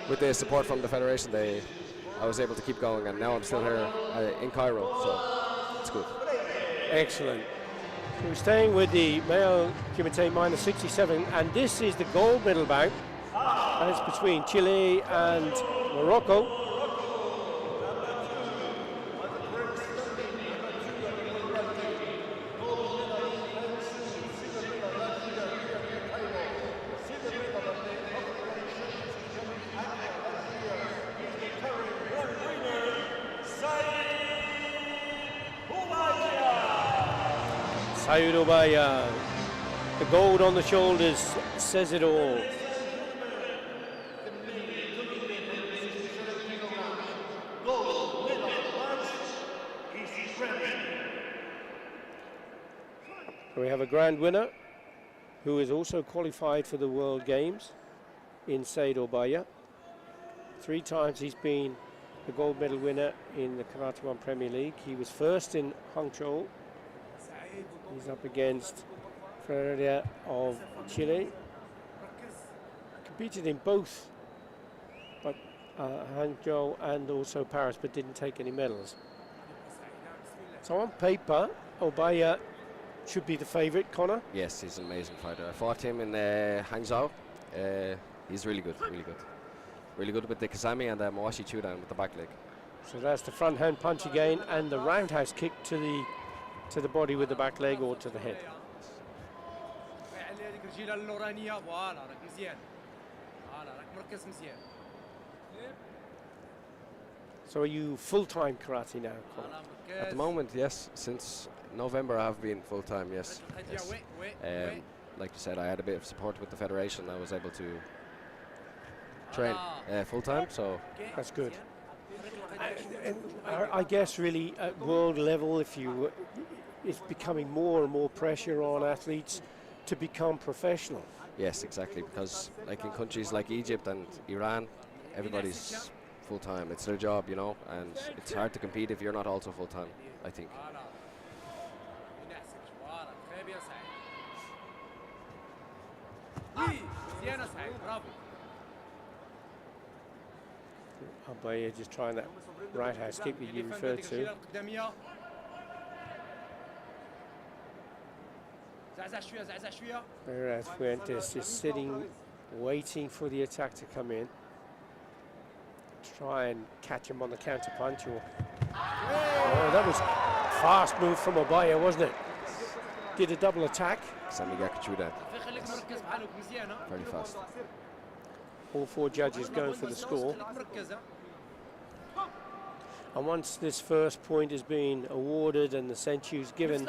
with the support from the federation, I was able to keep going, and now I'm still here in Cairo, so it's good. Excellent. We're staying with the male Kumite minus 67, and this is the gold medal bout, and it's between Chile and Morocco. Sayud Obaya, the gold on the shoulders says it all. We have a grand winner who is also qualified for the World Games in Sayud Obaya. 3 times he's been the gold medal winner in the Karate1 Premier League. He was first in Hangzhou. He's up against Ferreira of Chile. Competed in both, but Hangzhou and also Paris, but didn't take any medals. So on paper, Obaya should be the favourite, Connor. Yes, he's an amazing fighter. I fought him in Hangzhou. He's really good, really good. Really good with the Kazami and the Mawashi Chudan with the back leg. So that's the front hand punch again, and the roundhouse kick to the body with the back leg or to the head. So are you full-time karate now, Connor? At the moment, yes. Since November, I have been full time. Yes. Yes. Like you said, I had a bit of support with the federation. I was able to train full time. So That's good. And I guess really at world level, it's becoming more and more pressure on athletes to become professional. yes, exactly. Because like in countries like Egypt and Iran, everybody's full time. It's their job, you know, and it's hard to compete if you're not also full time, I think. Obaya just trying that right house kick that you referred to. Whereas Fuentes is sitting, waiting for the attack to come in. Try and catch him on the counter punch. Or oh, that was a fast move from Obaya, wasn't it? Did a double attack. Samigaka Chudan. Very fast. All four judges going for the score. And once this first point has been awarded and the senchu's given,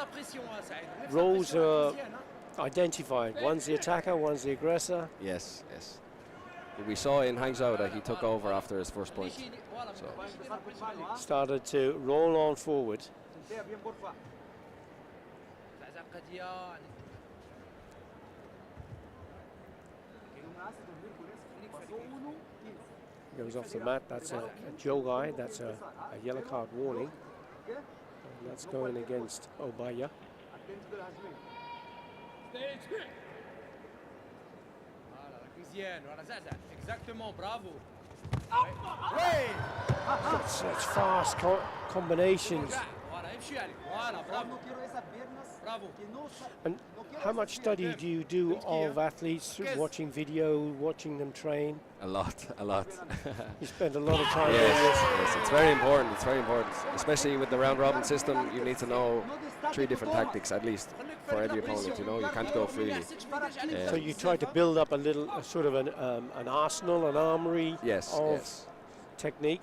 roles are identified. One's the attacker, one's the aggressor. Yes, yes. We saw in Hangzhou that he took over after his first point. So Started to roll on forward. Goes off the mat. That's a Jogai. That's a yellow card warning. And that's going against Obaya. Such fast combinations. And how much study do you do of athletes, watching video, watching them train? a lot, a lot. You spend a lot of time doing Yes, this. yes, it's very important. It's very important, especially with the round robin system. You need to know 3 different tactics at least for every opponent. You know, you can't go freely. So you try to build up a sort of an arsenal, an armory Yes, of yes. technique.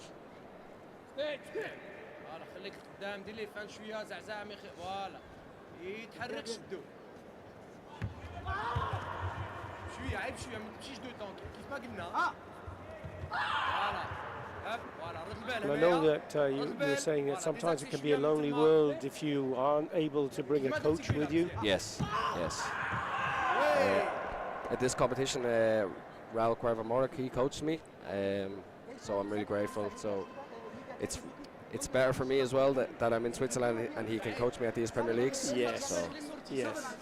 And I know that you were saying that sometimes it can be a lonely world if you aren't able to bring a coach with you. Yes, yes. At this competition, Raul Cuerva-Morak, he coached me, so I'm really grateful. So it's better for me as well that I'm in Switzerland and he can coach me at these Premier Leagues. Yes, So yes.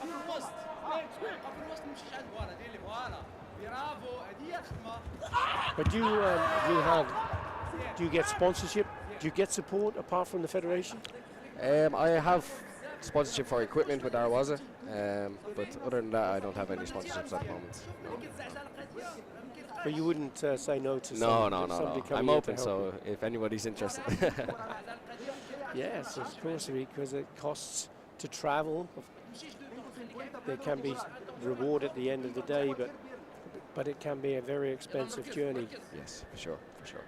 But do you get sponsorship? Do you get support apart from the federation? I have sponsorship for equipment with Arwaza, but other than that, I don't have any sponsorships at the moment. No. But you wouldn't say no to No, somebody coming I'm in open, to help so if anybody's interested. you. Yes, of course, because it costs to travel. There can be reward at the end of the day, but it can be a very expensive journey. Yes, for sure, for sure.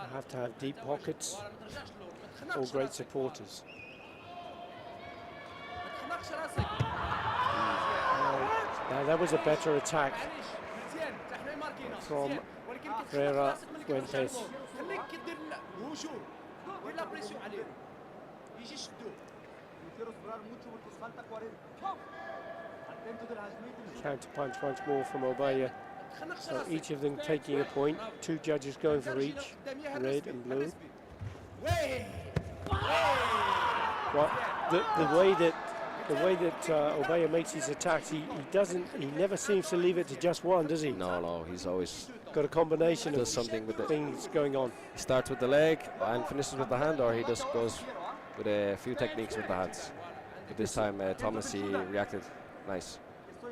You have to have deep pockets or great supporters. Now that was a better attack from Pereira Fuentes. Counter punch once more from Obaya. So each of them taking a point. 2 judges going for each, red and blue. Well, the way that the way that Obeya makes his attacks, he never seems to leave it to just one, does he? No, he's always Got a combination of does something with the. things going on. He starts with the leg and finishes with the hand, or he just goes with a few techniques with the hands. But this time, Thomas, he reacted nice.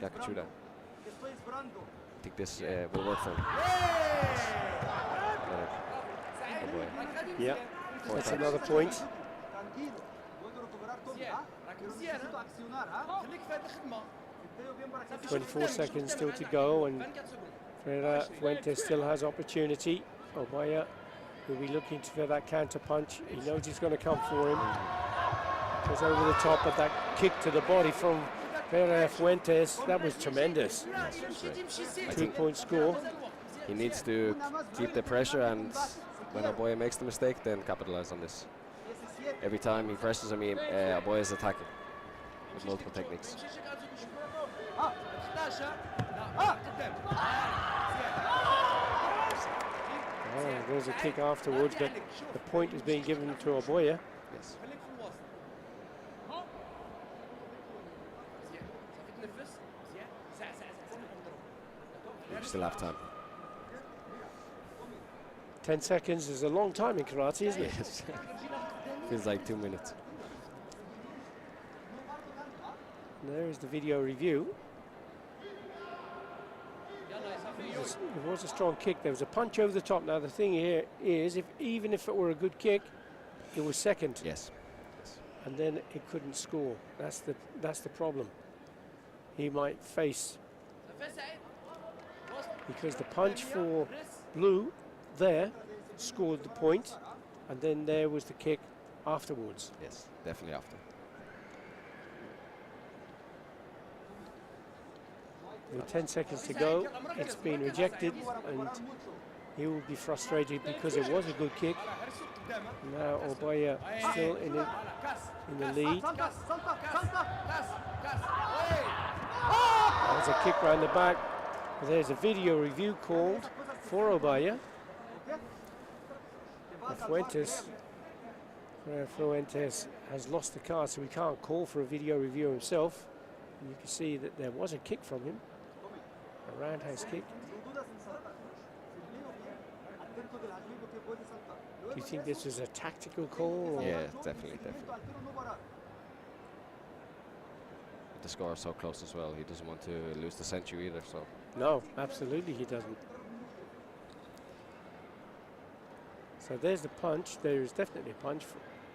Yakuchuda. I think this will work for him. Oh boy. Yeah, Four that's times. another point. 24 seconds still to go, and Ferreira Fuentes still has opportunity. Obeya will be looking for that counter punch. He knows he's going to come for him. Goes over the top, but that kick to the body from Ferreira Fuentes, that was tremendous. I 2 think point score. he needs to keep the pressure, and when Oboya makes the mistake, then capitalize on this. Every time he presses him, Oboya is attacking with multiple techniques. Oh, there's a kick afterwards, but the point is being given to Oboya. Yes. We still have time. 10 seconds is a long time in karate, isn't it? Yes. Feels like 2 minutes. There is the video review. It was a strong kick. There was a punch over the top. Now the thing here is, even if it were a good kick, it was second, Yes. and then it couldn't score. That's the problem. He might face, because the punch for blue there scored the point, and then there was the kick afterwards. Yes, definitely after. With 10 seconds to go, it's been rejected, and he will be frustrated because it was a good kick. Now Obeya still in the lead. There's a kick round the back. There's a video review called for Obeya. Fuentes has lost the card, so he can't call for a video review himself. And you can see that there was a kick from him, a roundhouse kick. Do you think this was a tactical call? Or? Yeah, definitely. The score is so close as well. He doesn't want to lose the century either. So No, absolutely he doesn't. So there's the punch. There is definitely a punch.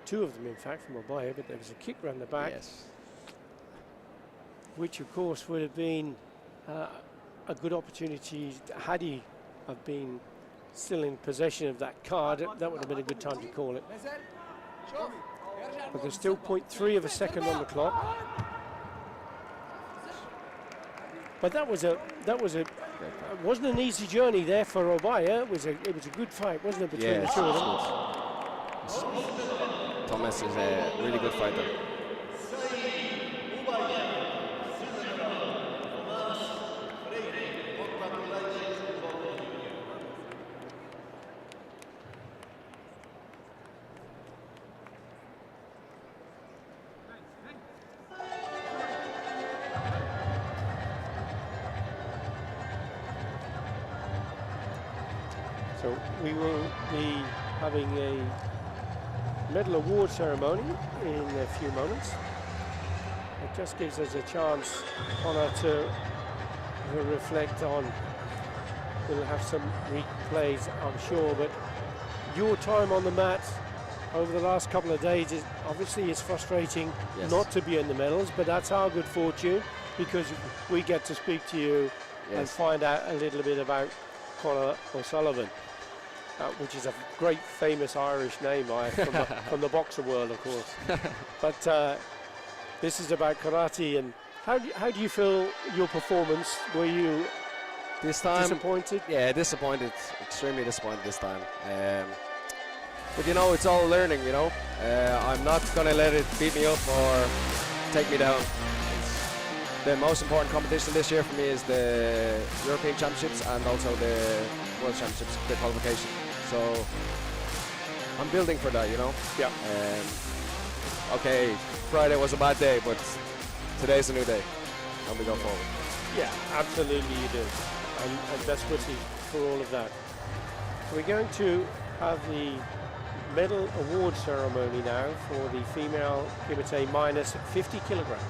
Two of them, in fact, from Obeya, but there was a kick round the back. yes, Which, of course, would have been a good opportunity had he have been still in possession of that card. That would have been a good time to call it. But there's still 0.3 of a second on the clock. But that was a it wasn't an easy journey there for Obeya. It was a good fight, wasn't it, between the two of them? Thomas is a really good fighter. So we will be having a medal award ceremony in a few moments. It just gives us a chance, Connor, to reflect on. We'll have some replays, I'm sure, but your time on the mat over the last couple of days is obviously it's frustrating Yes. not to be in the medals, but that's our good fortune because we get to speak to you and Yes. find out a little bit about Conor O'Sullivan, which is a great famous Irish name from the boxer world, of course. But this is about karate, and how do you feel your performance? Were you This time, disappointed? yeah, disappointed, extremely disappointed this time. But you know, it's all learning. You know, I'm not gonna let it beat me up or take me down. The most important competition this year for me is the European Championships and also the World Championships, the qualification. So I'm building for that, you know. Yeah. Okay, Friday was a bad day, but today's a new day, and we go forward. Yeah, absolutely you do. And best wishes for all of that. We're going to have the medal award ceremony now for the female Kimite minus 50 kilogram.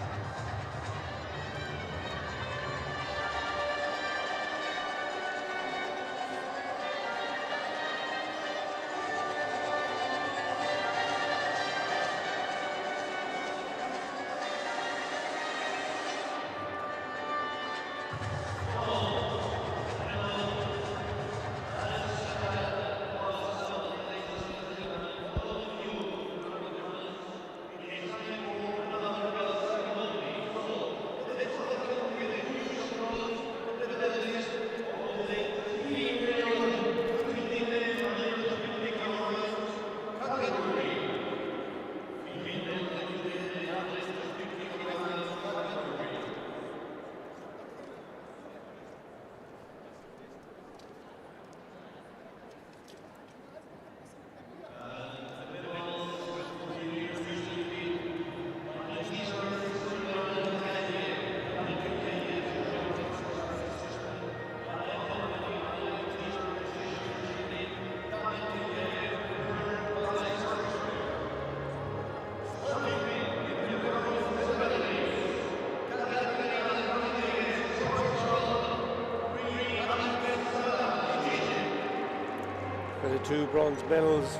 The two bronze medals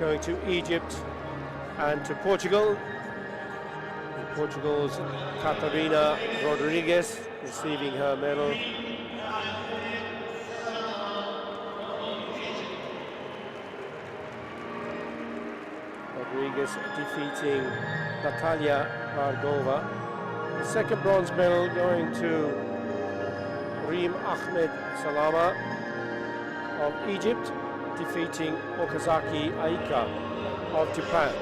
going to Egypt and to Portugal. Portugal's Catarina Rodrigues receiving her medal. Rodrigues defeating Natalia Vargova. The second bronze medal going to Reem Ahmed Salama of Egypt, defeating Okazaki Aika of Japan.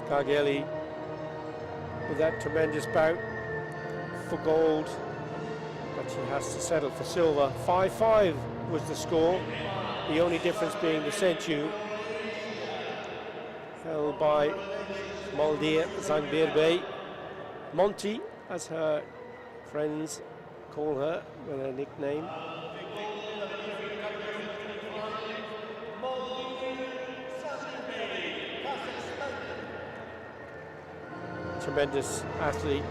Kageli with that tremendous bout for gold, but she has to settle for silver. 5-5 was the score, the only difference being the Senchu, held by Maldir Zangbirbe. Monty, as her friends call her with her nickname. Tremendous athlete.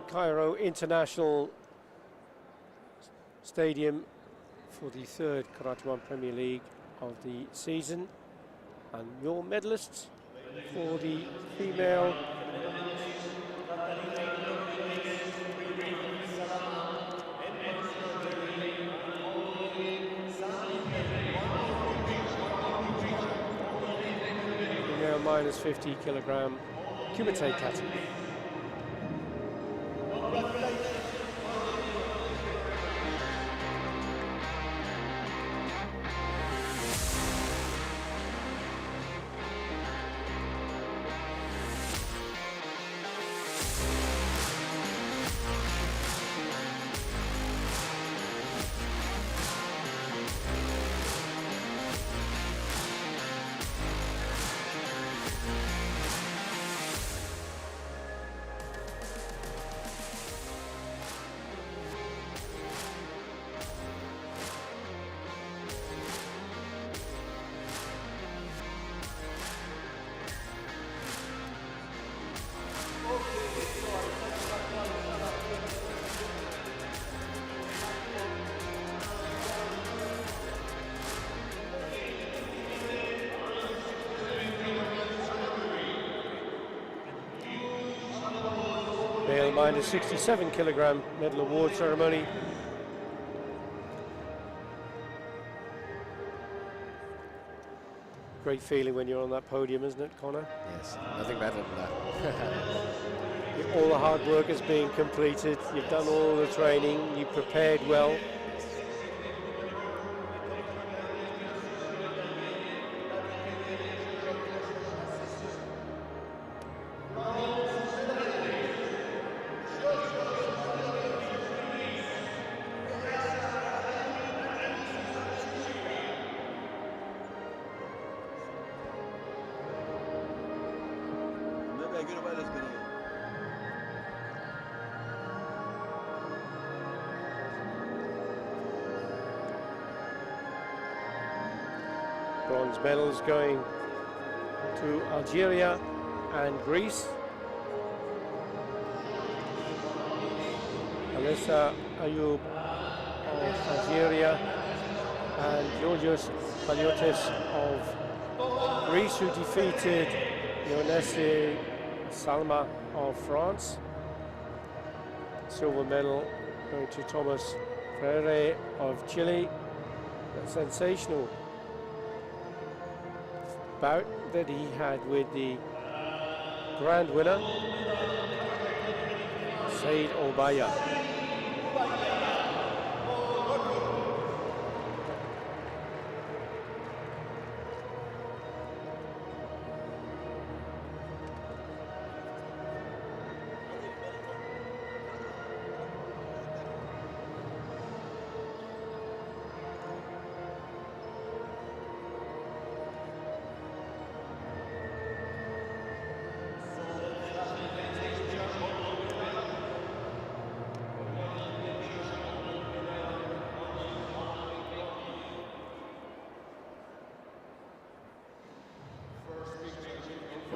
Cairo International Stadium for the third Karate1 Premier League of the season, and your medalists for the female minus 50 kilogram Kumite category. Male minus 67 kilogram medal award ceremony. Great feeling when you're on that podium, isn't it, Connor? Yes, nothing better than that. All the hard work is being completed. You've done all the training. You prepared well. Bronze medals going to Algeria and Greece. Alessa Ayoub of Algeria and Georgios Paliotis of Greece, who defeated Ionessi Salma of France. Silver medal going to Thomas Freire of Chile. A sensational bout that he had with the grand winner, Said Obaya.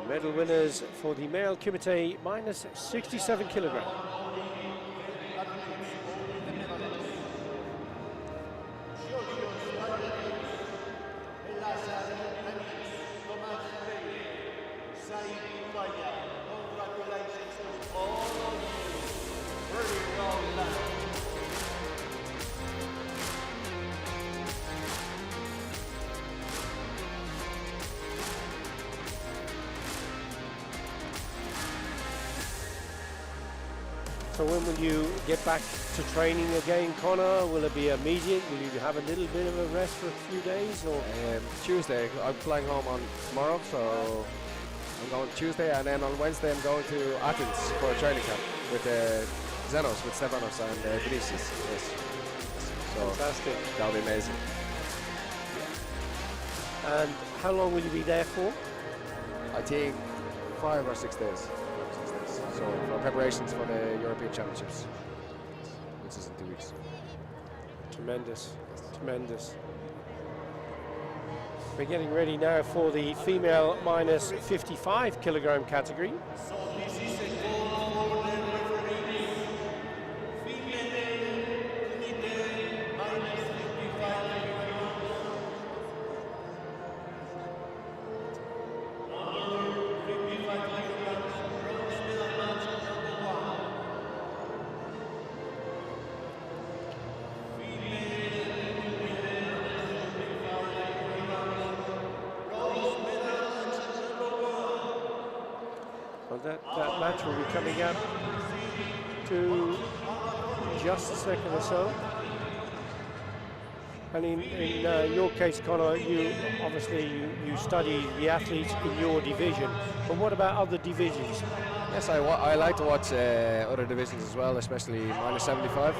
Medal winners for the male kumite minus 67 kilogram. So when will you get back to training again, Connor? Will it be immediate? Will you have a little bit of a rest for a few days? Or Tuesday, I'm flying home on tomorrow, so I'm going Tuesday, and then on Wednesday I'm going to Athens for a training camp with Zenos, with Stefanos and Vinicius. Yes. So fantastic. That'll be amazing. And how long will you be there for? I think 5 or 6 days. So for preparations for the European Championships, which is in 2 weeks. Tremendous, tremendous. We're getting ready now for the female minus 55 kilogram category. That match will be coming up to just a second or so. And in your case, Connor, you obviously you study the athletes in your division, but what about other divisions? Yes, I like to watch other divisions as well, especially minus 75,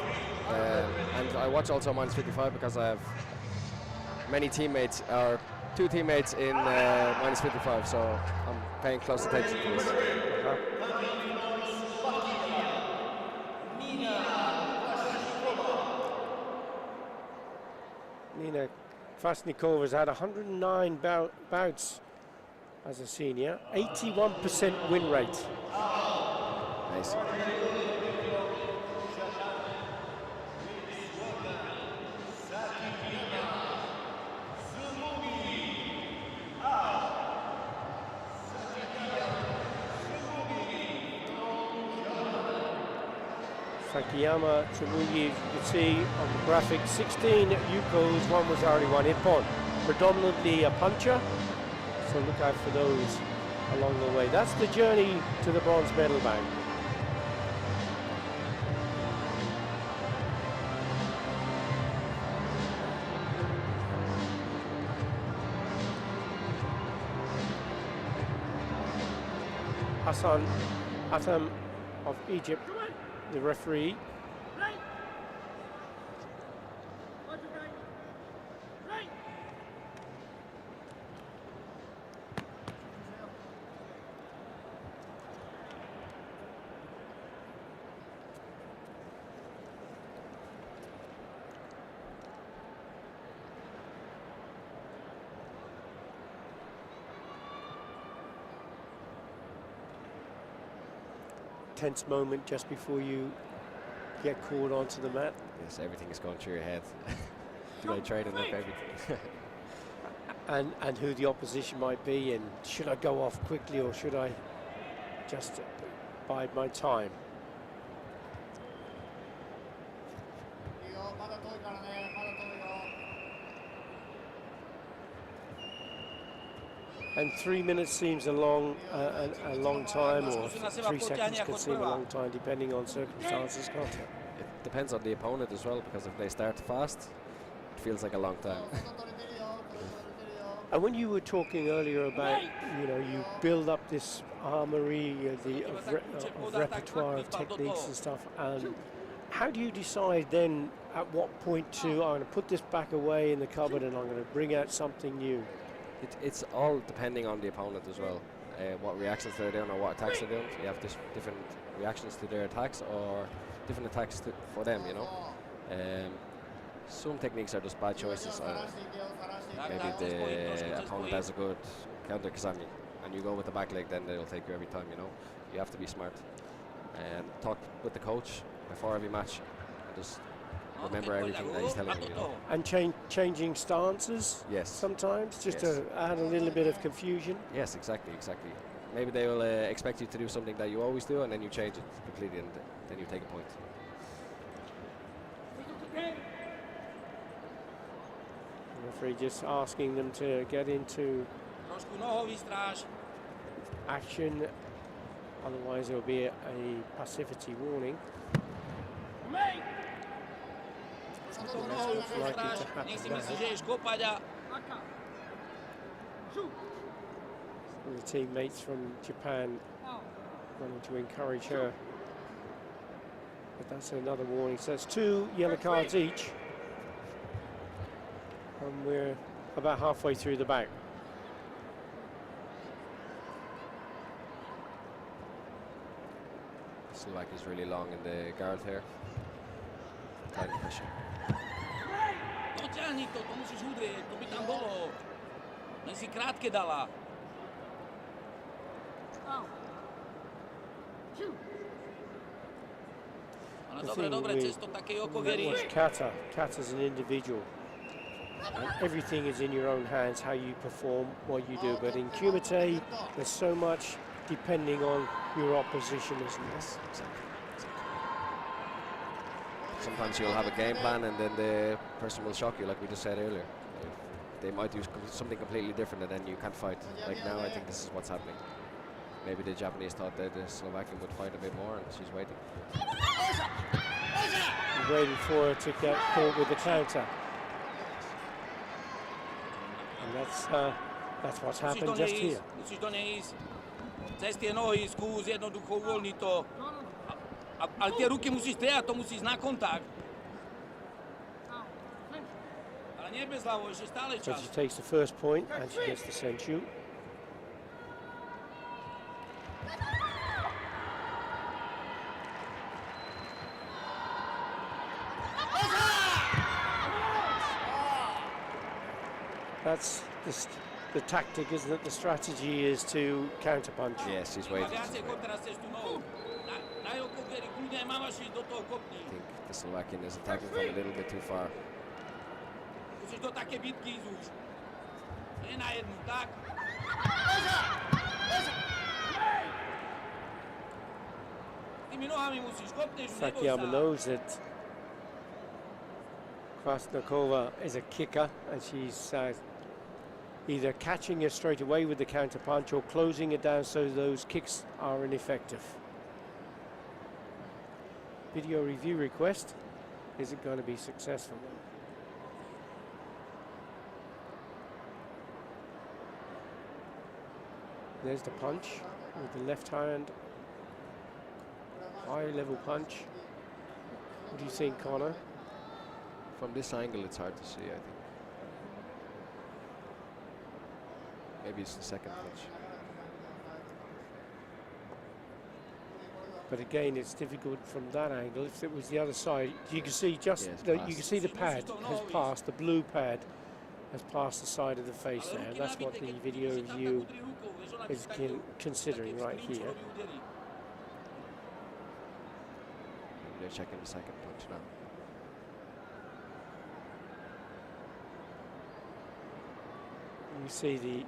and I watch also minus 55 because I have many teammates, or 2 teammates in minus 55, so I'm paying close attention to this. Nina Kvasnikova has had 109 bouts as a senior, 81% win rate. Nice. Takayama Tsurugi, you can see on the graphic 16 Yukos, one was already one Ippon. Predominantly a puncher, so look out for those along the way. That's the journey to the bronze medal bag. Hassan Atam of Egypt, the referee. Right. Watch it, right. Right. 'Tense moment just before you get called onto the mat. Yes, everything is going through your head. Do I trade enough everything? And who the opposition might be, and should I go off quickly or should I just bide my time? And 3 minutes seems a long time, or 3 seconds could seem a long time, depending on circumstances, can't it? It depends on the opponent as well, because if they start fast, it feels like a long time. And when you were talking earlier about, you build up this armory, of repertoire of techniques and stuff, and how do you decide then at what point to, I'm going to put this back away in the cupboard and I'm going to bring out something new? It's all depending on the opponent as well, what reactions they're doing or what attacks they're doing. You have different reactions to their attacks or different attacks for them, Some techniques are just bad choices. Maybe the opponent has a good counter kazami and you go with the back leg, then they'll take you every time, You have to be smart and talk with the coach before every match and just remember everything that he's telling you, And changing stances? Yes. Sometimes, just Yes. to add a little bit of confusion? Yes, exactly. Maybe they will expect you to do something that you always do and then you change it completely and then you take a point. The referee just asking them to get into action, otherwise there will be a passivity warning. It's likely to happen now. And the teammates from Japan wanting to encourage her. But that's another warning. So it's 2 yellow cards each. And we're about halfway through the back. Slovak is really long in the guard here. Tight pressure. No ťahni to musíš udrieť, to by tam bolo. Len si krátke dala. Ale dobre, cez to takej okogery. Watch Kata's an individual. And everything is in your own hands, how you perform, what you do. But in Kumite, there's so much depending on your opposition, isn't there? Exactly. Sometimes you'll have a game plan and then the person will shock you, like we just said earlier. They might do something completely different and then you can't fight. Like now, I think this is what's happening. Maybe the Japanese thought that the Slovakian would fight a bit more and she's waiting. Waiting for her to get caught with the counter. And that's what's happened just here. Musíš do nej ísť. Cez tie nohy skús jednoducho uvoľniť to. Ale tie ruky musíš strieľať, to musíš na kontakt. Ale nie bez hlavu, ešte stále So čas. she takes the first point and she gets the senchu. That's the tactic, isn't it? The strategy is to counterpunch. Yes, he's waiting. Viacej kop teraz cez tú nohu. Daj ho kokery, kľudne aj mamaš ísť do toho kopni. I think the Slovakian is attacking from a little bit too far. Musíš do také bitky ísť už. Nie na jednu, tak. S tými Sakiyama knows that Krasnikova is a kicker, and she's either catching it straight away with the counter punch or closing it down so those kicks are ineffective. Video review request. Is it going to be successful? There's the punch with the left hand. High level punch. What do you think, Connor? From this angle, it's hard to see, I think. Maybe it's the second punch. But again, it's difficult from that angle. If it was the other side, you can see just Yeah, it's you passed. can see the pad has passed. The blue pad has passed the side of the face there. And that's what the video review is considering right here. Maybe they're checking the second punch now. You see the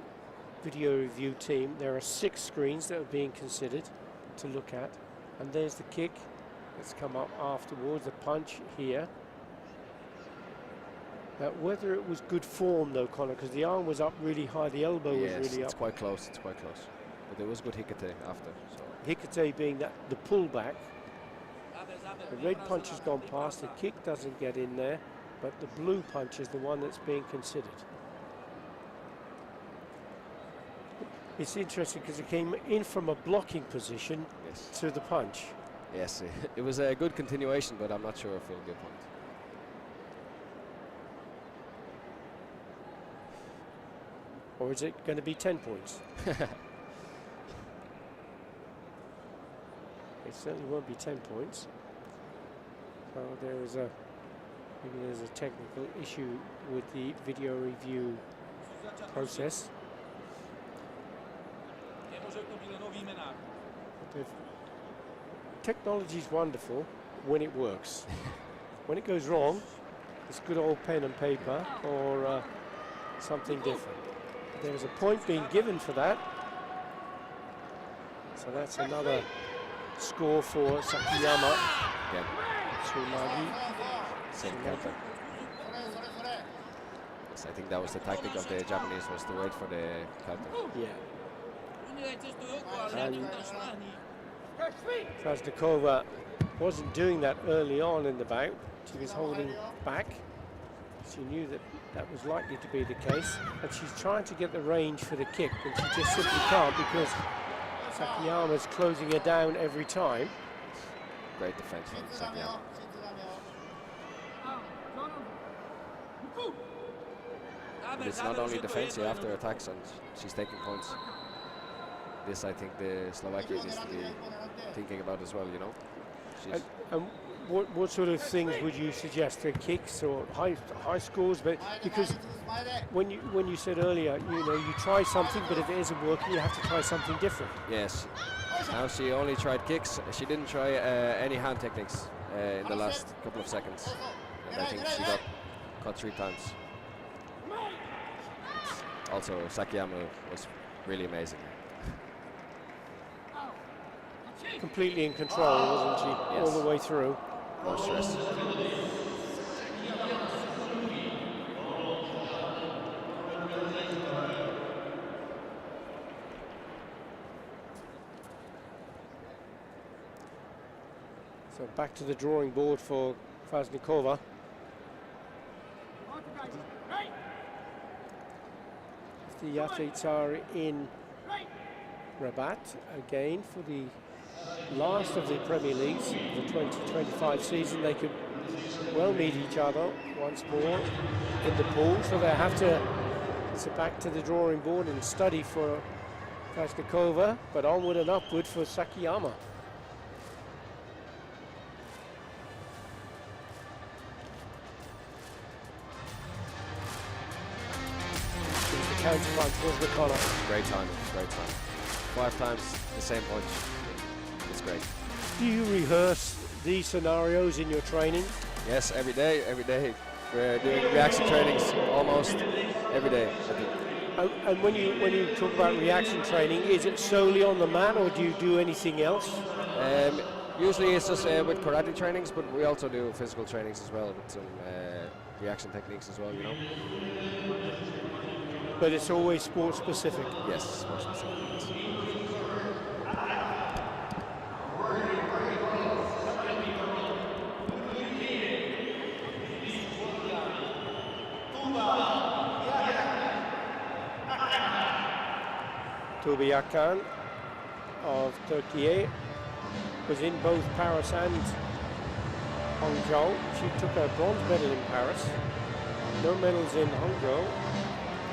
video review team. There are 6 screens that are being considered to look at. And there's the kick that's come up afterwards, the punch here. Now, whether it was good form though, Connor, because the arm was up really high, the elbow was really it's up. quite close, it's quite close. But there was good hikate after, so. Hikate being that the pullback. The red punch has gone past, the kick doesn't get in there, but the blue punch is the one that's being considered. It's interesting because it came in from a blocking position to the punch. Yes, it was a good continuation, but I'm not sure if it'll be a point. Or is it going to be 10 points? It certainly won't be 10 points. So maybe there's a technical issue with the video review process. Technology is wonderful when it works. When it goes wrong, it's good old pen and paper or something different. There's a point being given for that. So that's another score for Sakiyama. Again. Tsunagi. Same counter. Yes, I think that was the tactic of the Japanese, was to wait for the counter. Yeah. And Krasnikova wasn't doing that early on in the bout. She was holding back. She knew that that was likely to be the case, and she's trying to get the range for the kick, and she just simply can't because Sakiyama's closing her down every time. Great defense from Sakiyama. But it's not only defense, you have to attack, and she's taking points. This, I think, the Slovakia needs to be thinking about as well, you know. And what sort of things would you suggest? Kicks or high scores? But because when you said earlier, you try something, but if it isn't working, you have to try something different. Yes. Now she only tried kicks. She didn't try any hand techniques in the last couple of seconds. And I think she got caught 3 times. Also, Sakiyama was really amazing. Completely in control, wasn't she? Yes. All the way through. No stress. So back to the drawing board for Krasnikova. The athletes are in Rabat again for the last of the Premier Leagues, the 2025 season. They could well meet each other once more in the pool, so they have to sit back to the drawing board and study for Krasnikova, but onward and upward for Sakiyama. Counter punch was the collar. Great time, great time. 5 times the same punch. It's great. Do you rehearse these scenarios in your training? Yes, every day, every day. We're doing reaction trainings almost every day, I think. And when you talk about reaction training, is it solely on the mat or do you do anything else? Usually it's just with karate trainings, but we also do physical trainings as well with some reaction techniques as well, you know. But it's always sport specific. Yes, sports specific. Yes. Tubi Akan of Turkey was in both Paris and Hangzhou. She took a bronze medal in Paris. No medals in Hangzhou.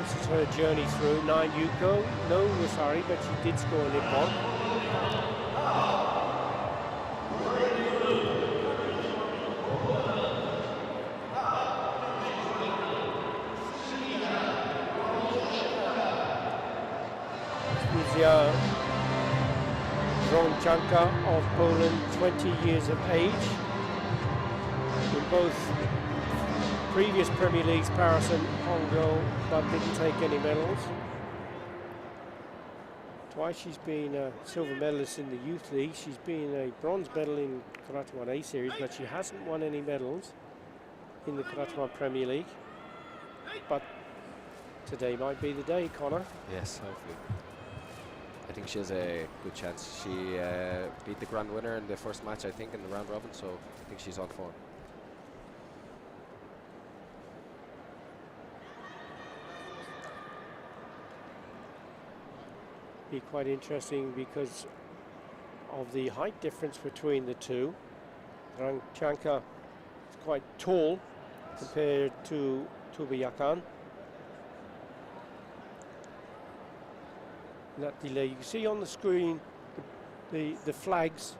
This is her journey through. 9 Yuko, no Wasari, but she did score Nippon. Ronchanka of Poland, 20 years of age. In both previous Premier Leagues, Paris and Hangzhou, but didn't take any medals. Twice she's been a silver medalist in the Youth League. She's been a bronze medal in Karate1 A Series, but she hasn't won any medals in the Karate1 Premier League. But today might be the day, Connor. Yes, hopefully. I think she has a good chance. She beat the grand winner in the first match, I think, in the round robin, so I think she's on form. Be quite interesting because of the height difference between the two. Ranchanka is quite tall compared to Tubiyakan. That delay, you can see on the screen the flags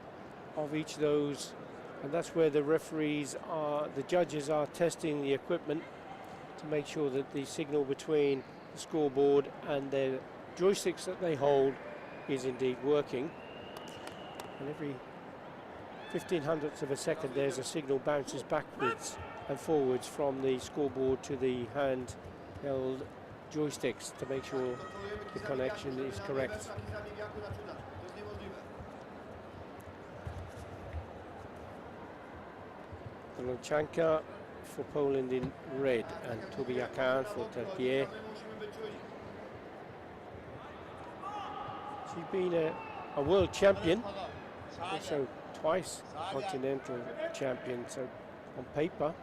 of each of those, and that's where the referees are, the judges are testing the equipment to make sure that the signal between the scoreboard and their joysticks that they hold is indeed working. And every 1500ths of a second there's a signal bounces backwards and forwards from the scoreboard to the handheld joysticks to make sure the connection is correct. Ranchanka for Poland in red and Tubiyakan for Turkey. She's been a world champion, also twice continental champion, so on paper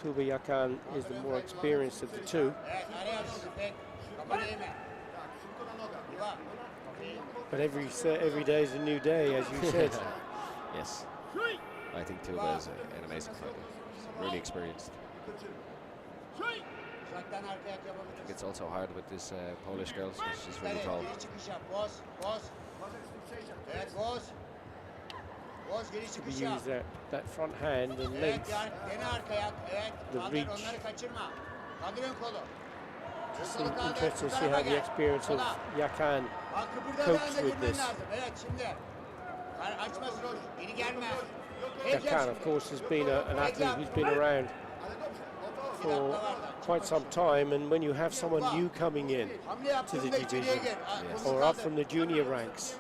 Tubiyakan is the more experienced of the two. But every day is a new day, as you said. Yes. I think Tuba is an amazing fighter. Really experienced. I think it's also hard with this Polish girl, because she's really tall. We use that front hand and length, the reach. It's interesting to see how the experience of Yakan copes with this. Yakan, of course, has been an athlete who's been around for quite some time, and when you have someone new coming in to the division or up from the junior ranks.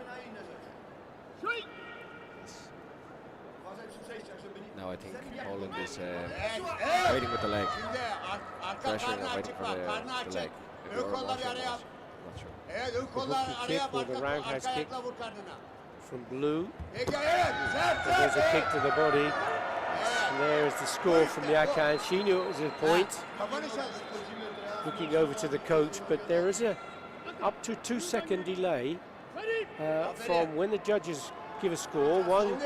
Now I think Poland is waiting with the leg, pressuring and waiting for the leg. Or I'm not sure. The hook kick or the roundhouse kick from Blue. There's a kick to the body. And there is the score from Yakan. She knew it was a point. Looking over to the coach, but there is a up to 2-second delay from when the judges give a score. One,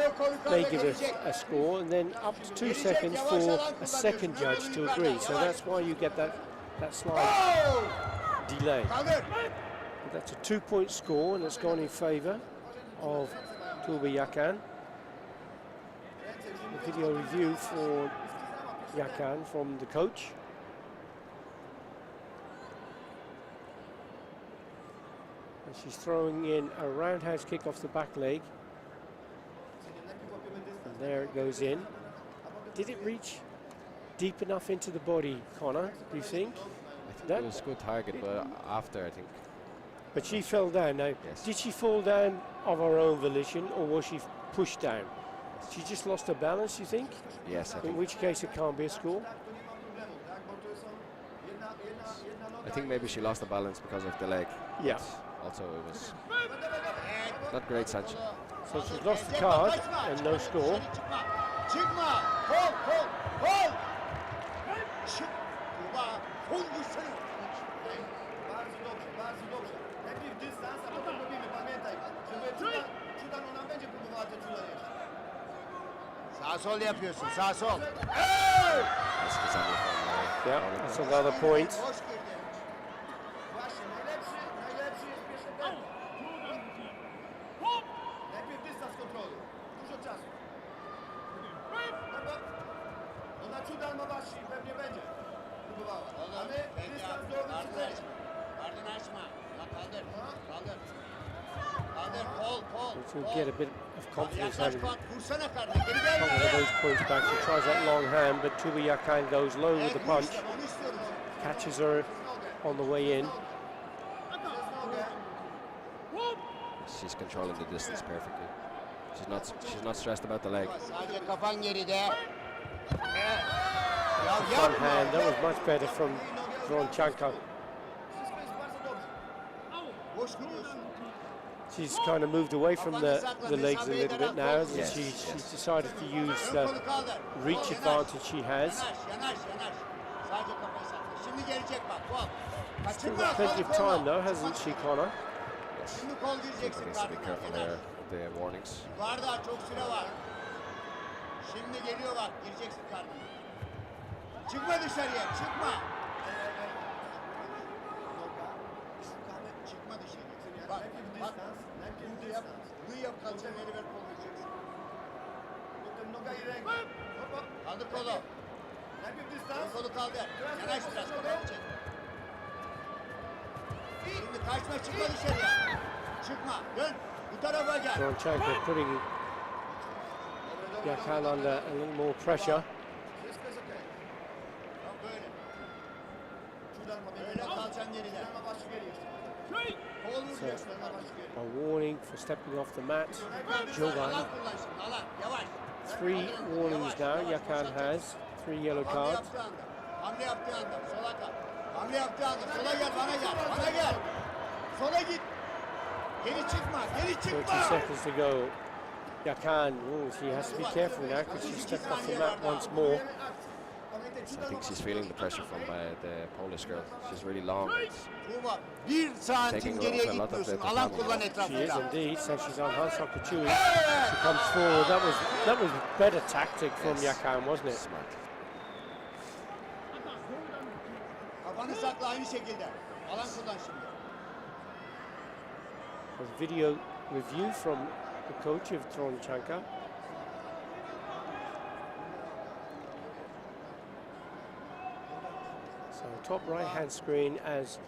they give a score, and then up to 2 seconds for a second judge to agree. So that's why you get that slight delay. But that's a 2-point score, and it's gone in favour of Tubiyakan. A video review for Yakan from the coach. And she's throwing in a roundhouse kick off the back leg. And there it goes in. Did it reach deep enough into the body, Connor, do you think? I think it was a good target, but after, I think. But she fell down. Now, yes. Did she fall down of her own volition, or was she pushed down? She just lost her balance, you think? Yes, I In think. which case it can't be a score. I think maybe she lost the balance because of the leg. Yeah. But also, it was not great, Sancho. So she's lost the card and no score. Çıkma. Kol, kol, kol. Çık. Kurwa, chuj wyszedł. Bardzo dobrze, bardzo dobrze. Najpierw dystans, a potem robimy, pamiętaj. Żeby Cudan ona będzie próbowała te czule jeszcze. Sağ sol yapıyorsun, sağ sol. That's Kazami from Yeah, that's another point. Hoş girdi. Właśnie, najlepszy jest pierwszy tempo. Najpierw dystans kontroli. Dużo czasu. Ona Cudan ma właśnie, pewnie będzie próbowała. A my dystans do wyprzedzenia. Karnını açma. Lan kaldır. Kaldır. Kaldır. Kol, kol. To get a bit of confidence out Yaklaş of bak. Vursana karnına. Geri a couple of gelme. those points back. She tries that long hand, but Tuba Yakan goes low with the punch, Onu istiyoruz. catches her on the way in. She's controlling the distance perfectly. She's not stressed about the leg. Sadece kafan geride. Front hand, that was much better from Dronchanka. Wszystko jest bardzo dobrze. Boş gidiyorsun. She's kind of moved away from the legs a little bit now. As Yes, she's yes. decided to use the Kolu kaldır. reach Kol, advantage she has. Yanaş, yanaş, yanaş. Sadece kafayı sakla. Şimdi gelecek bak. Kol. Still Kaçırma. got plenty Kolu of time kolla. though, hasn't she, Connor? Yes. Şimdi kol I think gireceksin needs to be karnına. careful there. Yanaş. The warnings. Var daha çok süre var. Şimdi geliyor bak. Gireceksin karnına. Çıkma dışarıya. Çıkma. Çıkma dışarıya. Bak. Bak. Bunu yap. Bunu yap. Kalçanı yeri ver. Kol gireceksin. Potem noga i ręka. Hop, hop. Kaldır kolu. Najpierw dystans. Kolu kaldır. Yanaş biraz. Kafanı çek. Şimdi kaçma. Çıkma dışarıya. Çıkma. Dön. Bu tarafa gel. Dronchanka putting Yakan under a little more pressure. Wszystko jest okej. Bak böyle. Cudan ma Böyle kalçan geride. Cudan ma başı geri jeszcze. Kol vuracaksın. Cudan ma başı geri. A warning for stepping off the mat. Alan Jogan. kullan şimdi. Alan. Yavaş. 3 warnings now. Yakan has 3 yellow Hamle cards. yaptığı anda. Hamle yaptığı anda. Sola kal. Hamle yaptığı anda. Sola gel. Bana gel. Bana gel. Sola git. Geri çıkma. Geri 30 çıkma. seconds to go. Yakan, she has to be careful now because she stepped off the mat once more. I think she's feeling the pressure from the Polish girl. She's really long. Tuğba. Bir santim Taking geriye a lot of gitmiyorsun. the Alan time. kullan She is etrafında. indeed, so she's on Hansak Kachui. She comes forward. That was better tactic from Yes. Yakan, wasn't it? Smart. Kafanı sakla aynı şekilde. Alan kullan şimdi. A video review from the coach of Dronchanka. So top right hand screen as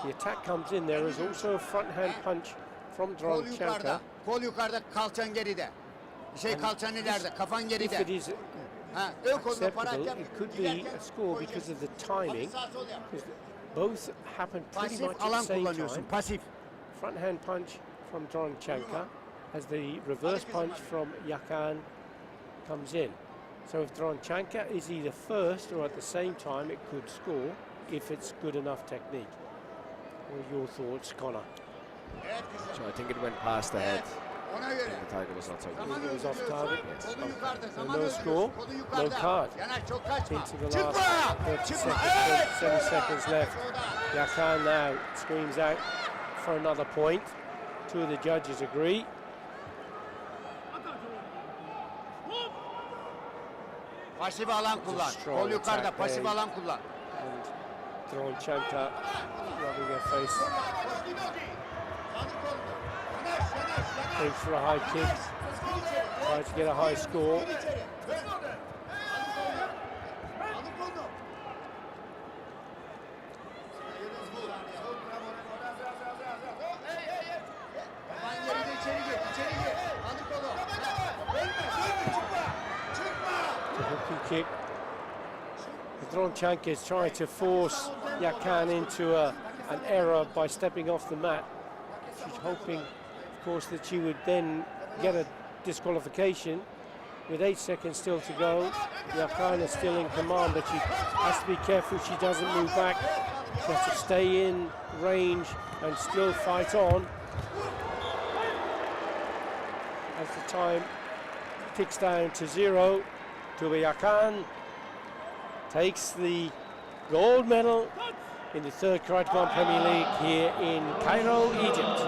the attack comes in. There is also a front hand punch from Kol yukarıda. Dronchanka. Kol yukarıda. Kalçan geride. Kalçan ileride. Kafan If geride. it is Ha, ön koluna para acceptable, it could be a score because of the timing. Sağ sol yap. Because both happened pretty Pasif much at the alan same kullanıyorsun. time. Pasif. Front hand punch from Dronchanka as the reverse punch from Yakan comes in. So if Dronchanka is either first or at the same time, it could score if it's good enough technique. What are your thoughts, Connor? Evet kızım. So I think it went past the head. Ona göre. The target was not so good. Zaman It was off öldürüyorsun. target. Kolu yukarıda. So Zaman no öldürüyorsun. score, Kolu no yukarıda. card. Yanaş çok kaçma. Into the Çıkma. last 30 Çıkma. seconds, Evet. 7 seconds left. Solda. Yakan now screams out for another point. Two of the judges agree. Pasif alan kullan. strong Kol yukarıda. attack Pasif there. alan kullan. And Dronchanka rubbing her face. Kaldır kolunu. Yanaş, yanaş, yanaş. Aims for a high kick. Tries to get a high score. Gir içeri. Dön. Kaldır kolunu. Kaldır kolunu. Kafan geride içeri gir. İçeri gir. Kaldır kolu. Dönme, dönme. Çıkma. Çıkma. The hooking kick. Dronchanka is trying to force Yakan into an error by stepping off the mat. She's hoping, of course, that she would then get a disqualification with 8 seconds still to go. Yakan is still in command, but she has to be careful she doesn't move back. She has to stay in range and still fight on. As the time ticks down to 0, Yakan takes the gold medal in the third Karate1 Premier League here in Cairo, Egypt.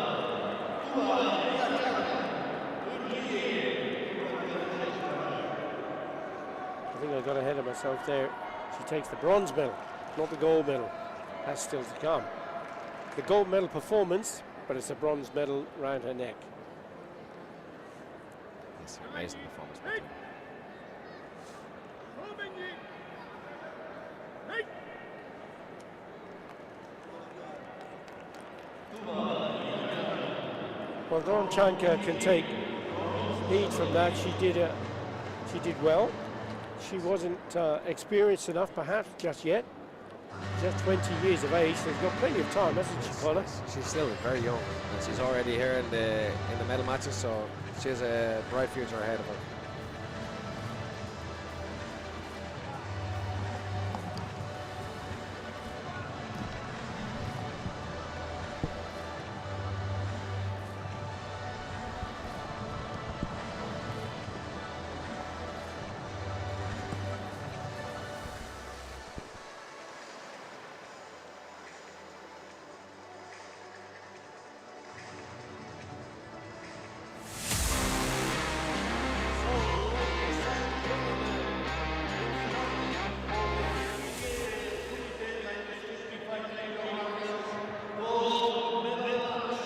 I think I got ahead of myself there. She takes the bronze medal, not the gold medal. That's still to come. The gold medal performance, but it's a bronze medal round her neck. It's an amazing performance. Well, Donchanka can take heed from that. She did well. She wasn't experienced enough, perhaps, just yet. Just 20 years of age, so she's got plenty of time, hasn't she, Connor? She's still very young, and she's already here in the medal matches, so she has a bright future ahead of her.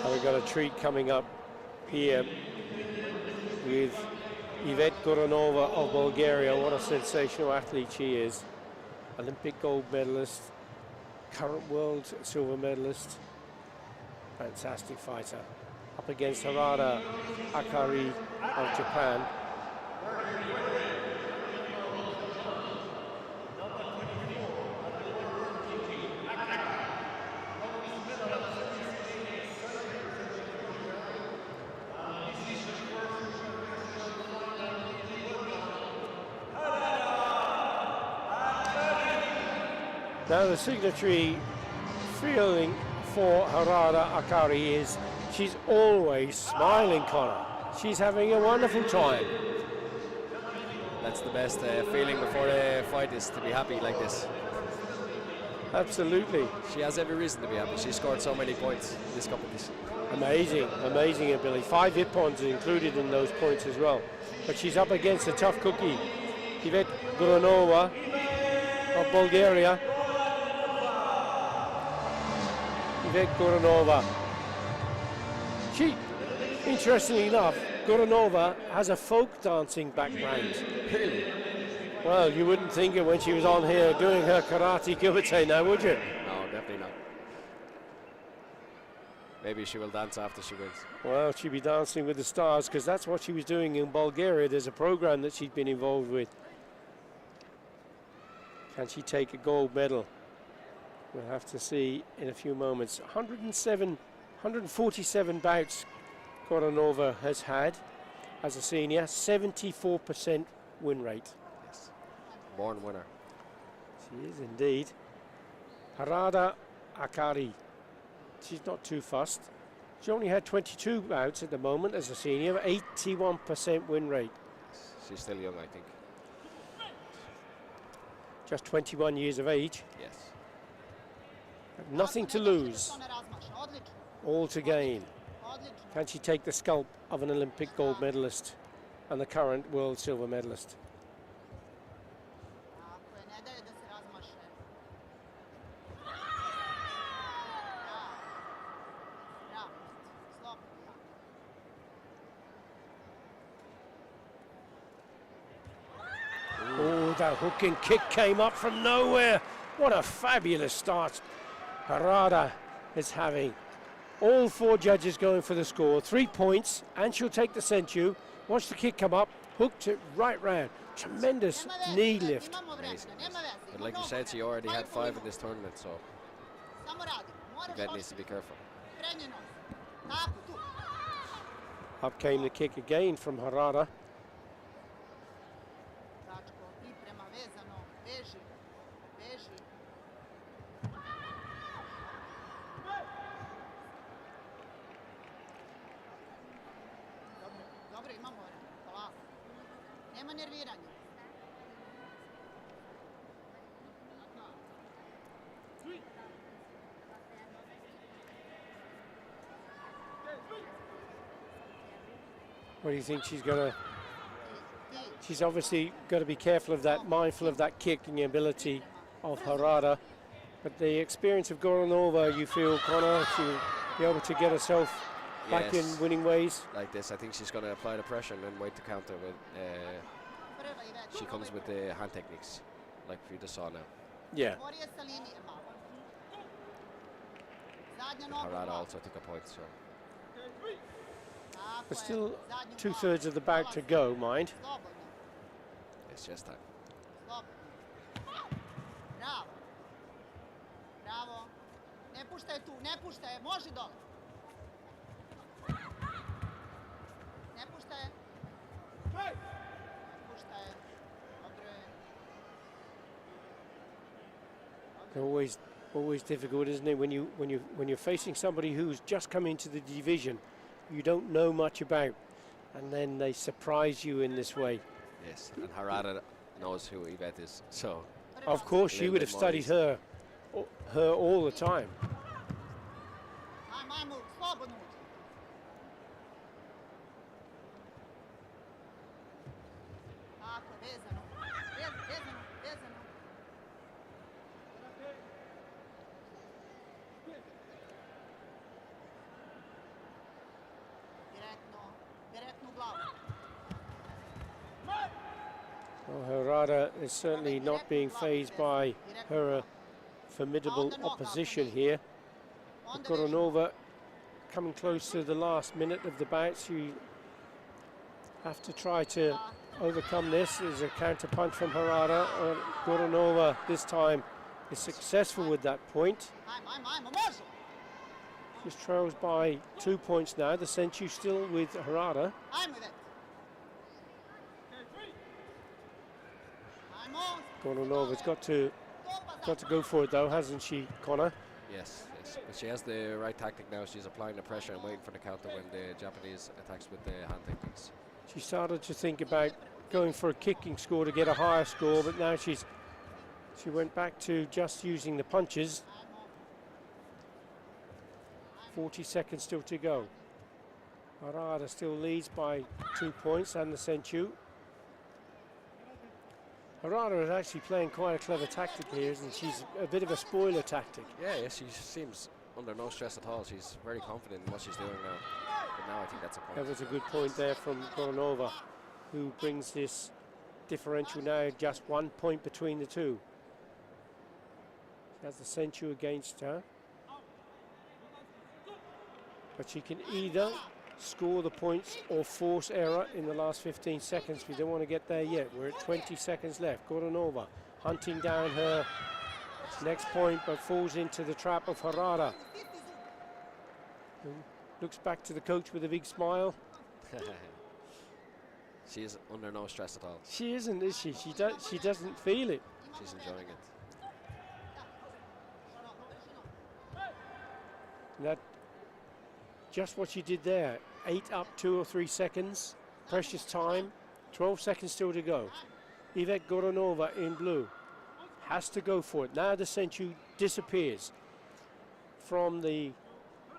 We've got a treat coming up here with Yvette Goranova of Bulgaria. What a sensational athlete she is. Olympic gold medalist, current world silver medalist. Fantastic fighter. Up against Harada Akari of Japan. Now the signatory feeling for Harada Akari is she's always smiling, Connor. She's having a wonderful time. That's the best feeling before a fight, is to be happy like this. Absolutely. She has every reason to be happy. She scored so many points in this competition. Amazing, amazing ability. 5 hit points included in those points as well. But she's up against a tough cookie. Yvette Goranova of Bulgaria. Yvette Goranova. She, interestingly enough, Goranova has a folk dancing background. Really? Well, you wouldn't think it when she was on here doing her karate kumite now, would you? No, definitely not. Maybe she will dance after she wins. Well, she'll be dancing with the stars because that's what she was doing in Bulgaria. There's a program that she'd been involved with. Can she take a gold medal? We'll have to see in a few moments. 147 bouts Goranova has had as a senior, 74% win rate. Yes. Born winner. She is indeed. Harada Akari. She's not too fussed. She only had 22 bouts at the moment as a senior, 81% win rate. She's still young, I think. Just 21 years of age. Yes. Nothing to lose, all to gain. Can she take the scalp of an Olympic gold medalist and the current world silver medalist? Oh, that hook and kick came up from nowhere. What a fabulous start Harada is having. All 4 judges going for the score. 3 points, and she'll take the senchu. Watch the kick come up, hooked it right round. Tremendous knee lift. Amazing. But like you said, she already had 5 in this tournament, so Yvette needs to be careful. Up came the kick again from Harada. imamo, polako. Nema nerviranja. What do you think she's going to... She's obviously got to be careful of that, mindful of that kicking ability of Harada. But the experience of Goranova, you feel, Connor, to be able to get herself back in winning ways? Like this, I think she's going to apply the pressure and then wait to counter when she comes with the hand techniques, like we just saw now. Yeah. Harada also took a point, so. There's still 2/3 of the bout to go, mind. It's just time. Bravo. Bravo. Ne puštaj tu, ne puštaj, može dole. Ne puštaj. Ne puštaj. Dobre. Always difficult, isn't it, when you're facing somebody who's just come into the division, you don't know much about, and then they surprise you in this way. Yes, and Harada knows who Yvette is, so. Of course, she would have studied her all the time. Ajmo, slobodno. Tako, vezano. Vezano. Direktno u glavu. Well, Harada is certainly not being phased by her formidable opposition here. Goranova coming close to the last minute of the bout. You have to try to overcome this. There's a counter punch from Harada. Goranova this time is successful with that point. Just trails by 2 points now. The Senchu still with Harada. Goranova's got to go for it though, hasn't she, Connor? Yes. But she has the right tactic now. She's applying the pressure and waiting for the counter when the Japanese attacks with the hand techniques. She started to think about going for a kicking score to get a higher score, but now she went back to just using the punches. 40 seconds still to go. Harada still leads by 2 points, and the Senchu. Harada is actually playing quite a clever tactic here, isn't she? She's a bit of a spoiler tactic. Yeah, she seems under no stress at all. She's very confident in what she's doing now. But now I think that's a point. That was a good point there from Goranova, who brings this differential now just 1 point between the two. She has the Senchu against her. But she can either score the points or force error in the last 15 seconds. We don't want to get there yet. We're at 20 seconds left. Goranova hunting down her next point, but falls into the trap of Harada. Looks back to the coach with a big smile. She is under no stress at all. She isn't, is she? She doesn't feel it. She's enjoying it. That just what she did there. 8 up 2 or 3 seconds. Precious time. 12 seconds still to go. Yvette Goranova in blue has to go for it. Now the Senchu disappears from the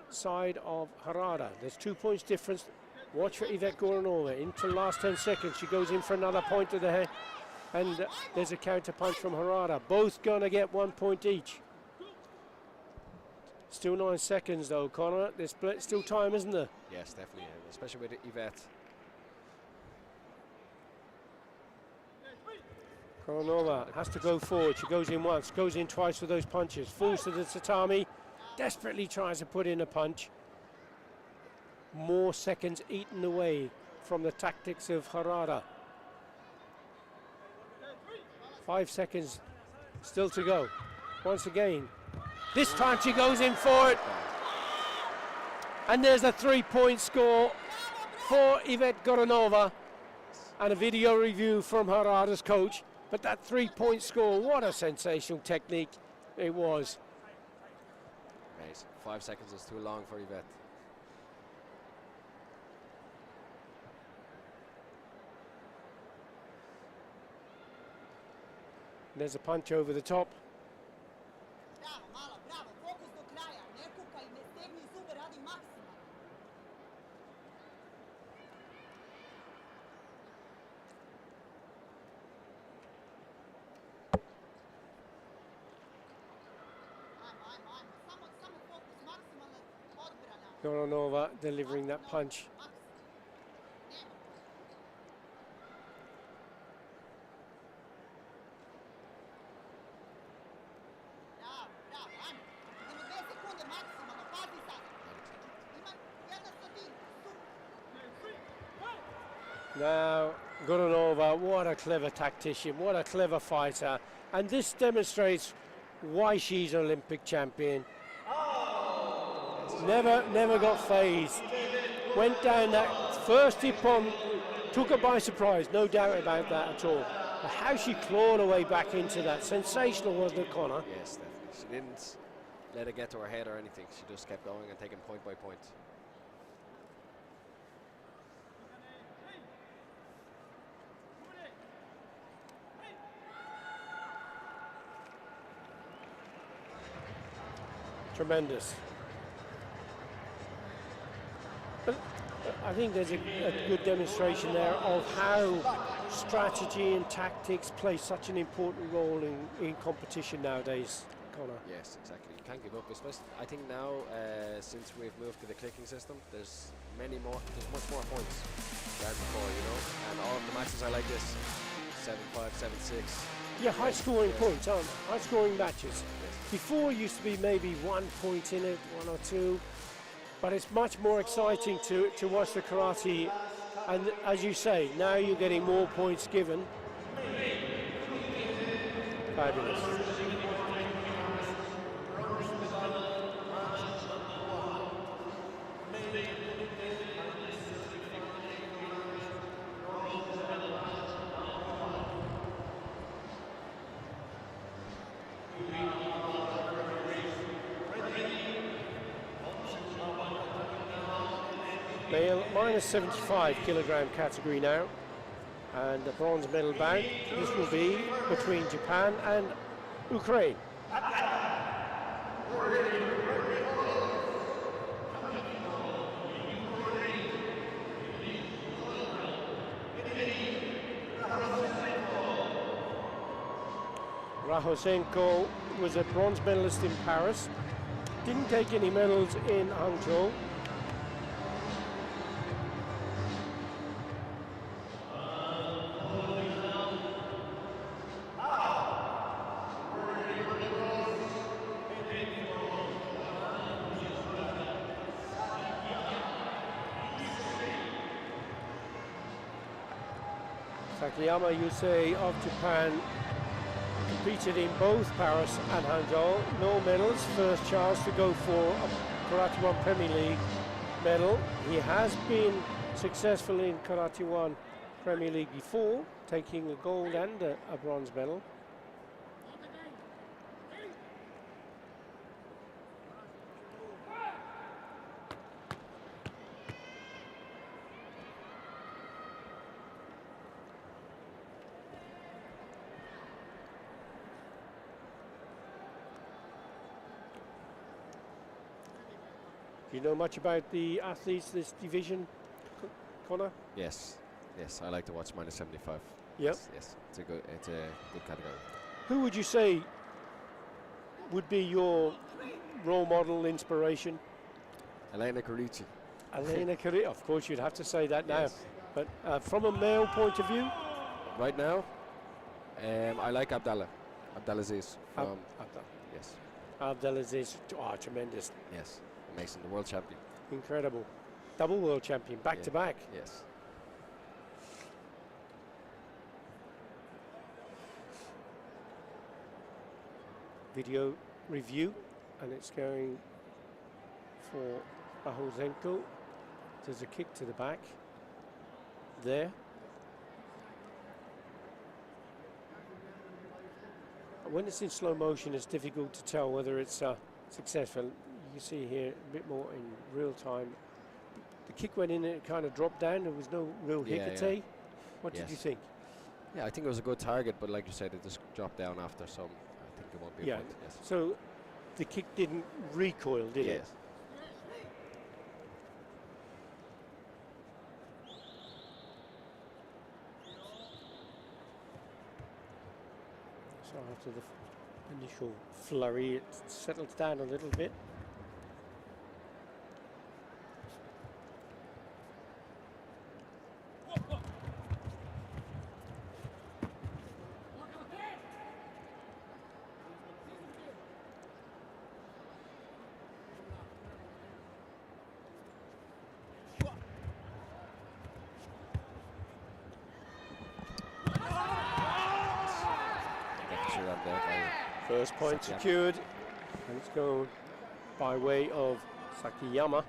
side of Harada. There's 2 points difference. Watch for Yvette Goranova. Into the last 10 seconds. She goes in for another point to the head. And there's a counter punch from Harada. Both going to get 1 point each. Still 9 seconds though, Connor. There's still time, isn't there? Yes, definitely. Especially with Yvette. Goranova has to go forward. She goes in once, goes in twice with those punches. Falls to the tatami. Desperately tries to put in a punch. More seconds eaten away from the tactics of Harada. 5 seconds still to go. Once again. This time she goes in for it. And there's a 3-point score for Yvette Goranova. And a video review from Harada's coach. But that 3-point score, what a sensational technique it was. Amazing. 5 seconds is too long for Yvette. There's a punch over the top. Bravo, malo, bravo, fokus do kraja, ne kukaj, ne stegni zube, radi maksimalno. Ajmo, samo fokus, maksimalna odbrana. Goranova delivering that punch. Nema. Bravo, ajmo. Idemo 2 sekunde maksimalno, pazi sad. Ima jedna stotina, super. Now, Goranova, what a clever tactician, what a clever fighter. And this demonstrates why she's an Olympic champion. Never got phased. Went down that first ippon, took her by surprise, no doubt about that at all. But how she clawed her way back into that, sensational, wasn't it, Connor? Yes, definitely. She didn't let it get to her head or anything. She just kept going and taking point by point. Tremendous. But I think there's a good demonstration there of how strategy and tactics play such an important role in competition nowadays, Connor. Yes, exactly. You can't give up. Especially, I think now, since we've moved to the clicking system, there's much more points than before, you know. And all of the matches are like this: 7-5, 7-6. Yeah, high-scoring points, aren't they? High-scoring matches. Before, it used to be maybe 1 point in it, 1 or 2. But it's much more exciting to watch the karate. And as you say, now you're getting more points given. Fabulous. Male minus 75 kilogram category now, and the bronze medal bout. This will be between Japan and Ukraine. Rahosenko was a bronze medalist in Paris, didn't take any medals in Hangzhou. Takayama Yusei of Japan competed in both Paris and Hangzhou. No medals, first chance to go for a Karate1 Premier League medal. He has been successful in Karate1 Premier League before, taking a gold and a bronze medal. Do you know much about the athletes this division, Connor? Yes, I like to watch minus 75. Yep. Yes, it's a good category. Who would you say would be your role model, inspiration? Elena Carici. Elena Carici, of course you'd have to say that now. Yes. But from a male point of view? Right now, I like Abdelaziz from. Yes. Abdelaziz, tremendous. Yes, amazing, the world champion. Incredible. Double world champion, back to back. Yes. Video review, and it's going for Rahosenko. There's a kick to the back there. When it's in slow motion, it's difficult to tell whether it's successful. You see here a bit more in real time. The kick went in and it kind of dropped down. There was no real hikate. What did you think? Yeah, I think it was a good target, but like you said, it just dropped down after, so I think it won't be a Yeah. point. Yes. So the kick didn't recoil, did it? Yes. So after the initial flurry, it settles down a little bit. Capture that there by First point Sakiyama. secured, and it's going by way of Sakiyama.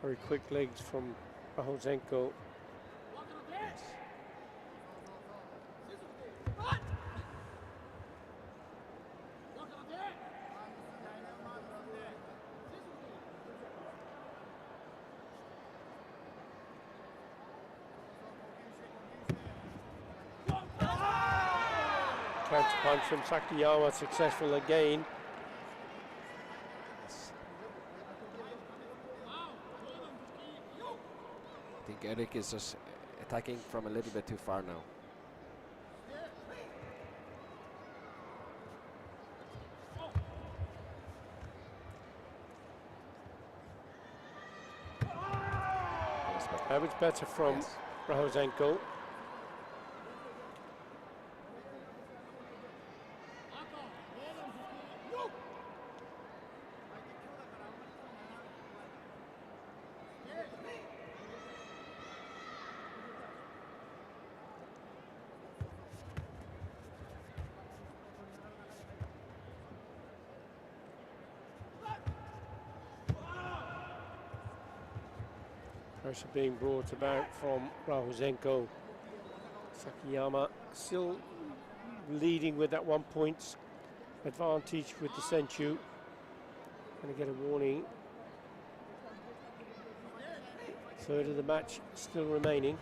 Very quick legs from Rahozenko. Counter punch from Sakiyama, successful again. I think Eric is just attacking from a little bit too far now. That was better from Yes. Rahozenko. Pressure being brought about from Rahozenko. Sakiyama still leading with that 1 point advantage with the Senchu. Going to get a warning. Third of the match still remaining.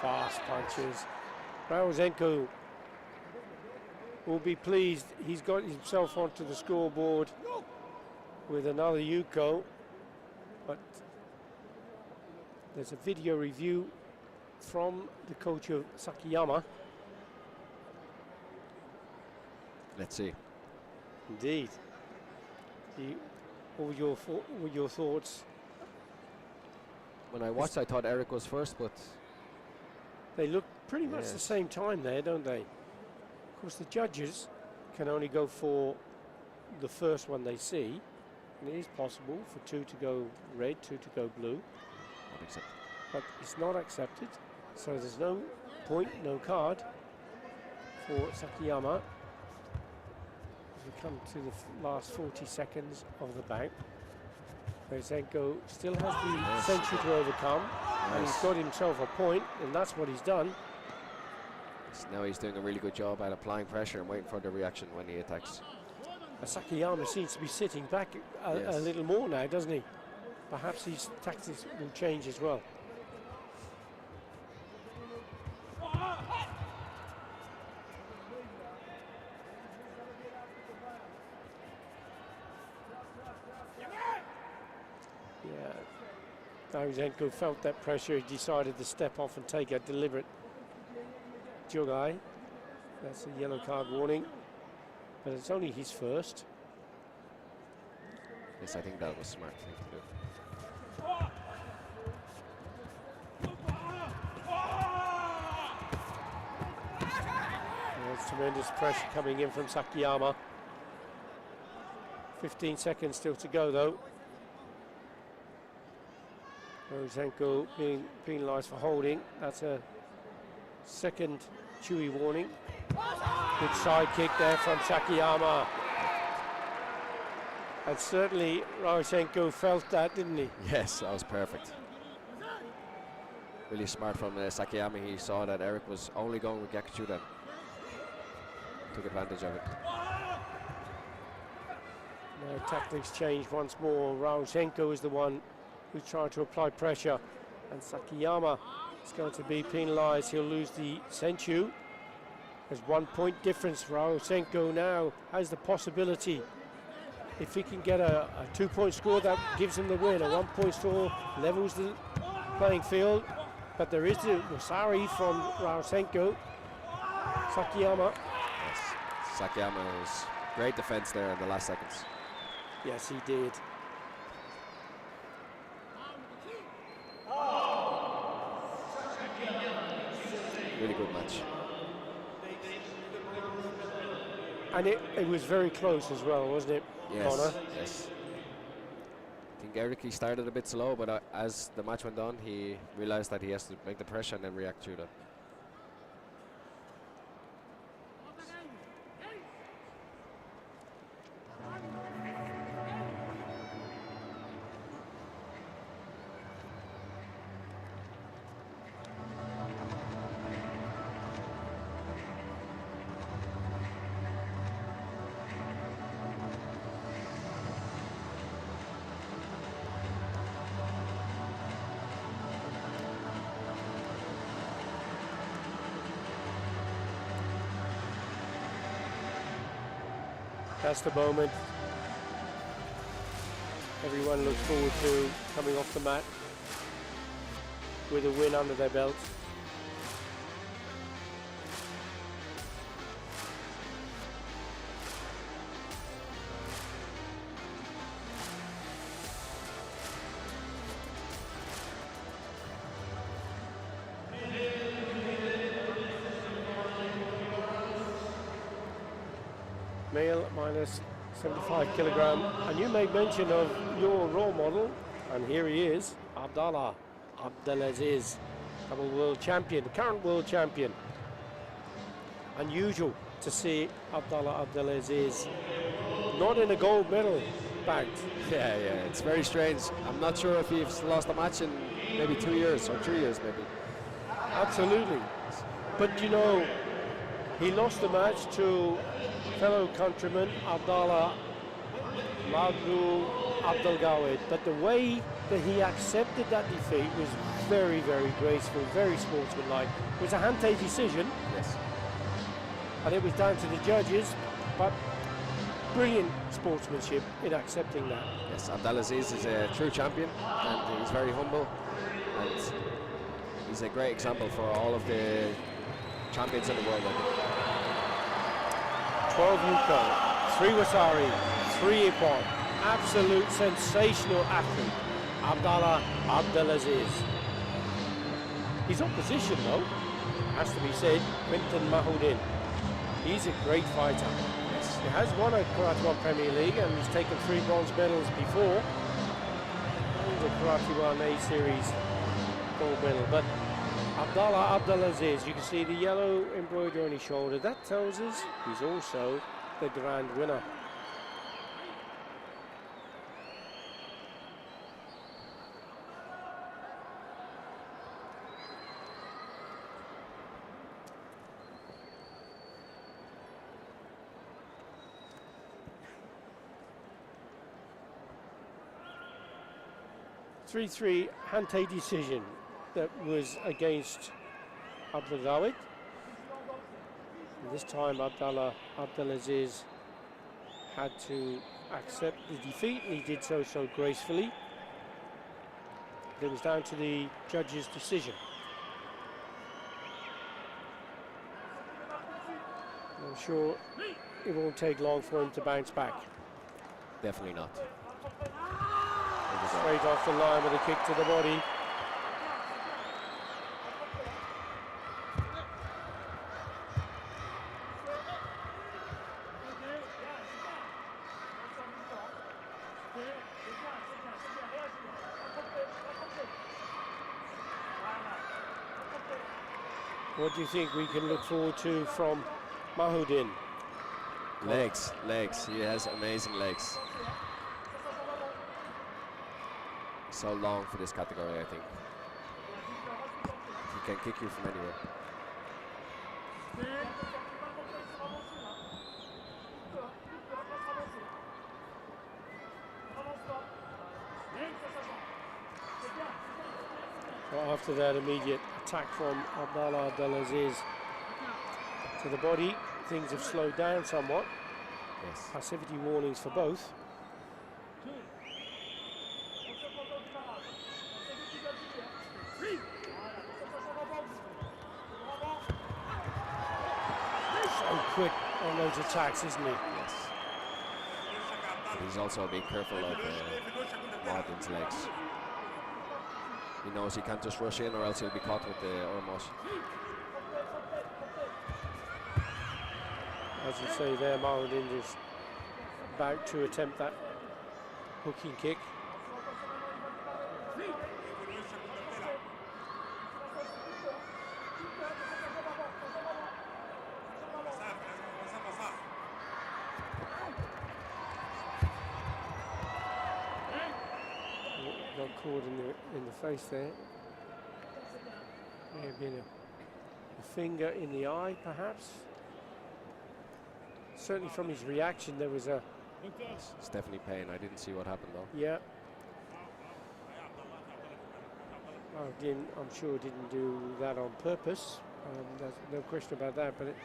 Fast punches. Rahozenko will be pleased. He's got himself onto the scoreboard with another Yuko, but there's a video review from the coach of Sakiyama. Let's see. Indeed. What were your thoughts? When I watched, I thought Eric was first, but They look pretty much the Yes. same time there, don't they? Of course, the judges can only go for the first one they see, and it is possible for two to go red, two to go blue, not accepted. but it's not accepted. So there's no point, no card for Sakiyama. As we come to the last 40 seconds of the bout, Rahozenko still has the century to overcome, and he's got himself a point, and that's what he's done. Now he's doing a really good job at applying pressure and waiting for the reaction when he attacks. Sakiyama seems to be sitting back a Yes. little more now, doesn't he? Perhaps his tactics will change as well. Yeah, Rahozenko felt that pressure. He decided to step off and take a deliberate jugai. That's a yellow card warning, but it's only his first. Yes, I think that was a smart thing to do. There's tremendous pressure coming in from Sakiyama. 15 seconds still to go though. Roshenko being penalised for holding. That's a second chewy warning. Good side kick there from Sakiyama. And certainly Roshenko felt that, didn't he? Yes, that was perfect. Really smart from Sakiyama. He saw that Eric was only going with Gyakuchuda. Took advantage of it. Now tactics change once more. Roshenko is the one who's trying to apply pressure, and Sakiyama is going to be penalised. He'll lose the senchu. There's 1 point difference. Roshenko now has the possibility, if he can get a 2 point score, that gives him the win. A 1 point score levels the playing field, but there is the Wasari from Roshenko. Sakiyama. Yes, Sakiyama's great defense there in the last seconds. Yes, he did. Really good match. And it was very close as well, wasn't it, Yes, Connor? yes. I think Eric, he started a bit slow, but as the match went on, he realized that he has to make the pressure and then react to that. That's the moment everyone looks forward to, coming off the mat with a win under their belt. Male minus 75 kilogram, and you made mention of your role model, and here he is, Abdallah Abdelaziz, double world champion, current world champion. Unusual to see Abdallah Abdelaziz not in a gold medal bagged. Yeah, it's very strange. I'm not sure if he's lost a match in maybe 2 years or 3 years maybe. Absolutely. But you know, he lost the match to fellow countryman Abdallah Magdu Abdelgawed, but the way that he accepted that defeat was very, very graceful, very sportsmanlike. It was a Hante decision. Yes. And it was down to the judges, but brilliant sportsmanship in accepting that. Yes, Abdelaziz is a true champion, and he's very humble, and he's a great example for all of the champions in the world, I think. 12 Yuko, 3 Wasari, 3 Ippon. Absolute sensational athlete, Abdallah Abdelaziz. His opposition, though, has to be said, Quinton Mahudin. He's a great fighter. Yes. He has won a Karate1 Premier League and he's taken 3 bronze medals before. And the Karate1 A Series gold medal. But Abdallah Abdelaziz, you can see the yellow embroidery on his shoulder. That tells us he's also the grand winner. (3-3) Hante decision that was against Abdelgawed. This time Abdallah Abdelaziz had to accept the defeat, and he did so gracefully. It was down to the judge's decision. I'm sure it won't take long for him to bounce back. Definitely not. Straight off the line with a kick to the body. What do you think we can look forward to from Mahudin? Legs. He has amazing legs. So long for this category, I think. He can kick you from anywhere. Well, after that immediate attack from Abdallah Abdelaziz to the body, things have slowed down somewhat. Yes. Passivity warnings for both. So quick on those attacks, isn't he? Yes. He's also being careful of Martin's legs. He knows he can't just rush in or else he'll be caught with the Ormos. As you say there, Mahudin is about to attempt that hooking kick. Got caught in the face there. May have been a finger in the eye, perhaps. Certainly from his reaction, there was a... It's definitely pain. I didn't see what happened though. Yeah. Mahudin, I'm sure, didn't do that on purpose. There's no question about that, but it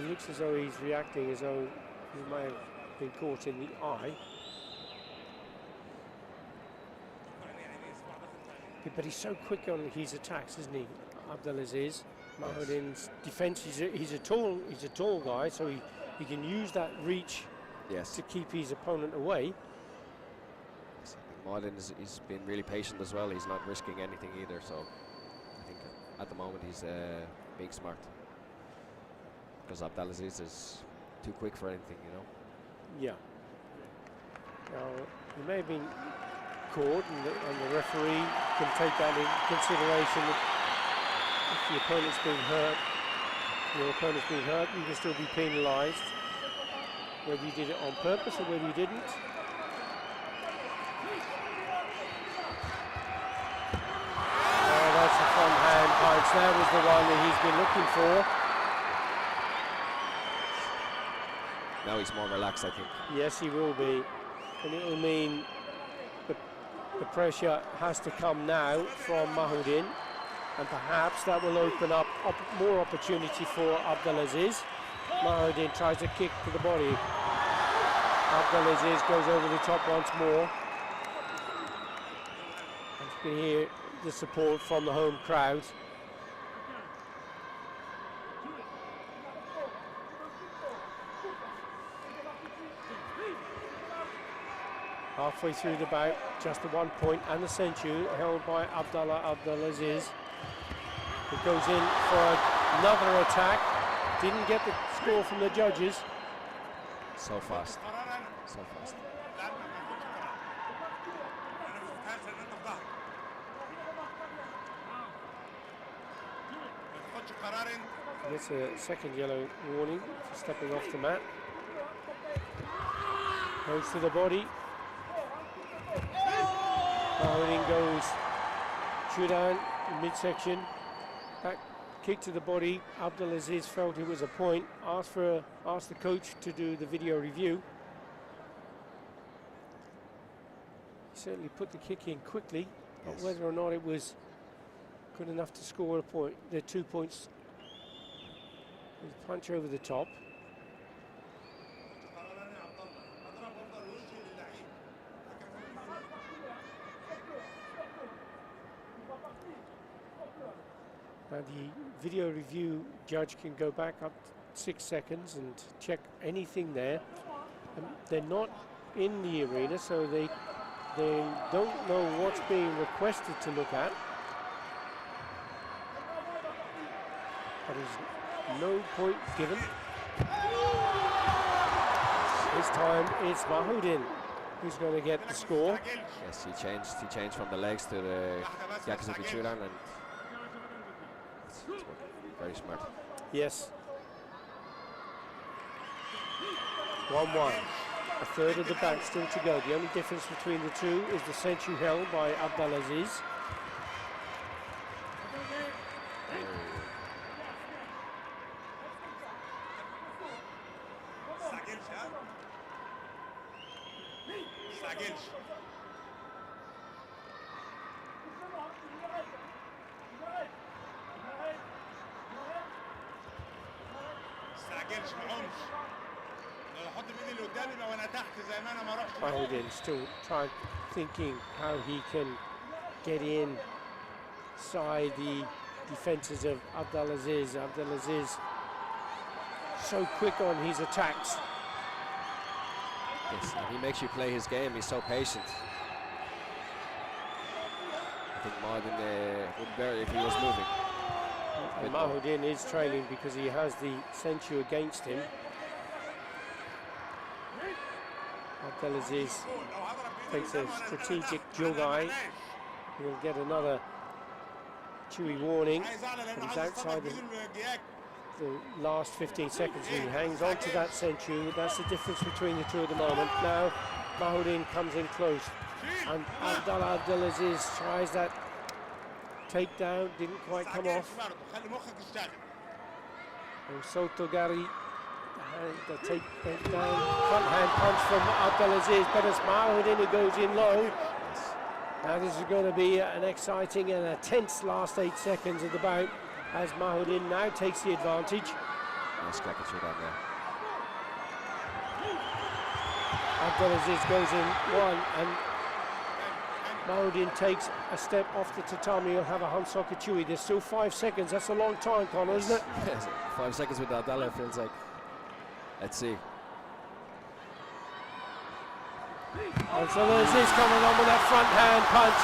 looks as though he's reacting as though he may have been caught in the eye. But he's so quick on his attacks, isn't he, Abdelaziz? Mahudin's defence, he's a tall guy, so he can use that reach to keep his opponent away. Yes, I think Martin he's been really patient as well. He's not risking anything either, so I think at the moment he's being smart. Because Abdelaziz is too quick for anything, you know. Yeah. Now, he may have been caught, and the referee can take that in consideration. If the opponent's being hurt, you can still be penalised, whether you did it on purpose or whether you didn't. Oh, that's a front hand punch. That was the one that he's been looking for. Now he's more relaxed, I think. Yes, he will be. And it will mean the pressure has to come now from Mahudin. And perhaps that will open up more opportunity for Abdelaziz. Mahudin tries to kick to the body. Abdelaziz goes over the top once more. And you can hear the support from the home crowd. Halfway through the bout, just the 1 point and the century held by Abdallah Abdelaziz. He goes in for another attack. Didn't get the score from the judges. So fast. So fast. Gets a second yellow warning for stepping off the mat. Goes to the body. Mahudin goes shootout in midsection. Back kick to the body. Abdelaziz felt it was a point. Asked the coach to do the video review. He certainly put the kick in quickly, but whether or not it was good enough to score a point, they're 2 points. With a punch over the top. Now the video review judge can go back up 6 seconds and check anything there. They're not in the arena, so they don't know what's being requested to look at. But there's no point given. This time it's Mahoudin who's going to get the score. Yes, he changed from the legs to the Yakuza Bichuran, and it's working. Very smart. Yes. 1-1. A third of the back still to go. The only difference between the two is the century held by Abdelaziz. Mahoudin still thinking how he can get inside the defences of Abdelaziz. Abdelaziz so quick on his attacks. Yes, and he makes you play his game. He's so patient. I think Mahoudin would bear if he was moving. And Mahoudin is trailing because he has the century against him. Abdelaziz takes a strategic Jogai. He'll get another chewy warning. But he's outside the last 15 seconds. He hangs on to that century. That's the difference between the two at the moment. Now Mahoudin comes in close. And Abdelaziz tries that takedown. Didn't quite come off. And Sotogari. The takedown, front hand punch from Abdelaziz, but it's Mahoudin who goes in low. Now this is going to be an exciting and a tense last 8 seconds of the bout as Mahoudin now takes the advantage. Nice kick through that there. Abdelaziz goes in one and Mahoudin takes a step off the tatami. He'll have a Hansoka Chewy. There's still 5 seconds. That's a long time, Connor, isn't it? Yes, 5 seconds with Abdallah feels like. Let's see. Abdelaziz coming on with that front hand punch.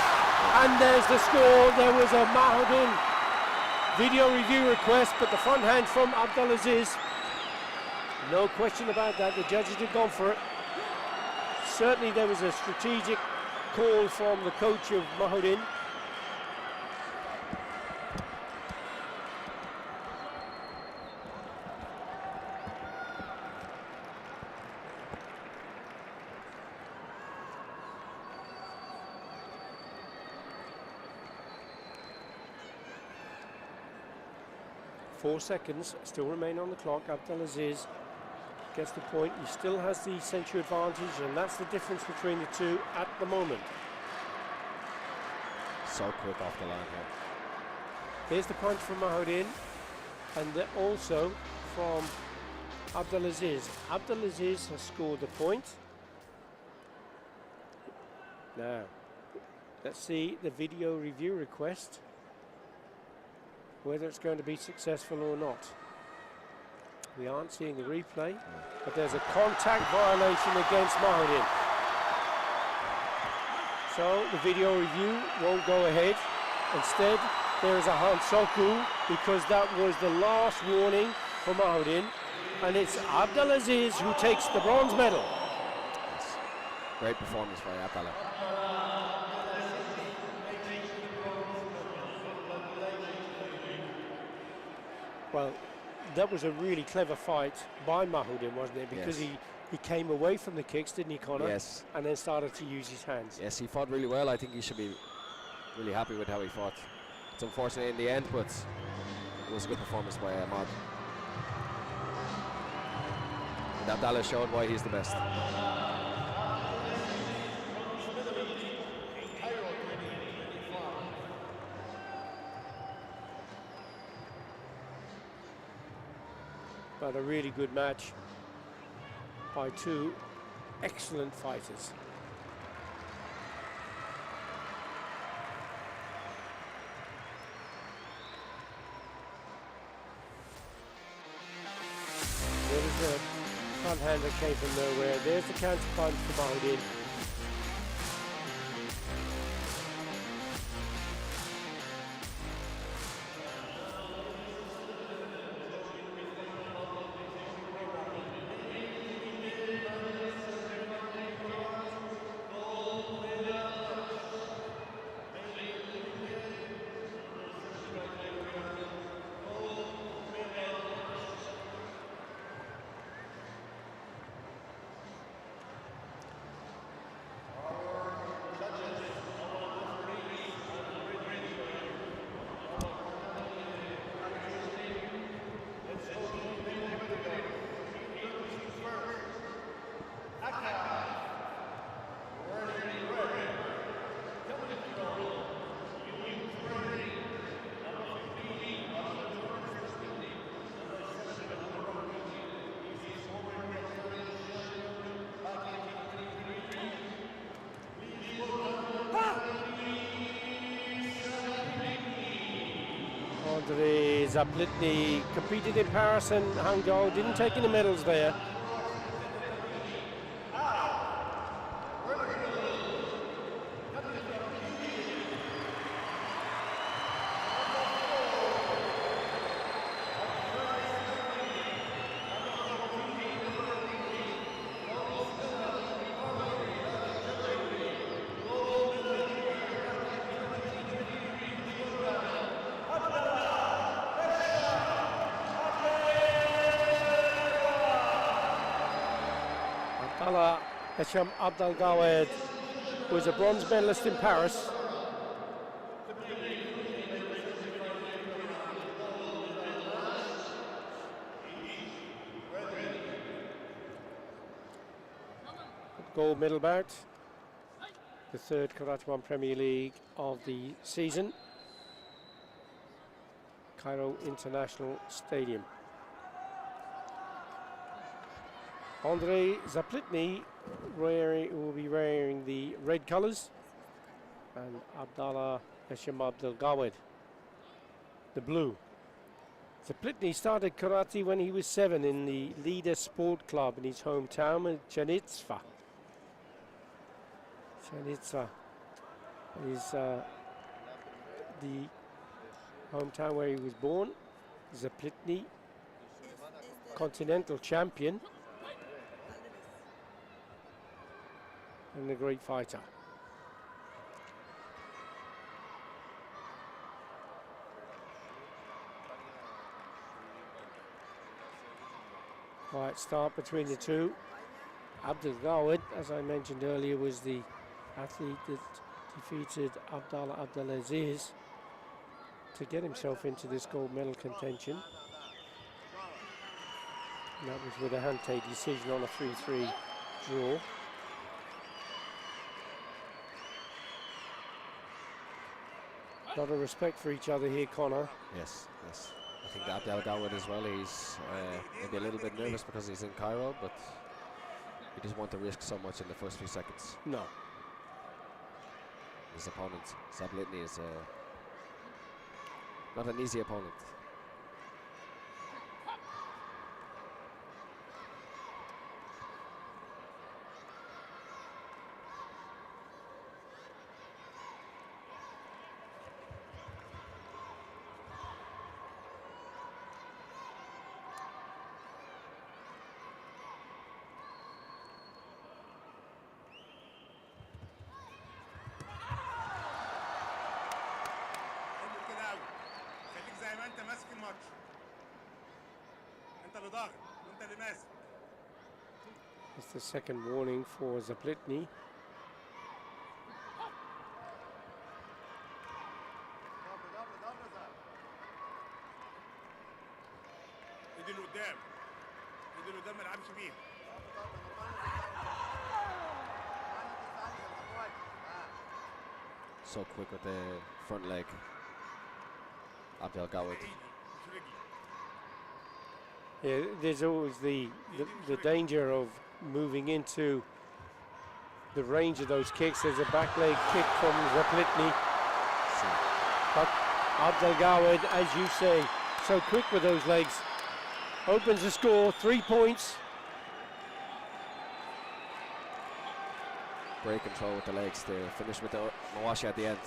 And there's the score. There was a Mahoudin video review request, but the front hand from Abdelaziz. No question about that. The judges had gone for it. Certainly there was a strategic call from the coach of Mahoudin. Four seconds still remain on the clock. Abdelaziz gets the point. He still has the century advantage, and that's the difference between the two at the moment. So quick off the line here. Here's the punch from Mahoudin, and also from Abdelaziz. Abdelaziz has scored the point. Now, let's see the video review request, whether it's going to be successful or not. We aren't seeing the replay, but there's a contact violation against Mahoudin. So the video review won't go ahead. Instead, there is a Hansoku because that was the last warning for Mahoudin, and it's Abdelaziz who takes the bronze medal. Yes. Great performance by Abdallah. Well, that was a really clever fight by Mahoudin, wasn't it? Because yes. he came away from the kicks, didn't he, Connor? Yes. And then started to use his hands. Yes, he fought really well. I think he should be really happy with how he fought. It's unfortunate in the end, but it was a good performance by Ahmad. And Abdallah showed why he's the best. But a really good match by two excellent fighters. There was a front hand hand that came from nowhere. There's the counter punch from Mahmoudin. Andrei Zaplitny competed in Paris and Hangzhou, didn't take any medals there. Hesham Abdelgawed was a bronze medalist in Paris. Gold medal bout, the third Karate1 Premier League of the season. Cairo International Stadium. Andrei Zaplitny will be wearing the red colours, and Abdallah Hesham Abdelgawed the blue. Zaplitny started karate when he was 7 in the Leader Sport Club in his hometown of Chanitsa. Chanitsa is the hometown where he was born. Zaplitny, continental champion and a great fighter. Quiet start between the two. Abdelgawed, as I mentioned earlier, was the athlete that defeated Abdallah Abdelaziz to get himself into this gold medal contention. And that was with a Hante decision on a 3-3 draw. A lot of respect for each other here, Connor. Yes, yes. I think Abdelgawed as well, he's maybe a little bit nervous because he's in Cairo, but he doesn't want to risk so much in the first few seconds. No. His opponent, Zaplitny, is not an easy opponent. It's the second warning for Zaplitny. So quick with the front leg, Abdelgawed. Yeah, there's always the danger of moving into the range of those kicks. There's a back leg kick from Zaplitny. But Abdelgawed, as you say, so quick with those legs. Opens the score, 3 points. Great control with the legs to finish with the mawashi at the end.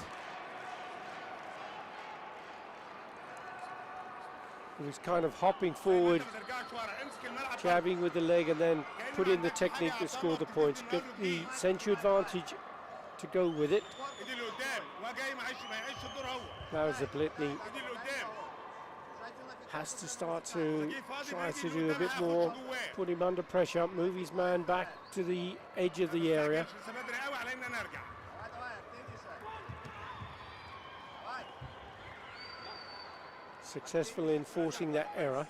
He was kind of hopping forward, jabbing with the leg, and then put in the technique to score the points. Get the Senchu advantage to go with it. Now Zaplitny has to start to try to do a bit more, put him under pressure, move his man back to the edge of the area. Successful in forcing that error.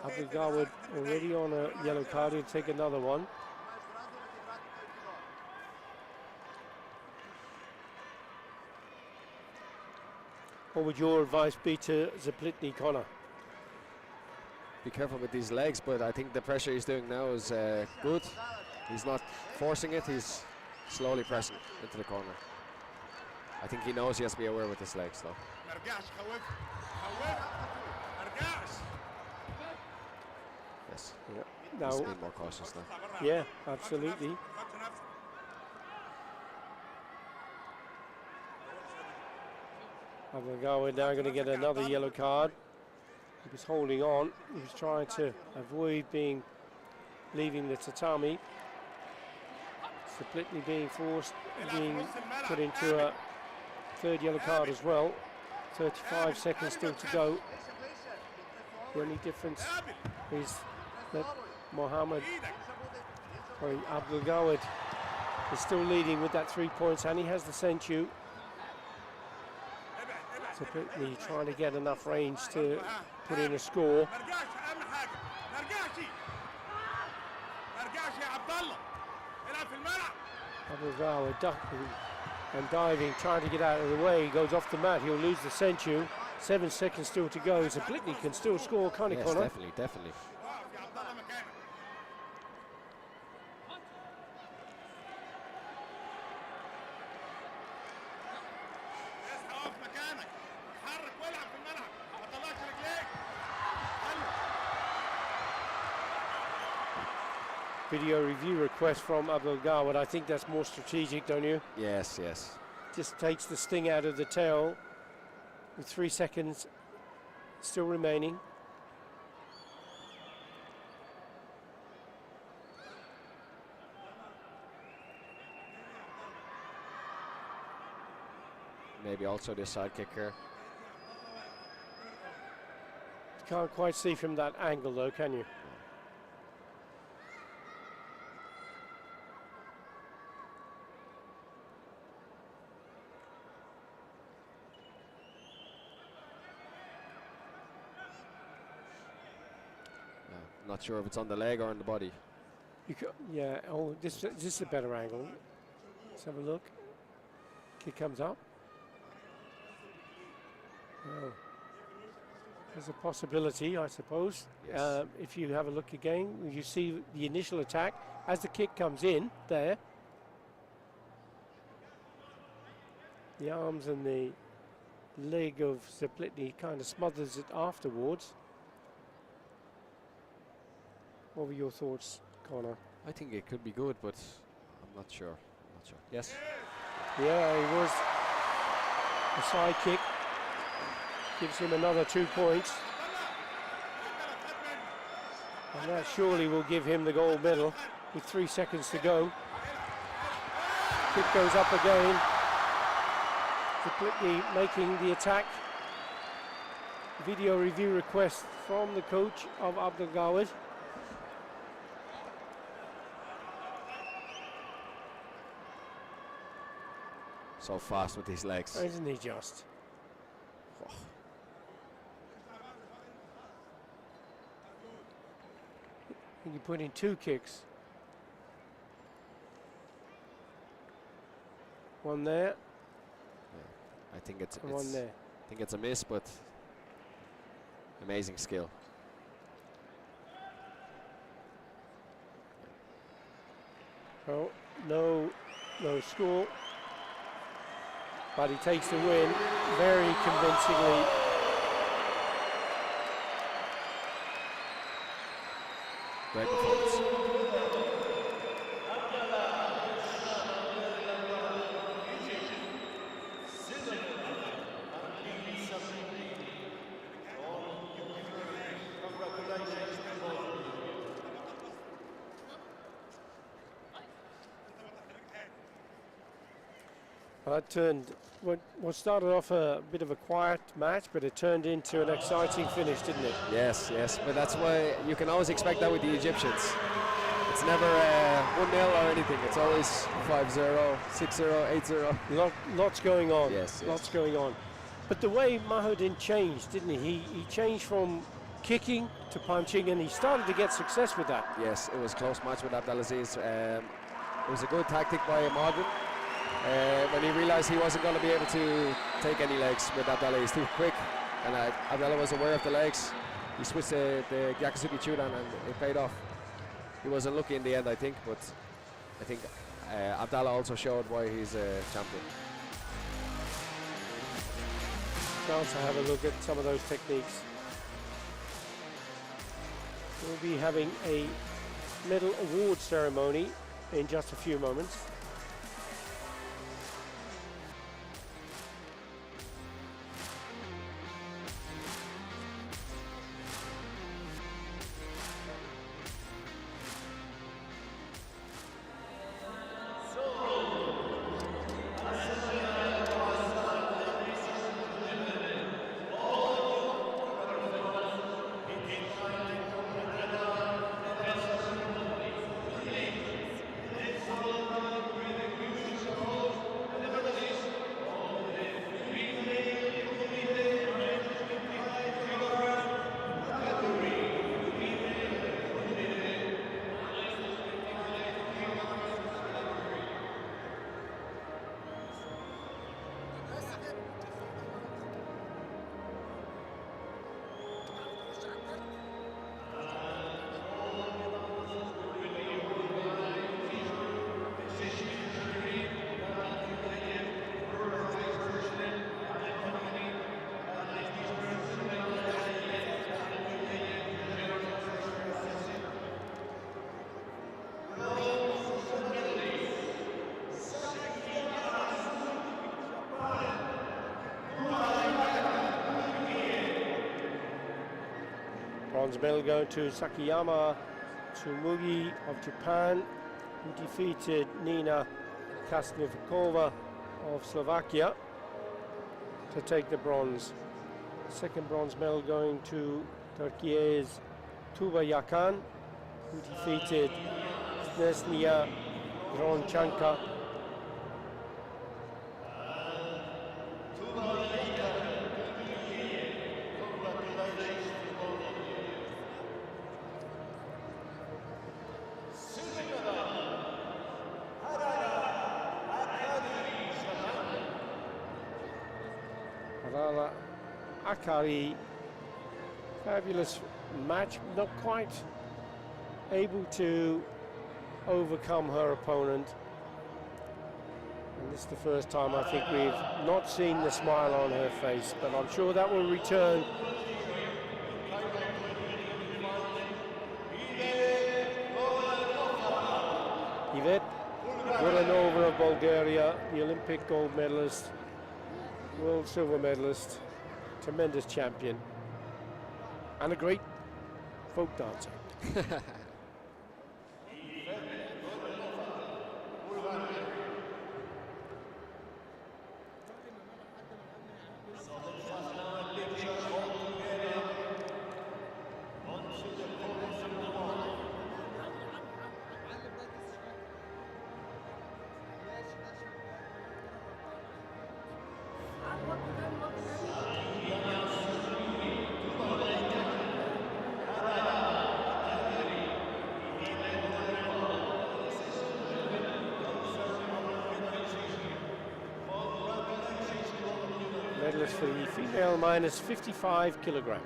Abdelgawad already on a yellow card, he'll take another one. What would your advice be to Zaplitny, Connor? Be careful with these legs, but I think the pressure he's doing now is good. He's not forcing it, he's slowly pressing into the corner. I think he knows he has to be aware with his legs though. Yes. Yeah. He's Now, being more cautious now. yeah, absolutely. Abdelgawad now going to get another yellow card. He was holding on. He was trying to avoid leaving the tatami. Zaplitny being forced, being put into a third yellow card as well. 35 seconds still to go. The only difference is that Abdelgawad is still leading with that 3 points, and he has the Senchu. Zaplitny trying to get enough range to put in a score. Abdelgawad ducking and diving, trying to get out of the way. He goes off the mat, he'll lose the Senchu. 7 seconds still to go. Zaplitny can still score, can't he, Yes, Connor? definitely, definitely. Video review request from Abdelgawad. I think that's more strategic, don't you? Yes, yes. Just takes the sting out of the tail with 3 seconds still remaining. Maybe also the side kicker. Can't quite see from that angle though, can you? Not sure if it's on the leg or on the body. Yeah, oh, this is a better angle. Let's have a look. Kick comes up. Oh. There's a possibility, I suppose. Yes. If you have a look again, you see the initial attack as the kick comes in there. The arms and the leg of Zaplitny kind of smothers it afterwards. What were your thoughts, Connor? I think it could be good, but I'm not sure. Yes. Yeah, he was. A side kick gives him another 2 points. And that surely will give him the gold medal with 3 seconds to go. Kick goes up again. Zaplitny making the attack. Video review request from the coach of Abdelgawad. So fast with his legs. Isn't he just? Oh. You put in 2 kicks. One there. I think it's One there. I think it's a miss, but amazing skill. Oh, no score. But he takes the win very convincingly. Great performance. That turned what started off a bit of a quiet match, but it turned into an exciting finish, didn't it? Yes, yes, but that's why you can always expect that with the Egyptians. It's never 1-0 or anything. It's always 5-0, 6-0, 8-0. Lots going on. Yes, yes. Lots going on. But the way Mahudin changed, didn't he? He changed from kicking to punching, and he started to get success with that. Yes, it was a close match with Abdelaziz. It was a good tactic by Mahudin. When he realized he wasn't going to be able to take any legs with Abdallah, he's too quick, and Abdallah was aware of the legs. He switched the Gyakasugi Chudan and it paid off. He was unlucky in the end, I think, but I think Abdallah also showed why he's a champion. Chance to have a look at some of those techniques. We'll be having a medal award ceremony in just a few moments. Bronze medal going to Sakiyama Tsumugi of Japan, who defeated Nina Kasnivikova of Slovakia to take the bronze. Second bronze medal going to Turkey's Tuba Yakan, who defeated Snesnia Gronchanka. Akari, fabulous match, not quite able to overcome her opponent. And this is the first time I think we've not seen the smile on her face, but I'm sure that will return. Yvette Voronova of Bulgaria, the Olympic gold medalist, world silver medalist, tremendous champion, and a great folk dancer. Medalist for the female minus 55 kilogram.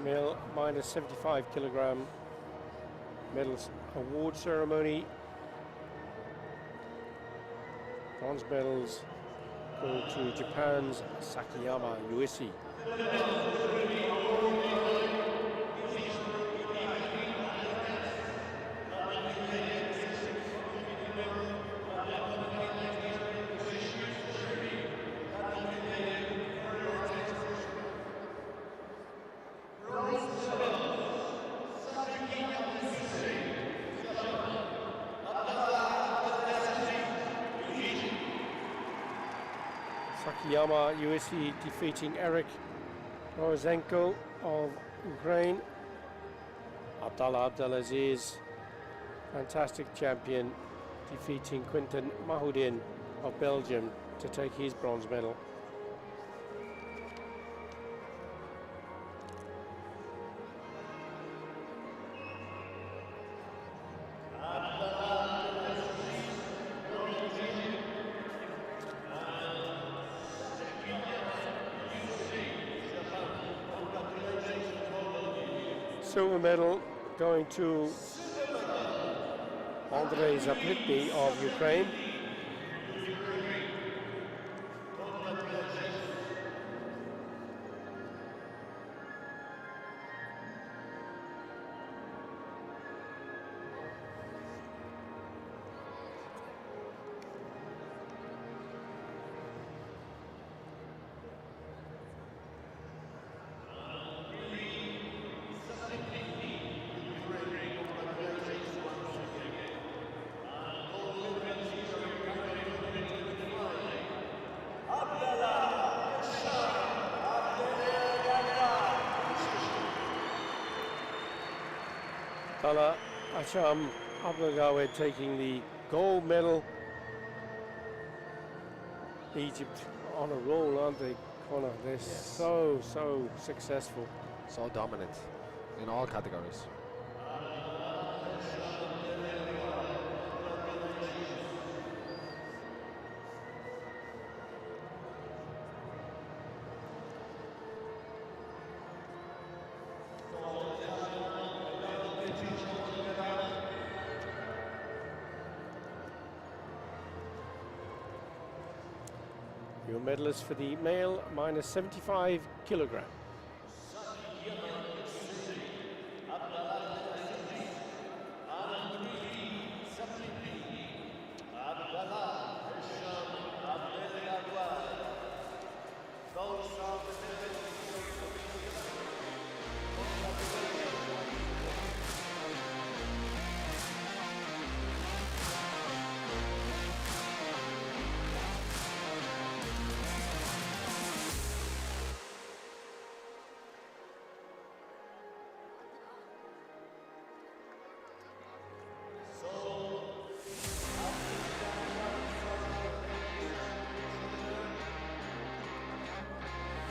male minus 75 kilogram medals award ceremony. Bronze medals go to Japan's Sakiyama Yuishi. Sakiyama Yuishi defeating Eric Rozenko of Ukraine. Abdallah Abdelaziz, fantastic champion, defeating Quinton Mahoudin of Belgium to take his bronze medal. Silver medal going to Andrei Zaplitny of Ukraine. Tala Acham Abdelgawed taking the gold medal. Egypt on a roll, aren't they, Connor? They're so successful. So dominant in all categories. Your medalist for the male minus 75 kilogram.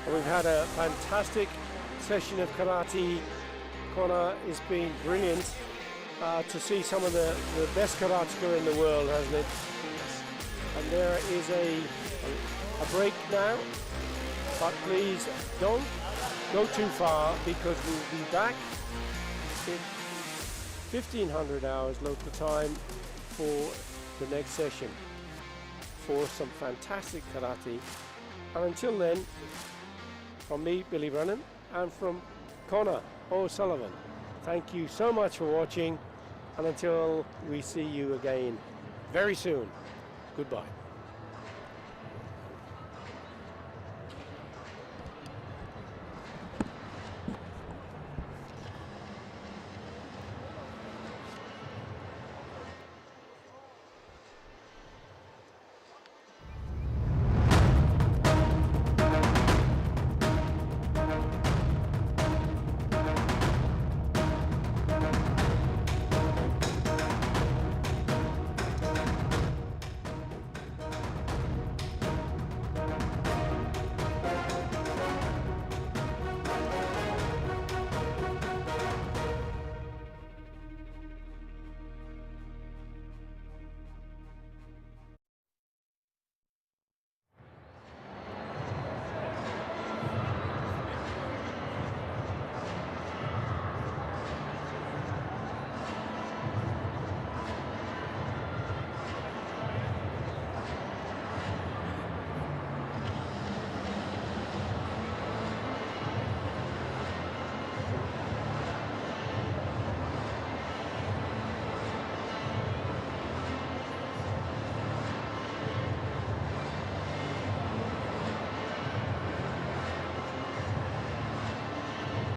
We've had a fantastic session of karate. Connor, it's been brilliant to see some of the best karateka in the world, hasn't it? And there is a break now, but please don't go too far because we'll be back at 1500 hours local time for the next session for some fantastic karate. And until then, from me, Billy Brennan, and from Connor O'Sullivan, thank you so much for watching, and until we see you again very soon, goodbye.